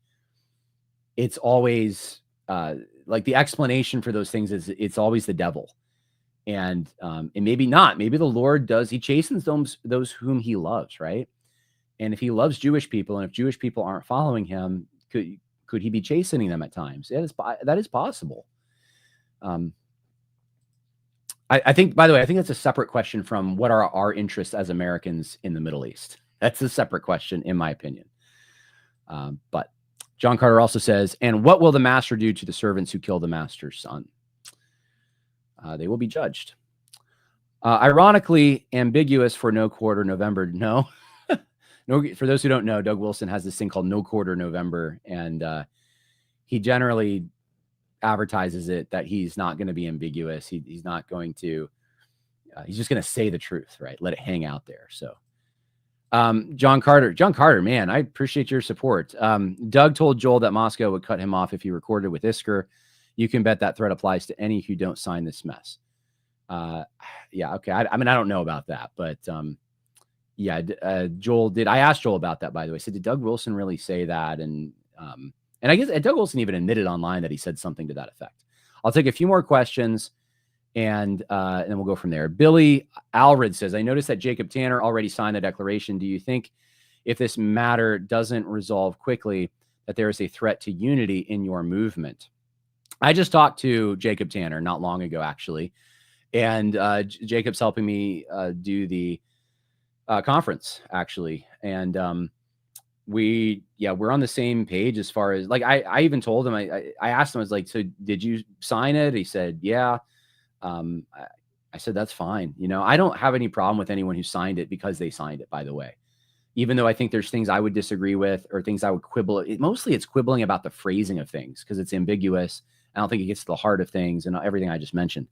it's always like the explanation for those things is it's always the devil. And maybe not. Maybe the Lord he chastens those whom he loves, right? And if he loves Jewish people, and if Jewish people aren't following him, could he be chastening them at times? That is possible. I think, by the way, I think that's a separate question from what are our interests as Americans in the Middle East. That's a separate question, in my opinion. But John Carter also says, and what will the master do to the servants who kill the master's son? They will be judged. Ironically, ambiguous for no quarter November. No. No, for those who don't know, Doug Wilson has this thing called No Quarter November, and he generally advertises it that he's not going to be ambiguous. He's not going to. He's just going to say the truth, right? Let it hang out there. So, John Carter, man, I appreciate your support. Doug told Joel that Moscow would cut him off if he recorded with Isker. You can bet that threat applies to any who don't sign this mess. Yeah, okay. I mean, I don't know about that, but. Yeah, Joel did. I asked Joel about that, by the way. I said, did Doug Wilson really say that? And I guess Doug Wilson even admitted online that he said something to that effect. I'll take a few more questions, And then we'll go from there. Billy Alred says, I noticed that Jacob Tanner already signed the declaration. Do you think if this matter doesn't resolve quickly, that there is a threat to unity in your movement? I just talked to Jacob Tanner not long ago, actually. And Jacob's helping me do the conference, actually. And we're on the same page as far as, like, I even told him, I asked him, I was like, so did you sign it? He said, yeah. I said, that's fine. You know, I don't have any problem with anyone who signed it because they signed it, by the way. Even though I think there's things I would disagree with or things I would quibble. Mostly it's quibbling about the phrasing of things because it's ambiguous. I don't think it gets to the heart of things and everything I just mentioned.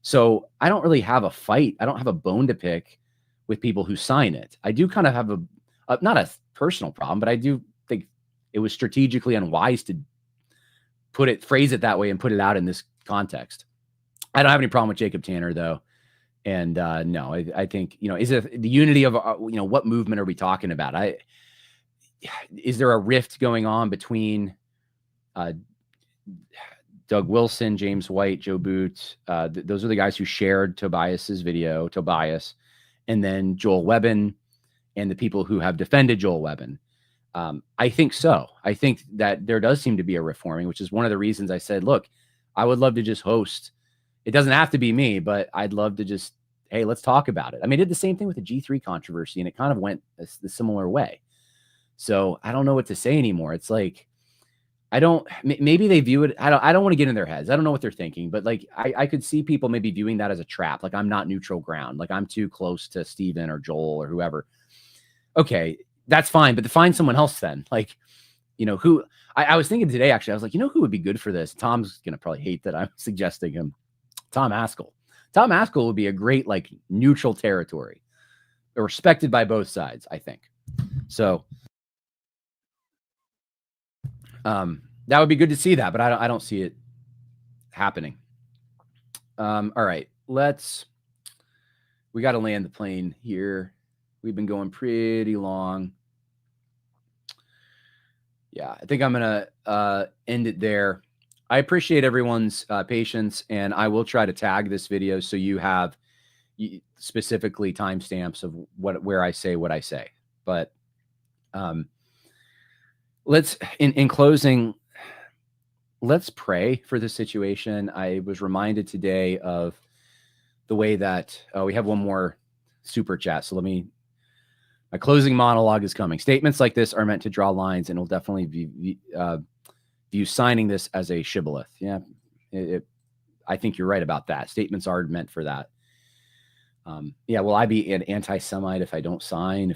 So I don't really have a fight. I don't have a bone to pick with people who sign it. I do kind of have not a personal problem, but I do think it was strategically unwise to phrase it that way and put it out in this context. I don't have any problem with Jacob Tanner, though. And no, I think, is it the unity of, what movement are we talking about? Is there a rift going on between Doug Wilson, James White, Joe Boot? Those are the guys who shared Tobias's video, Tobias, and then Joel Webbon and the people who have defended Joel Webbon. I think so. I think that there does seem to be a reforming, which is one of the reasons I said, look, I would love to just host. It doesn't have to be me, but I'd love to just, hey, let's talk about it. I mean, I did the same thing with the G3 controversy, and it kind of went a similar way. So I don't know what to say anymore. It's like, maybe they view it. I don't want to get in their heads. I don't know what they're thinking, but like, I could see people maybe viewing that as a trap. Like, I'm not neutral ground. Like, I'm too close to Steven or Joel or whoever. Okay, that's fine, but to find someone else then, like, who I was thinking today, actually, I was like, who would be good for this? Tom's going to probably hate that I'm suggesting him. Tom Haskell. Tom Haskell would be a great, like, neutral territory, respected by both sides, I think. So that would be good to see that, but I don't see it happening. All right, we got to land the plane here. We've been going pretty long. Yeah, I think I'm going to end it there. I appreciate everyone's patience, and I will try to tag this video so you have specifically timestamps of where I say what I say. But in closing, let's pray for the situation. I was reminded today of the way that we have one more super chat. So my closing monologue is coming. Statements like this are meant to draw lines, and will definitely be view signing this as a shibboleth. Yeah, I think you're right about that. Statements are meant for that. Yeah, will I be an anti-Semite if I don't sign?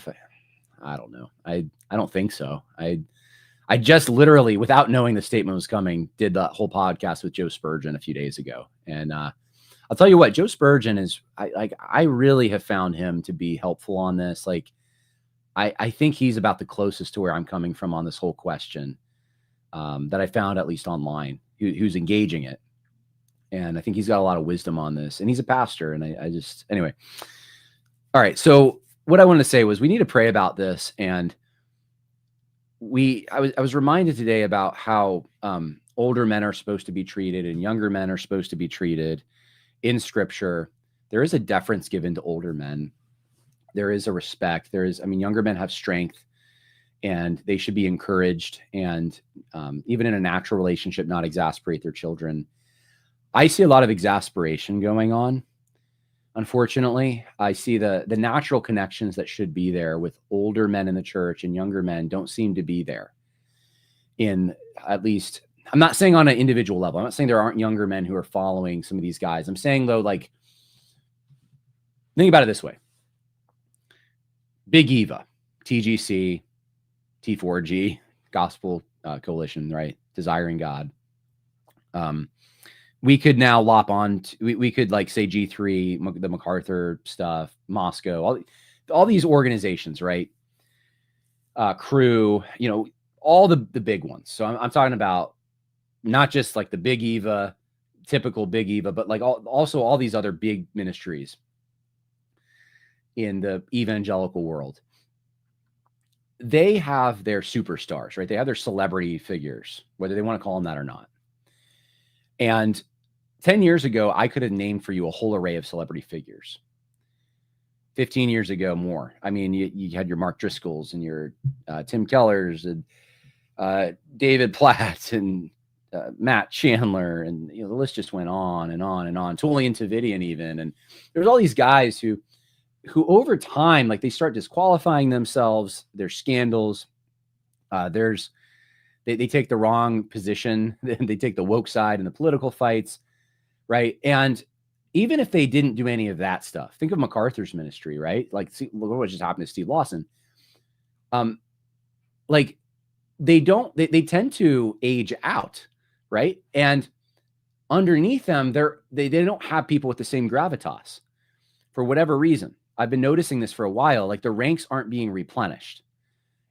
I don't know. I don't think so. I just literally, without knowing the statement was coming, did that whole podcast with Joe Spurgeon a few days ago. And I'll tell you what, Joe Spurgeon is, I really have found him to be helpful on this. Like, I think he's about the closest to where I'm coming from on this whole question. That I found, at least online, who's engaging it. And I think he's got a lot of wisdom on this, and he's a pastor. And anyway. All right. So what I wanted to say was we need to pray about this. And I was reminded today about how older men are supposed to be treated and younger men are supposed to be treated in Scripture. There is a deference given to older men. There is a respect. Younger men have strength, and they should be encouraged, and even in a natural relationship, not exasperate their children. I see a lot of exasperation going on. Unfortunately, I see the natural connections that should be there with older men in the church and younger men don't seem to be there. At least, I'm not saying on an individual level. I'm not saying there aren't younger men who are following some of these guys. I'm saying, though, like, think about it this way. Big Eva, TGC, T4G, Gospel Coalition, right? Desiring God. We could now lop on. We could, like, say G3, the MacArthur stuff, Moscow, all these organizations, right? Crew, all the big ones. So I'm talking about not just like the Big Eva, typical Big Eva, but like also all these other big ministries in the evangelical world. They have their superstars, right? They have their celebrity figures, whether they want to call them that or not. And 10 years ago, I could have named for you a whole array of celebrity figures. 15 years ago, more. I mean, you had your Mark Driscolls and your Tim Kellers and David Platt and Matt Chandler, and the list just went on and on and on. Tullian Tavidian even, and there's all these guys who over time, like, they start disqualifying themselves. There's scandals. They take the wrong position. They take the woke side in the political fights, right? And even if they didn't do any of that stuff, think of MacArthur's ministry, right? Like, see, look what just happened to Steve Lawson. Like, they tend to age out, right? And underneath them, they don't have people with the same gravitas for whatever reason. I've been noticing this for a while. Like, the ranks aren't being replenished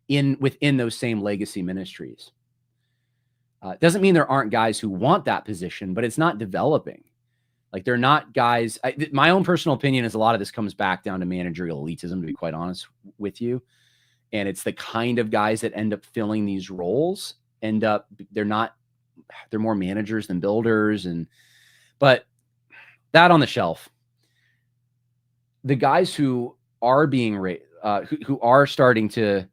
within those same legacy ministries. It doesn't mean there aren't guys who want that position, but it's not developing. Like, they're not guys. My own personal opinion is a lot of this comes back down to managerial elitism, to be quite honest with you. And it's the kind of guys that end up filling these roles they're more managers than builders. But that on the shelf, the guys who are being who are starting to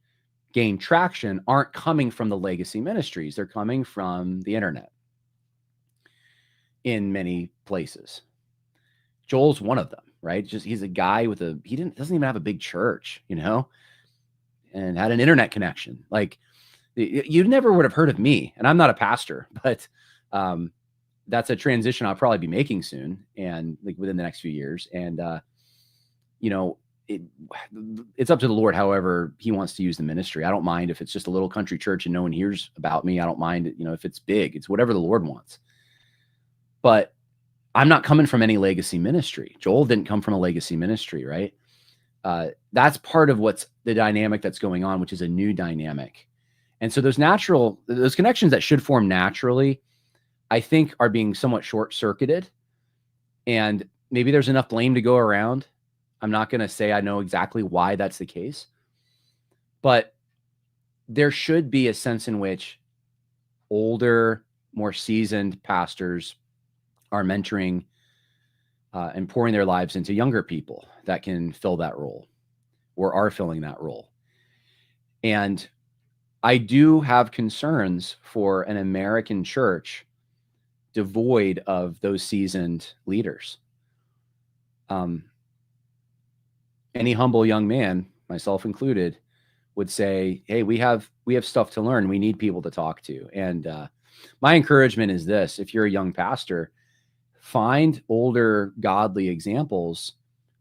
gain traction aren't coming from the legacy ministries. They're coming from the internet in many places. Joel's one of them, right? He's a guy doesn't even have a big church, and had an internet connection. Like, you never would have heard of me, and I'm not a pastor, but that's a transition I'll probably be making soon, and like within the next few years. And it's up to the Lord, however he wants to use the ministry. I don't mind if it's just a little country church and no one hears about me. I don't mind it, if it's big. It's whatever the Lord wants. But I'm not coming from any legacy ministry. Joel didn't come from a legacy ministry, right? That's part of what's the dynamic that's going on, which is a new dynamic. And so those connections that should form naturally, I think, are being somewhat short-circuited. And maybe there's enough blame to go around. I'm not going to say I know exactly why that's the case, but there should be a sense in which older, more seasoned pastors are mentoring and pouring their lives into younger people that can fill that role or are filling that role. And I do have concerns for an American church devoid of those seasoned leaders. Any humble young man, myself included, would say, hey, we have stuff to learn. We need people to talk to. And my encouragement is this: if you're a young pastor, find older godly examples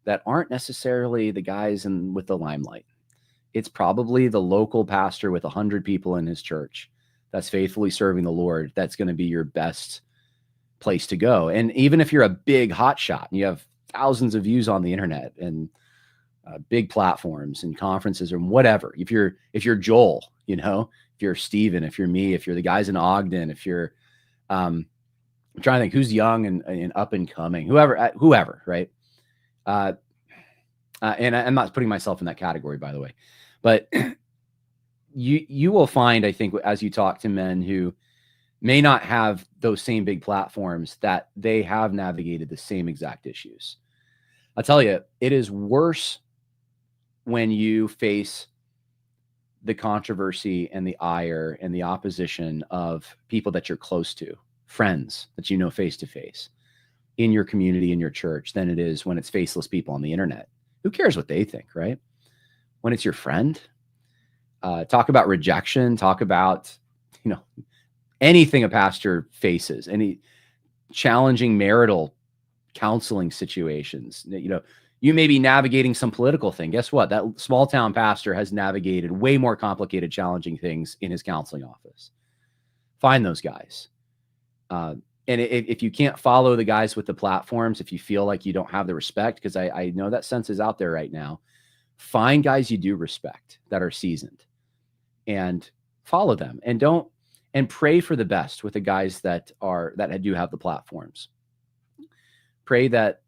that aren't necessarily the guys with the limelight. It's probably the local pastor with 100 people in his church that's faithfully serving the Lord. That's going to be your best place to go. And even if you're a big hotshot and you have thousands of views on the internet and big platforms and conferences or whatever, if you're Joel, if you're Stephen, if you're me, if you're the guys in Ogden, if you're, I'm trying to think who's young and up and coming, whoever, right? And I'm not putting myself in that category, by the way, but you will find, I think, as you talk to men who may not have those same big platforms, that they have navigated the same exact issues. I'll tell you, it is worse when you face the controversy and the ire and the opposition of people that you're close to, friends that you know face to face in your community, in your church, than it is when it's faceless people on the internet. Who cares what they think, right? When it's your friend, talk about rejection, talk about, anything a pastor faces, any challenging marital counseling situations. You may be navigating some political thing. Guess what? That small town pastor has navigated way more complicated, challenging things in his counseling office. Find those guys. And if you can't follow the guys with the platforms, if you feel like you don't have the respect, because I know that sense is out there right now, find guys you do respect that are seasoned and follow them, and pray for the best with the guys that do have the platforms. Pray that,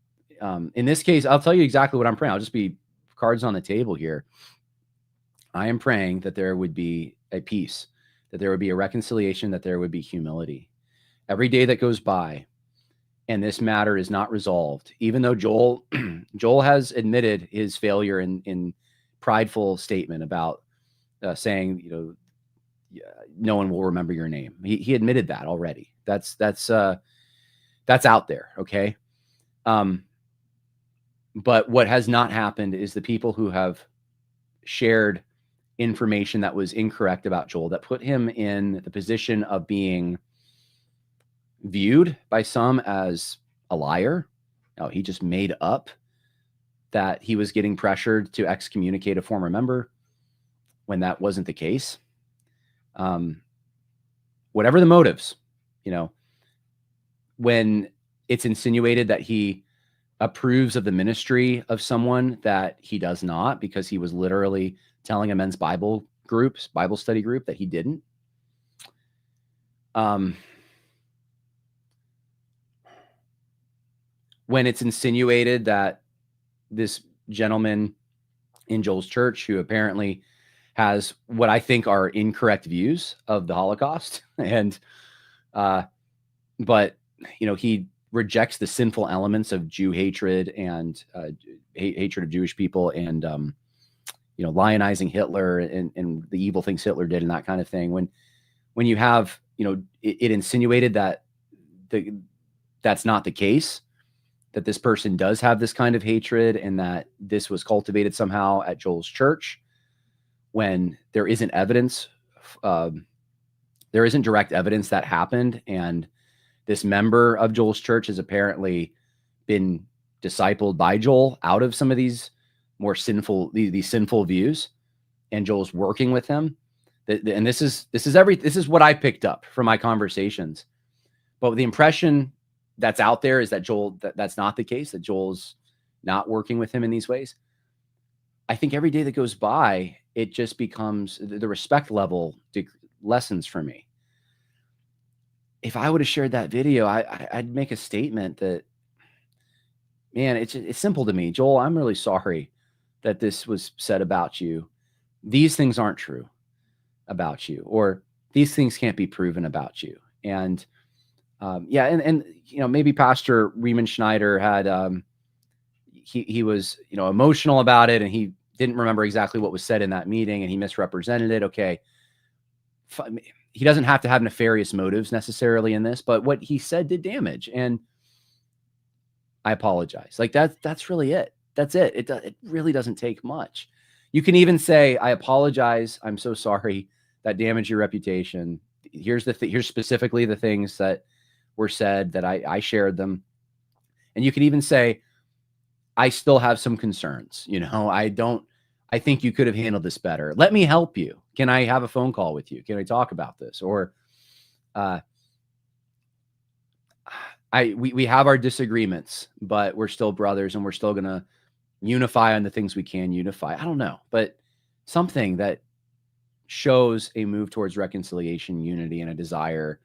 in this case, I'll tell you exactly what I'm praying. I'll just be cards on the table here. I am praying that there would be a peace, that there would be a reconciliation, that there would be humility. Every day that goes by, and this matter is not resolved, even though Joel Joel has admitted his failure in prideful statement about saying, no one will remember your name. He admitted that already. That's out there. Okay. But what has not happened is the people who have shared information that was incorrect about Joel, that put him in the position of being viewed by some as a liar. No, he just made up that he was getting pressured to excommunicate a former member when that wasn't the case. Whatever the motives, when it's insinuated that he approves of the ministry of someone that he does not, because he was literally telling a men's Bible study group that he didn't. When it's insinuated that this gentleman in Joel's church, who apparently has what I think are incorrect views of the Holocaust, and but he rejects the sinful elements of Jew hatred and hatred of Jewish people, and lionizing Hitler and the evil things Hitler did and that kind of thing. When you have it insinuated that that's not the case, that this person does have this kind of hatred and that this was cultivated somehow at Joel's church, when there isn't evidence, there isn't direct evidence that happened, and this member of Joel's church has apparently been discipled by Joel out of some of these more sinful, these sinful views, and Joel's working with him. And this is what I picked up from my conversations. But the impression that's out there is that that's not the case, that Joel's not working with him in these ways. I think every day that goes by, it just becomes, the respect level lessens for me. If I would have shared that video, I'd make a statement that, man, it's simple to me. Joel, I'm really sorry that this was said about you. These things aren't true about you, or these things can't be proven about you. And maybe Pastor Riemenschneider had, he was, emotional about it, and he didn't remember exactly what was said in that meeting, and he misrepresented it. Okay. He doesn't have to have nefarious motives necessarily in this, but what he said did damage, and I apologize. Like that's really it. That's it. It really doesn't take much. You can even say, I apologize. I'm so sorry that damaged your reputation. Here's here's specifically the things that were said, that I shared them. And you can even say, I still have some concerns. I think you could have handled this better. Let me help you. Can I have a phone call with you? Can I talk about this? Or we have our disagreements, but we're still brothers, and we're still going to unify on the things we can unify. I don't know, but something that shows a move towards reconciliation, unity, and a desire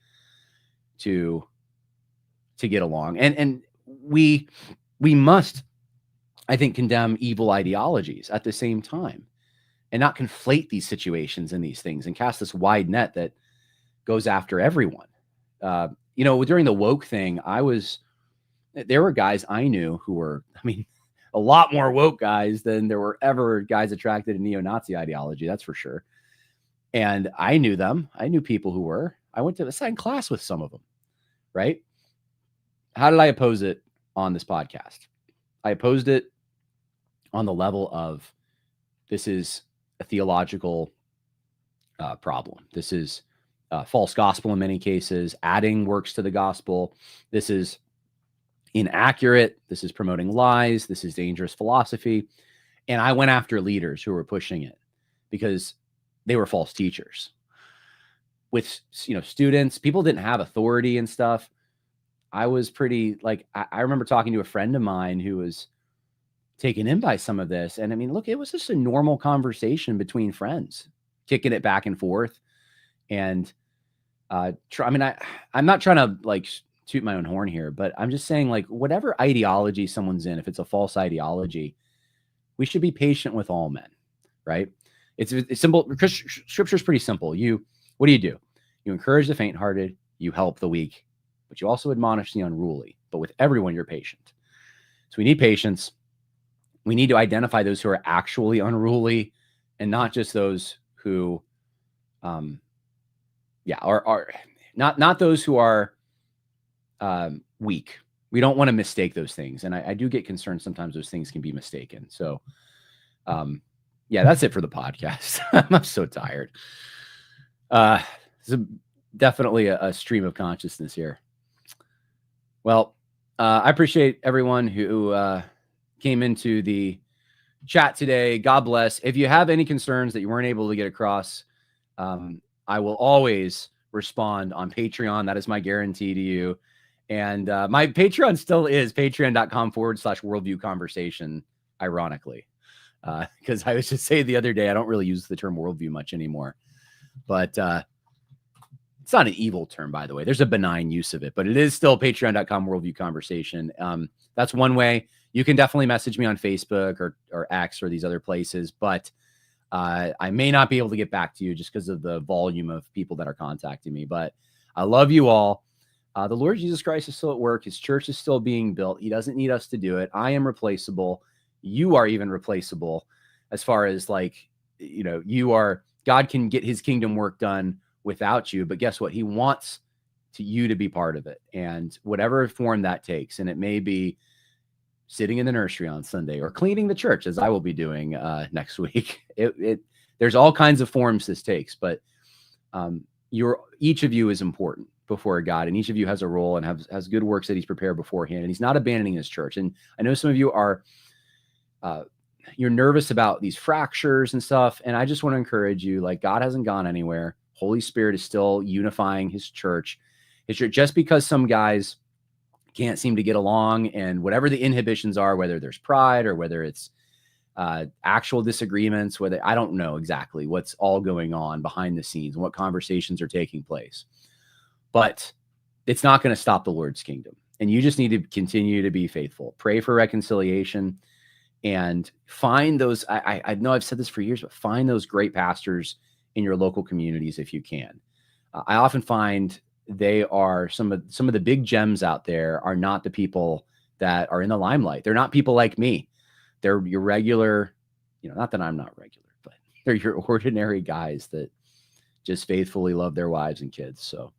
to get along. And we must, I think, condemn evil ideologies at the same time, and not conflate these situations and these things and cast this wide net that goes after everyone. During the woke thing, there were guys I knew who were, a lot more woke guys than there were ever guys attracted to neo-Nazi ideology. That's for sure. And I knew them. I knew people who were. I went to the same class with some of them, right? How did I oppose it on this podcast? I opposed it on the level of, this is a theological problem. This is false gospel in many cases, adding works to the gospel. This is inaccurate. This is promoting lies. This is dangerous philosophy. And I went after leaders who were pushing it because they were false teachers. With, students, people didn't have authority and stuff. I was pretty, I remember talking to a friend of mine who was taken in by some of this. And look, it was just a normal conversation between friends, kicking it back and forth. And I'm not trying to toot my own horn here, but I'm just saying, whatever ideology someone's in, if it's a false ideology, we should be patient with all men, right? It's simple. Scripture is pretty simple. What do? You encourage the faint-hearted, you help the weak, but you also admonish the unruly. But with everyone, you're patient. So we need patience. We need to identify those who are actually unruly and not just those who, are not those who are weak. We don't want to mistake those things. And I do get concerned sometimes those things can be mistaken. So, that's it for the podcast. I'm so tired. It's definitely a stream of consciousness here. Well, I appreciate everyone who came into the chat today. God bless. If you have any concerns that you weren't able to get across, I will always respond on Patreon. That is my guarantee to you. And my Patreon still is patreon.com/worldview conversation, ironically. Because I was just saying the other day, I don't really use the term worldview much anymore. But it's not an evil term, by the way. There's a benign use of it, but it is still patreon.com worldview conversation. That's one way. You can definitely message me on Facebook or X or these other places, but I may not be able to get back to you just because of the volume of people that are contacting me. But I love you all. The Lord Jesus Christ is still at work. His church is still being built. He doesn't need us to do it. I am replaceable. You are even replaceable as far as God can get his kingdom work done without you. But guess what? He wants you to be part of it. And whatever form that takes, and it may be sitting in the nursery on Sunday or cleaning the church, as I will be doing next week. There's all kinds of forms this takes, but each of you is important before God, and each of you has a role and has good works that he's prepared beforehand, and he's not abandoning his church. And I know some of you are you're nervous about these fractures and stuff, and I just want to encourage you, God hasn't gone anywhere. Holy Spirit is still unifying his church. Just because some guys can't seem to get along, and whatever the inhibitions are, whether there's pride or whether it's actual disagreements, whether I don't know exactly what's all going on behind the scenes and what conversations are taking place, but it's not going to stop the Lord's kingdom. And you just need to continue to be faithful. Pray for reconciliation and find those. I know I've said this for years, but find those great pastors in your local communities if you can. I often find they are some of the big gems out there are not the people that are in the limelight. They're not people like me. They're your regular, not that I'm not regular, but they're your ordinary guys that just faithfully love their wives and kids. So,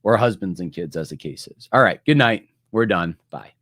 or husbands and kids, as the case is. All right. Good night. We're done. Bye.